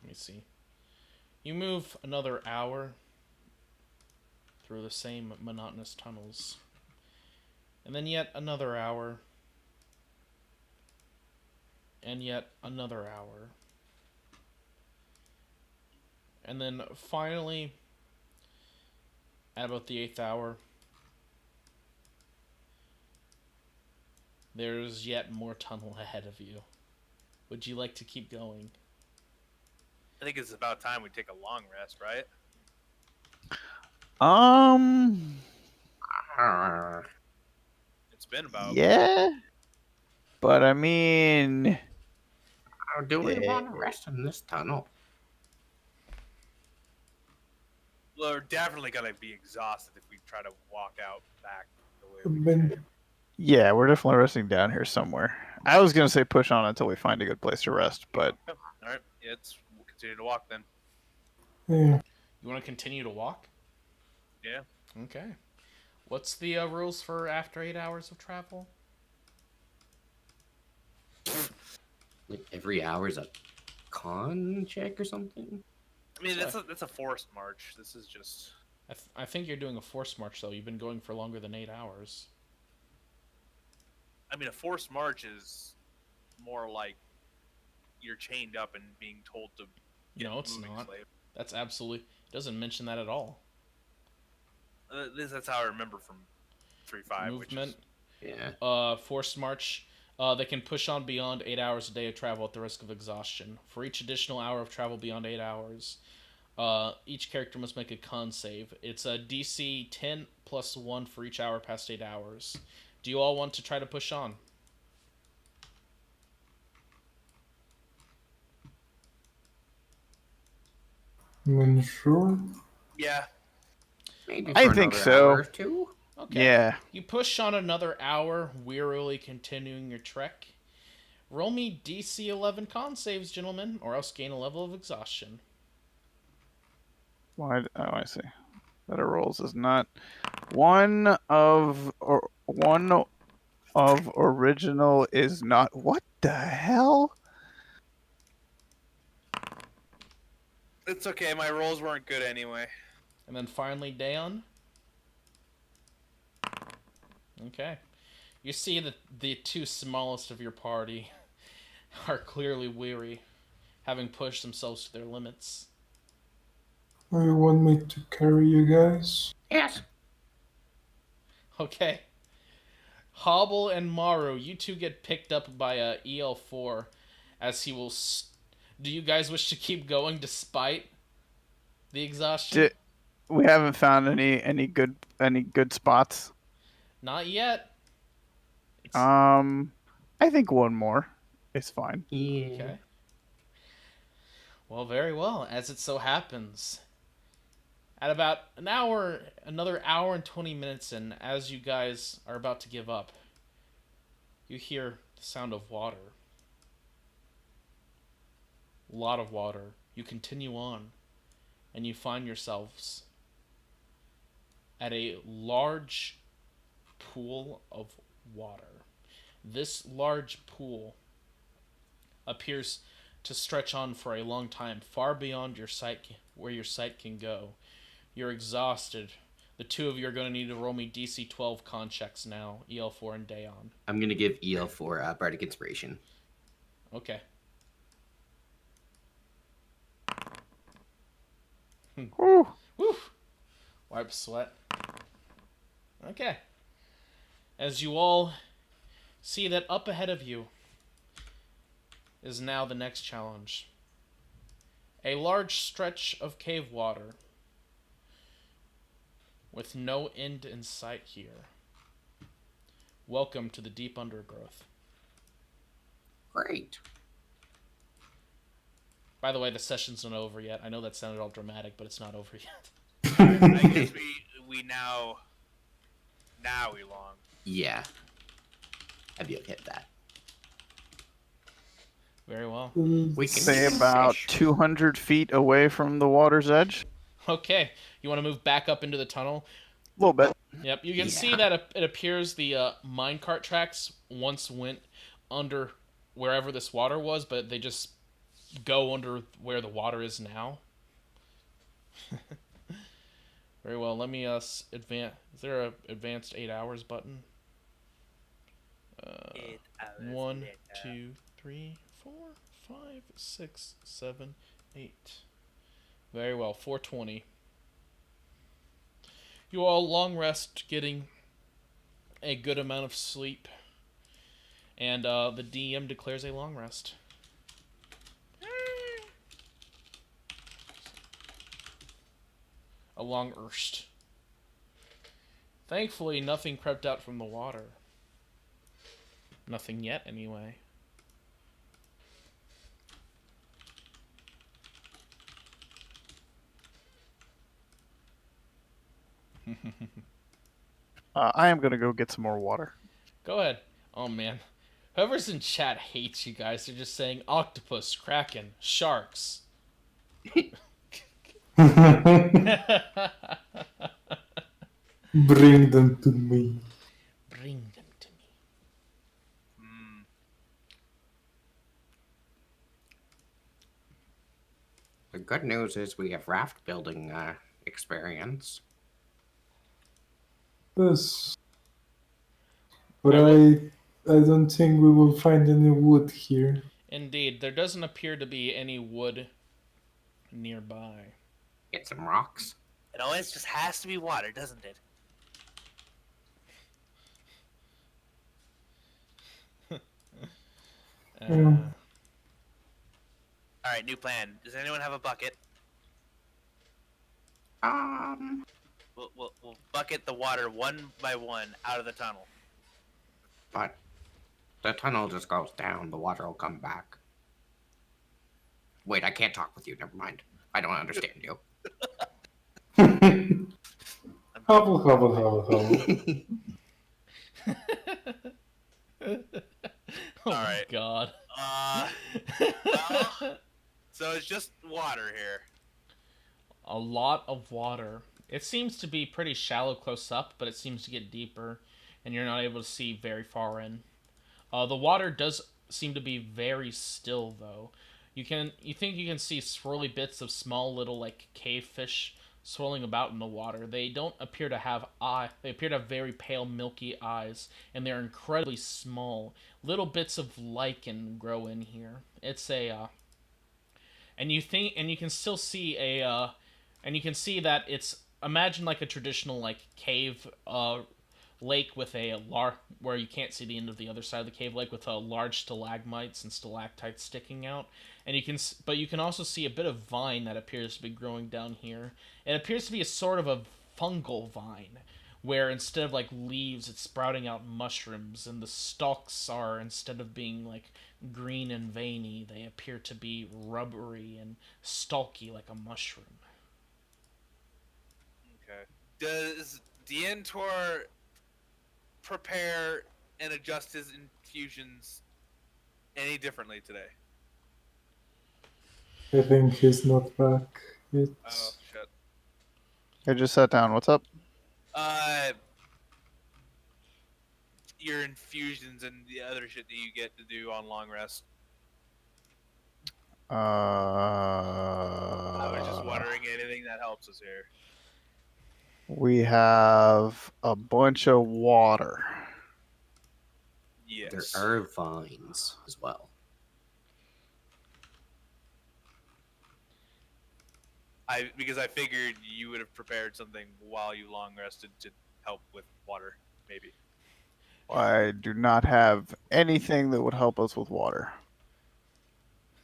me see. You move another hour through the same monotonous tunnels. And then yet another hour. And yet another hour. And then finally, at about the 8th hour, there's yet more tunnel ahead of you. Would you like to keep going? I think it's about time we take a long rest, right? It's been about. Yeah. But I mean, Do we want to rest in this tunnel? We're definitely going to be exhausted if we try to walk out back the way we Ben, came. yeah, we're definitely resting down here somewhere. I was gonna say push on until we find a good place to rest, but Alright, yeah, we'll continue to walk then. yeah. You want to continue to walk? Yeah. Okay. What's the rules for after 8 hours of travel? Like every hour is a con check or something. I mean, that's a forced march. This is just. I think you're doing a forced march, though. You've been going for longer than 8 hours. I mean, a forced march is more like you're chained up and being told to get No, it's moving, not. slave. That's absolutely... It doesn't mention that at all. That's how I remember from 3.5, which is. Movement. Yeah. Forced march. They can push on beyond 8 hours a day of travel at the risk of exhaustion. For each additional hour of travel beyond 8 hours, each character must make a con save. It's a DC 10 plus 1 for each hour past 8 hours. Do you all want to try to push on? Sure. Yeah. Maybe I for think another so. hour or two. Okay. yeah. You push on another hour, wearily continuing your trek. Roll me DC 11 con saves, gentlemen, or else gain a level of exhaustion. Why? Oh, I see. Better rolls is not one of original is not. What the hell? It's okay. My rolls weren't good anyway. And then finally, Daon. Okay. You see that the two smallest of your party are clearly weary, having pushed themselves to their limits. You want me to carry you guys? Yes. Okay. Hobble and Maru, you two get picked up by a EL4, as he will. Do you guys wish to keep going despite the exhaustion? We haven't found any good spots. Not yet. I think one more is fine. Yeah. Okay. Well, very well. As it so happens, at about another hour and 20 minutes in, as you guys are about to give up, you hear the sound of water. A lot of water. You continue on, and you find yourselves at a large pool of water. This large pool appears to stretch on for a long time, far beyond your sight where your sight can go. You're exhausted. The two of you are going to need to roll me DC 12 con checks now, EL4 and Dayon. I'm gonna give EL4 Bardic Inspiration. Okay. Whew. Woo! Wipe sweat. Okay. As you all see that up ahead of you is now the next challenge. A large stretch of cave water with no end in sight here. Welcome to the deep undergrowth. Great. By the way, the session's not over yet. I know that sounded all dramatic, but it's not over yet. I guess we now we long. Yeah. I'd be okay with that. Very well. We can Say eat about fish. 200 feet away from the water's edge. Okay, you want to move back up into the tunnel? A little bit. Yep, you can Yeah. see that it appears the minecart tracks once went under wherever this water was, but they just go under where the water is now. Very well, let me advance. Is there a advanced 8 hours button? 8 hours 1, later. 2, 3, 4, 5, 6, 7, 8. Very well, 420. You all long rest, getting a good amount of sleep, and the DM declares a long rest. A long rest. Thankfully, nothing crept out from the water. Nothing yet, anyway. I am going to go get some more water. Go ahead. Oh, man. Whoever's in chat hates you guys. They're just saying octopus, kraken, sharks. Bring them to me. Bring them to me. Mm. The good news is we have raft building experience. Yes. But I I don't think we will find any wood here. Indeed, there doesn't appear to be any wood nearby. Get some rocks. It always just has to be water, doesn't it? Yeah. All right, new plan. Does anyone have a bucket? We'll bucket the water one by one out of the tunnel. But the tunnel just goes down. The water will come back. Wait, I can't talk with you. Never mind. I don't understand you. Hubble, hubble, hubble, hubble. Oh Alright. my god. Well, so it's just water here. A lot of water. It seems to be pretty shallow close up, but it seems to get deeper, and you're not able to see very far in. The water does seem to be very still, though. You think you can see swirly bits of small little like cave fish swirling about in the water. They don't appear to have They appear to have very pale, milky eyes, and they're incredibly small. Little bits of lichen grow in here. It's and you can still see and you can see that it's imagine like a traditional like cave lake with where you can't see the end of the other side of the cave lake with large stalagmites and stalactites sticking out, and but you can also see a bit of vine that appears to be growing down here. It appears to be a sort of a fungal vine where instead of like leaves it's sprouting out mushrooms, and the stalks are, instead of being like green and veiny, they appear to be rubbery and stalky like a mushroom. Okay. Does Dientor prepare and adjust his infusions any differently today? I think he's not back yet. Oh shit. I just sat down. What's up? Your infusions and the other shit that you get to do on long rest. I was just Uh, wondering anything that helps us here. we have a bunch of water. Yes. There are vines as well. Because I figured you would have prepared something while you long rested to help with water, maybe. I do not have anything that would help us with water.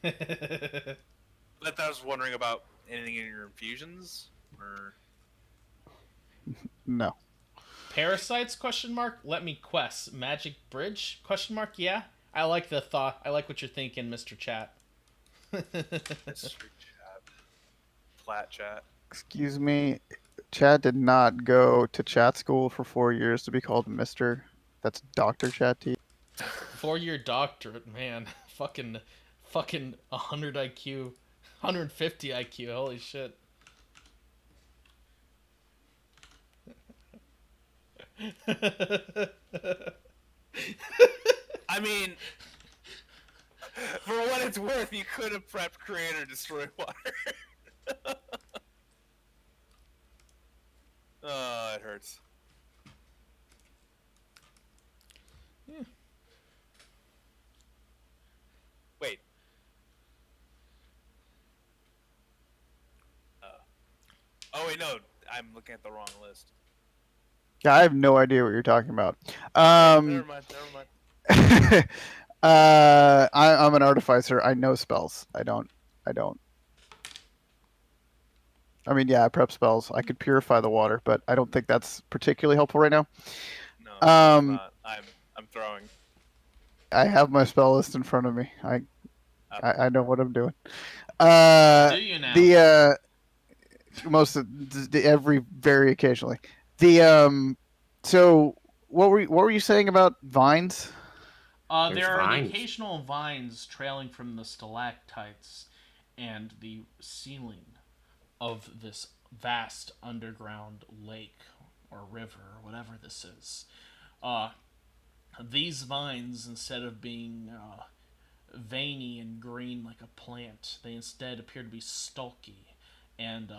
But I was wondering about anything in your infusions, or No. Parasites? Question mark. Let me quest. Magic bridge? Question mark. Yeah. I like the thought. I like what you're thinking, Mr. Chat. Mr. Chat, flat chat. Excuse me. Chad did not go to chat school for 4 years to be called Mr. That's Dr. Chat T. 4-year doctorate, man. Fucking 100 IQ, 150 IQ. Holy shit. I mean, for what it's worth, you could have prepped create or destroy water. Oh, it hurts. Yeah. Wait. Oh wait, no, I'm looking at the wrong list. Yeah, I have no idea what you're talking about. Never mind. Never mind. I'm an artificer. I know spells. I don't. I mean, yeah, I prep spells. I could purify the water, but I don't think that's particularly helpful right now. No, it's Um, not. I'm throwing. I have my spell list in front of me. Up. I know what I'm doing. Do you now? The most of every very occasionally. The so what were you saying about vines? There's There are the vines. occasional vines trailing from the stalactites and the ceiling of this vast underground lake or river or whatever this is. Uh, these vines, instead of being veiny and green like a plant, they instead appear to be stalky and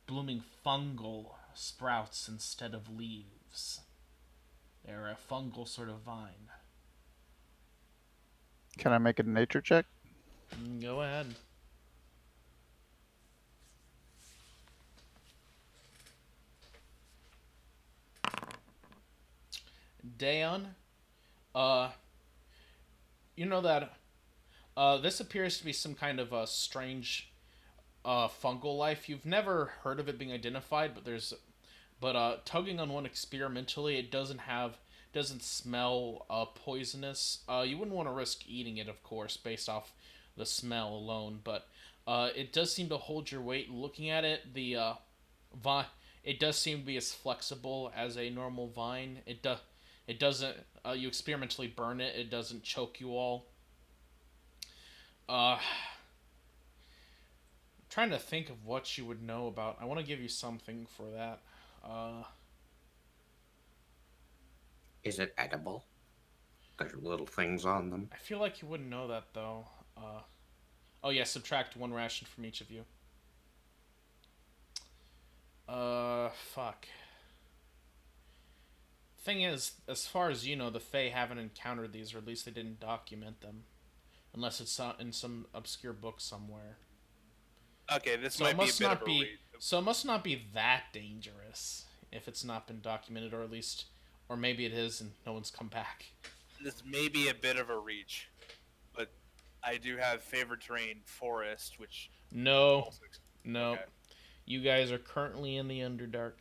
blooming fungal sprouts instead of leaves. They're a fungal sort of vine. Can I make a nature check? Go ahead. Dayon, uh, you know that this appears to be some kind of a strange fungal life. You've never heard of it being identified, but tugging on one experimentally, it doesn't smell poisonous. You wouldn't want to risk eating it, of course, based off the smell alone. But it does seem to hold your weight. Looking at it, vi- it does seem to be as flexible as a normal vine. It doesn't. You experimentally burn it. It doesn't choke you all. Uh, trying to think of what you would know about. I want to give you something for that. Uh, Is it edible? There's little things on them. I feel like you wouldn't know that though. Oh yeah, subtract one ration from each of you. Fuck. Thing is, as far as you know, the Fae haven't encountered these, or at least they didn't document them, unless it's in some obscure book somewhere. Okay, this So might it be a must bit not of a be. read. So it must not be that dangerous if it's not been documented, or at least, or maybe it is, and no one's come back. This may be a bit of a reach, but I do have favorite terrain forest, which No, also. no. Okay. You guys are currently in the Underdark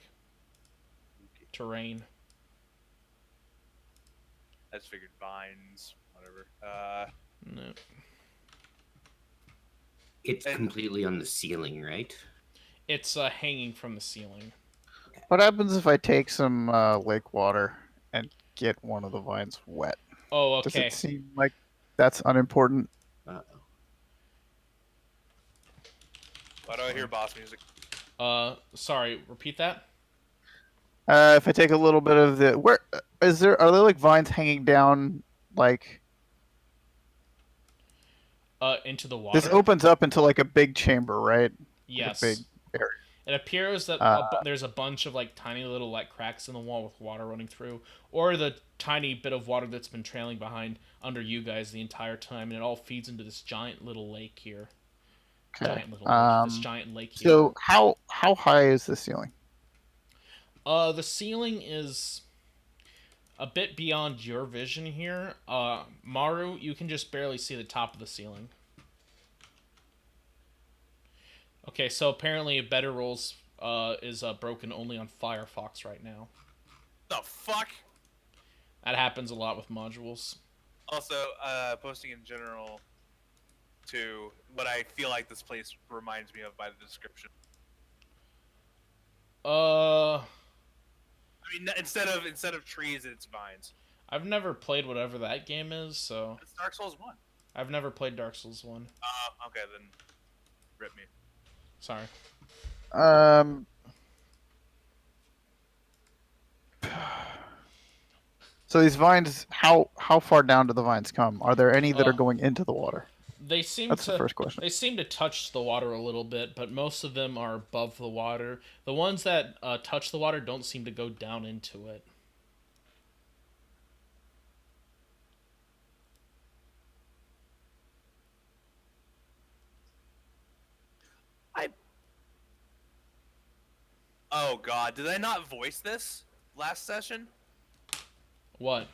terrain. I just figured vines, whatever. No. It's And- completely on the ceiling, right? It's hanging from the ceiling. What happens if I take some lake water and get one of the vines wet? Oh, Does okay. it seem like that's unimportant? Uh-oh. Why do I hear boss music? Sorry, repeat that? If I take a little bit of the where is there are there like vines hanging down like Into the This water. opens up into like a big chamber, right? Like a big Yes. area. It appears that Uh, there's a bunch of like tiny little like cracks in the wall with water running through, or the tiny bit of water that's been trailing behind under you guys the entire time, and it all feeds into this giant little lake here. okay. This giant lake here. So how high is the ceiling? The ceiling is a bit beyond your vision here. Maru, you can just barely see the top of the ceiling. Okay, so apparently better rolls is broken only on Firefox right now. The fuck? That happens a lot with modules. Also, posting in general to what I feel like this place reminds me of by the description. Uh, I mean, instead of trees, it's vines. I've never played whatever that game is, so It's Dark Souls 1. I've never played Dark Souls 1. Okay, then rip me. Sorry. Um. So these vines, how far down do the vines come? Are there any that are going into the water? They seem That's to the first question. They seem to touch the water a little bit, but most of them are above the water. The ones that touch the water don't seem to go down into it. Oh god, did I not voice this last session? What?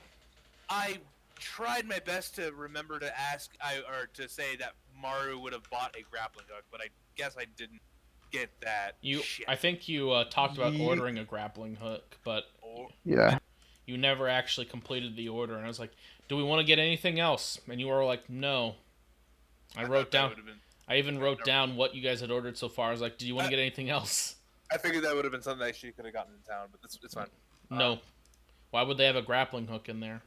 I tried my best to remember to or to say that Maru would have bought a grappling hook, but I guess I didn't get that. Shit. I think you talked about Ye- ordering a grappling hook, but Yeah. you never actually completed the order. And I was like, "Do we want to get anything else?" And you were like, "No." I wrote down. I even wrote down what you guys had ordered so far. I was like, "Do you want to get anything else?" I figured that would have been something that she could have gotten in town, but it's fine. No. Why would they have a grappling hook in there?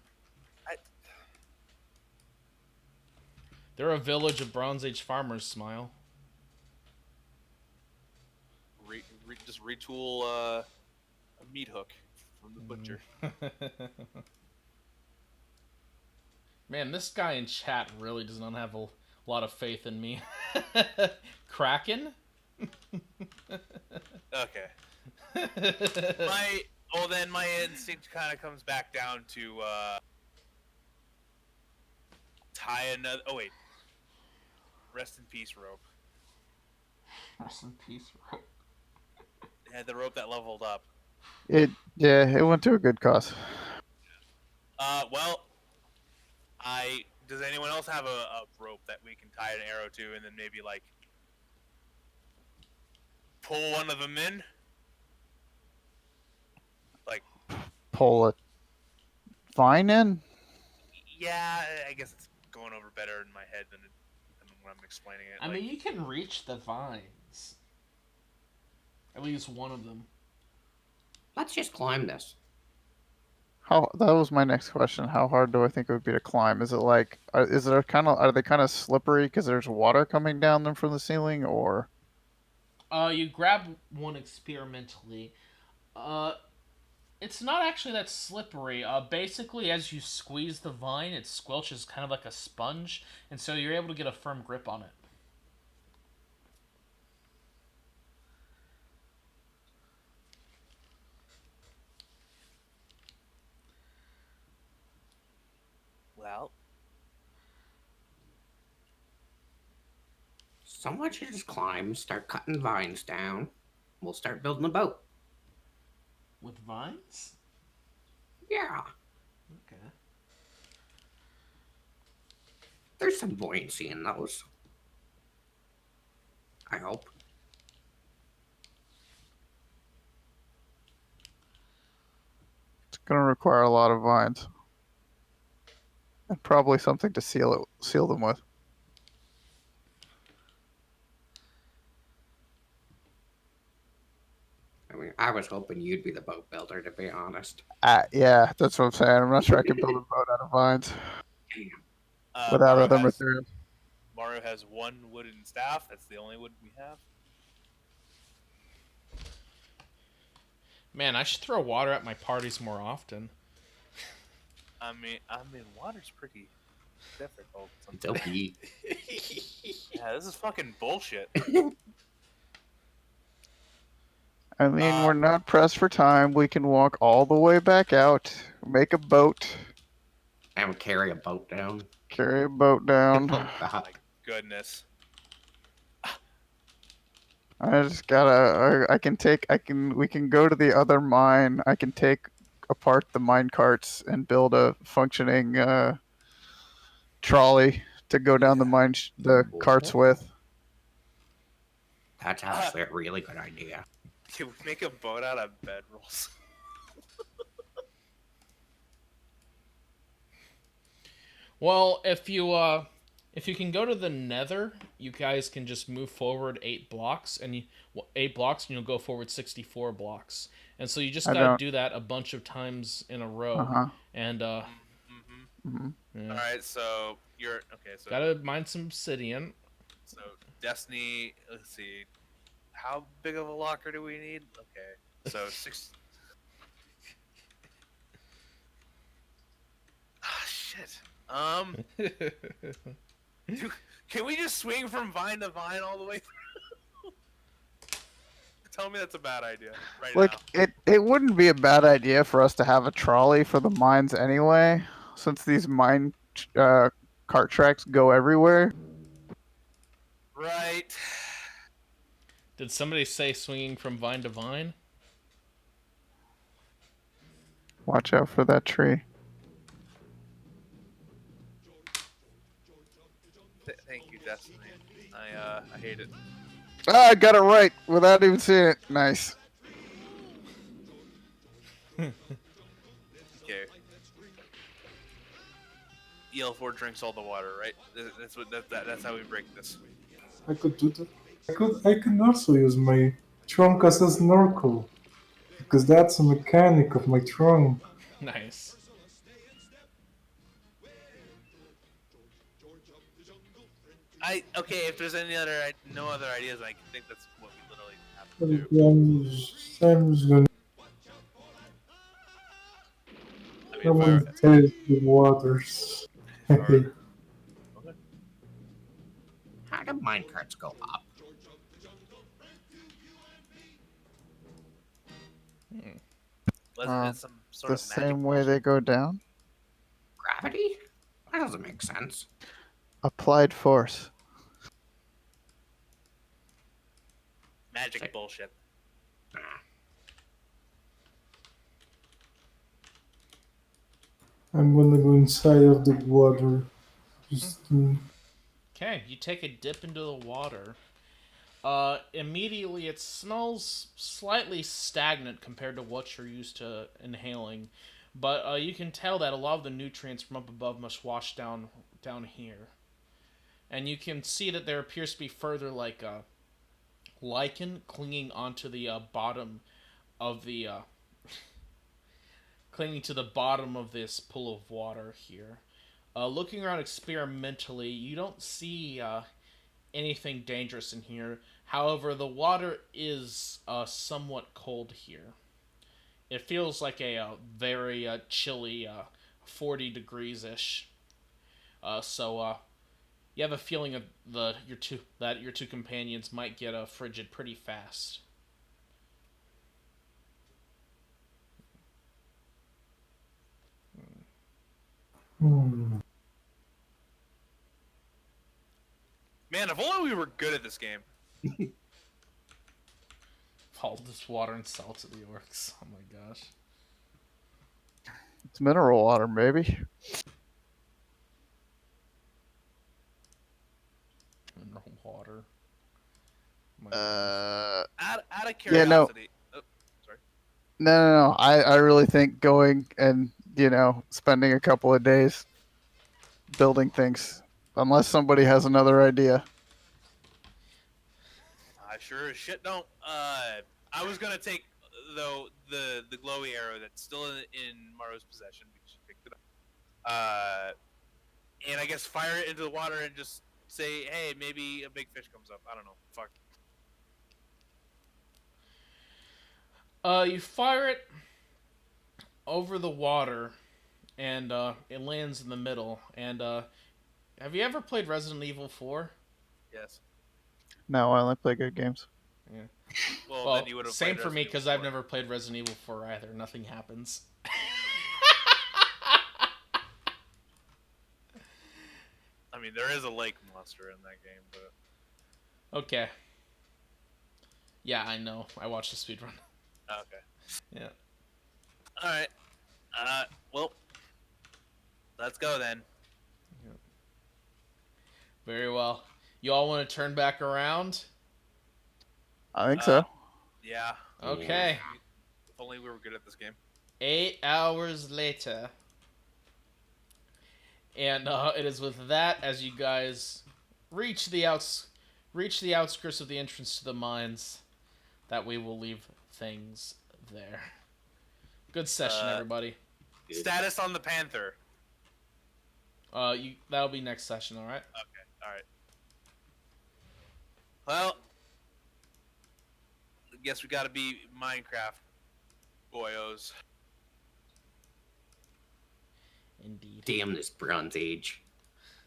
They're a village of Bronze Age farmers, Smile. Just retool a meat hook from the butcher. Man, this guy in chat really does not have a lot of faith in me. Kraken? Okay. My instinct kind of comes back down to tie another. Oh wait. Rest in peace, rope. Rest in peace, rope. It had the rope that leveled up. It went to a good cause. Well, does anyone else have a rope that we can tie an arrow to, and then maybe like pull one of them in? Like Pull a vine in. Yeah, I guess it's going over better in my head than when I'm explaining it. I mean, you can reach the vines. At least one of them. Let's just climb this. That was my next question. How hard do I think it would be to climb? Is it like, are they kind of slippery because there's water coming down them from the ceiling, or? You grab one experimentally. It's not actually that slippery. Basically, as you squeeze the vine, it squelches kind of like a sponge, and so you're able to get a firm grip on it. Well, Someone should just climb, start cutting vines down. We'll start building a boat. With vines? Yeah, Okay. there's some buoyancy in those. I hope. It's gonna require a lot of vines, and probably something to seal them with. I mean, I was hoping you'd be the boat builder, to be honest. Yeah, that's what I'm saying. I'm not sure I can build a boat out of vines without Maru other has, materials. Maru has one wooden staff. That's the only wood we have. Man, I should throw water at my parties more often. I mean, water's pretty difficult. Don't be. Yeah, this is fucking bullshit. I mean, Uh, we're not pressed for time. We can walk all the way back out, make a boat, And carry a boat down. carry a boat The down. boat my dock. goodness. I just gotta. I can take. I can. We can go to the other mine. I can take apart the mine carts and build a functioning trolley to go down the mine. The carts with. That's actually a really good idea. Can we make a boat out of bedrolls? Well, if you can go to the Nether, you guys can just move forward 8 blocks, and 8 blocks, and you'll go forward 64 blocks. And so you just I gotta don't. do that a bunch of times in a Uh row, huh. and Mm-hmm. Hmm. yeah. All right, so you're okay. So Gotta mine some obsidian. so Destiny. Let's see. How big of a locker do we need? Okay, so six. Ah, shit. Can we just swing from vine to vine all the way through? Tell me that's a bad idea right Like now. it wouldn't be a bad idea for us to have a trolley for the mines anyway, since these mine cart tracks go everywhere. Right. Did somebody say swinging from vine to vine? Watch out for that tree. Thank you, Destiny. I hate it. Ah, I got it right without even seeing it. Nice. Okay. EL4 drinks all the water, right? That's how we break this. I could do that. I can also use my trunk as a snorkel because that's a mechanic of my trunk. Nice. Okay. If there's no other ideas, I think that's what we literally have to I'm do. just gonna I mean, come fire. and test the waters. Okay. How do minecarts go up? It's some sort The of magic same way bullshit. they go down. Gravity? That doesn't make sense. Applied force. Magic bullshit. Nah. I'm gonna go inside of the water. Just Okay, you take a dip into the water. Immediately it smells slightly stagnant compared to what you're used to inhaling, but you can tell that a lot of the nutrients from up above must wash down here, and you can see that there appears to be further like lichen clinging onto the bottom of the clinging to the bottom of this pool of water here. Looking around experimentally, you don't see anything dangerous in here. However, the water is somewhat cold here. It feels like a very chilly 40 degrees ish. So you have a feeling of your two companions might get frigid pretty fast. hmm. Man, if only we were good at this game. All this water and salt to the orcs. Oh my gosh. It's mineral water, maybe. Mineral water. My Out of Yeah, no, curiosity. Oh, sorry. no. I really think going and spending a couple of days building things, unless somebody has another idea. I sure as shit don't. I was gonna take though the glowy arrow that's still in Maro's possession because she picked it up. And I guess fire it into the water and just say, hey, maybe a big fish comes up. I don't know. Fuck. You fire it over the water, and it lands in the middle. And Have you ever played Resident Evil 4? Yes. No, I only play good games. Yeah. Well, Well, then you would have same played for me Resident Evil because I've 4. never played Resident Evil 4 either. Nothing happens. I mean, there is a lake monster in that game, but Okay. Yeah, I know. I watched the speedrun. okay. Yeah. All right. Well, let's go then. Very well. You all want to turn back around? I think so. Yeah. Okay. If only we were good at this game. 8 hours later. And it is with that as you guys reach the outskirts of the entrance to the mines that we will leave things there. Good session, everybody. Status on the Panther. That'll be next session, all right? Okay. All right. Well, I guess we got to be Minecraft boyos. Indeed. Damn this Bronze Age.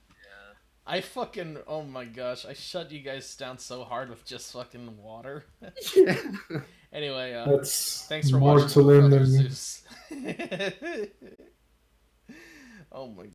Yeah. I fucking, oh my gosh, I shut you guys down so hard with just fucking water. Anyway, That's thanks for more watching, to learn Brother than me. Zeus. Oh my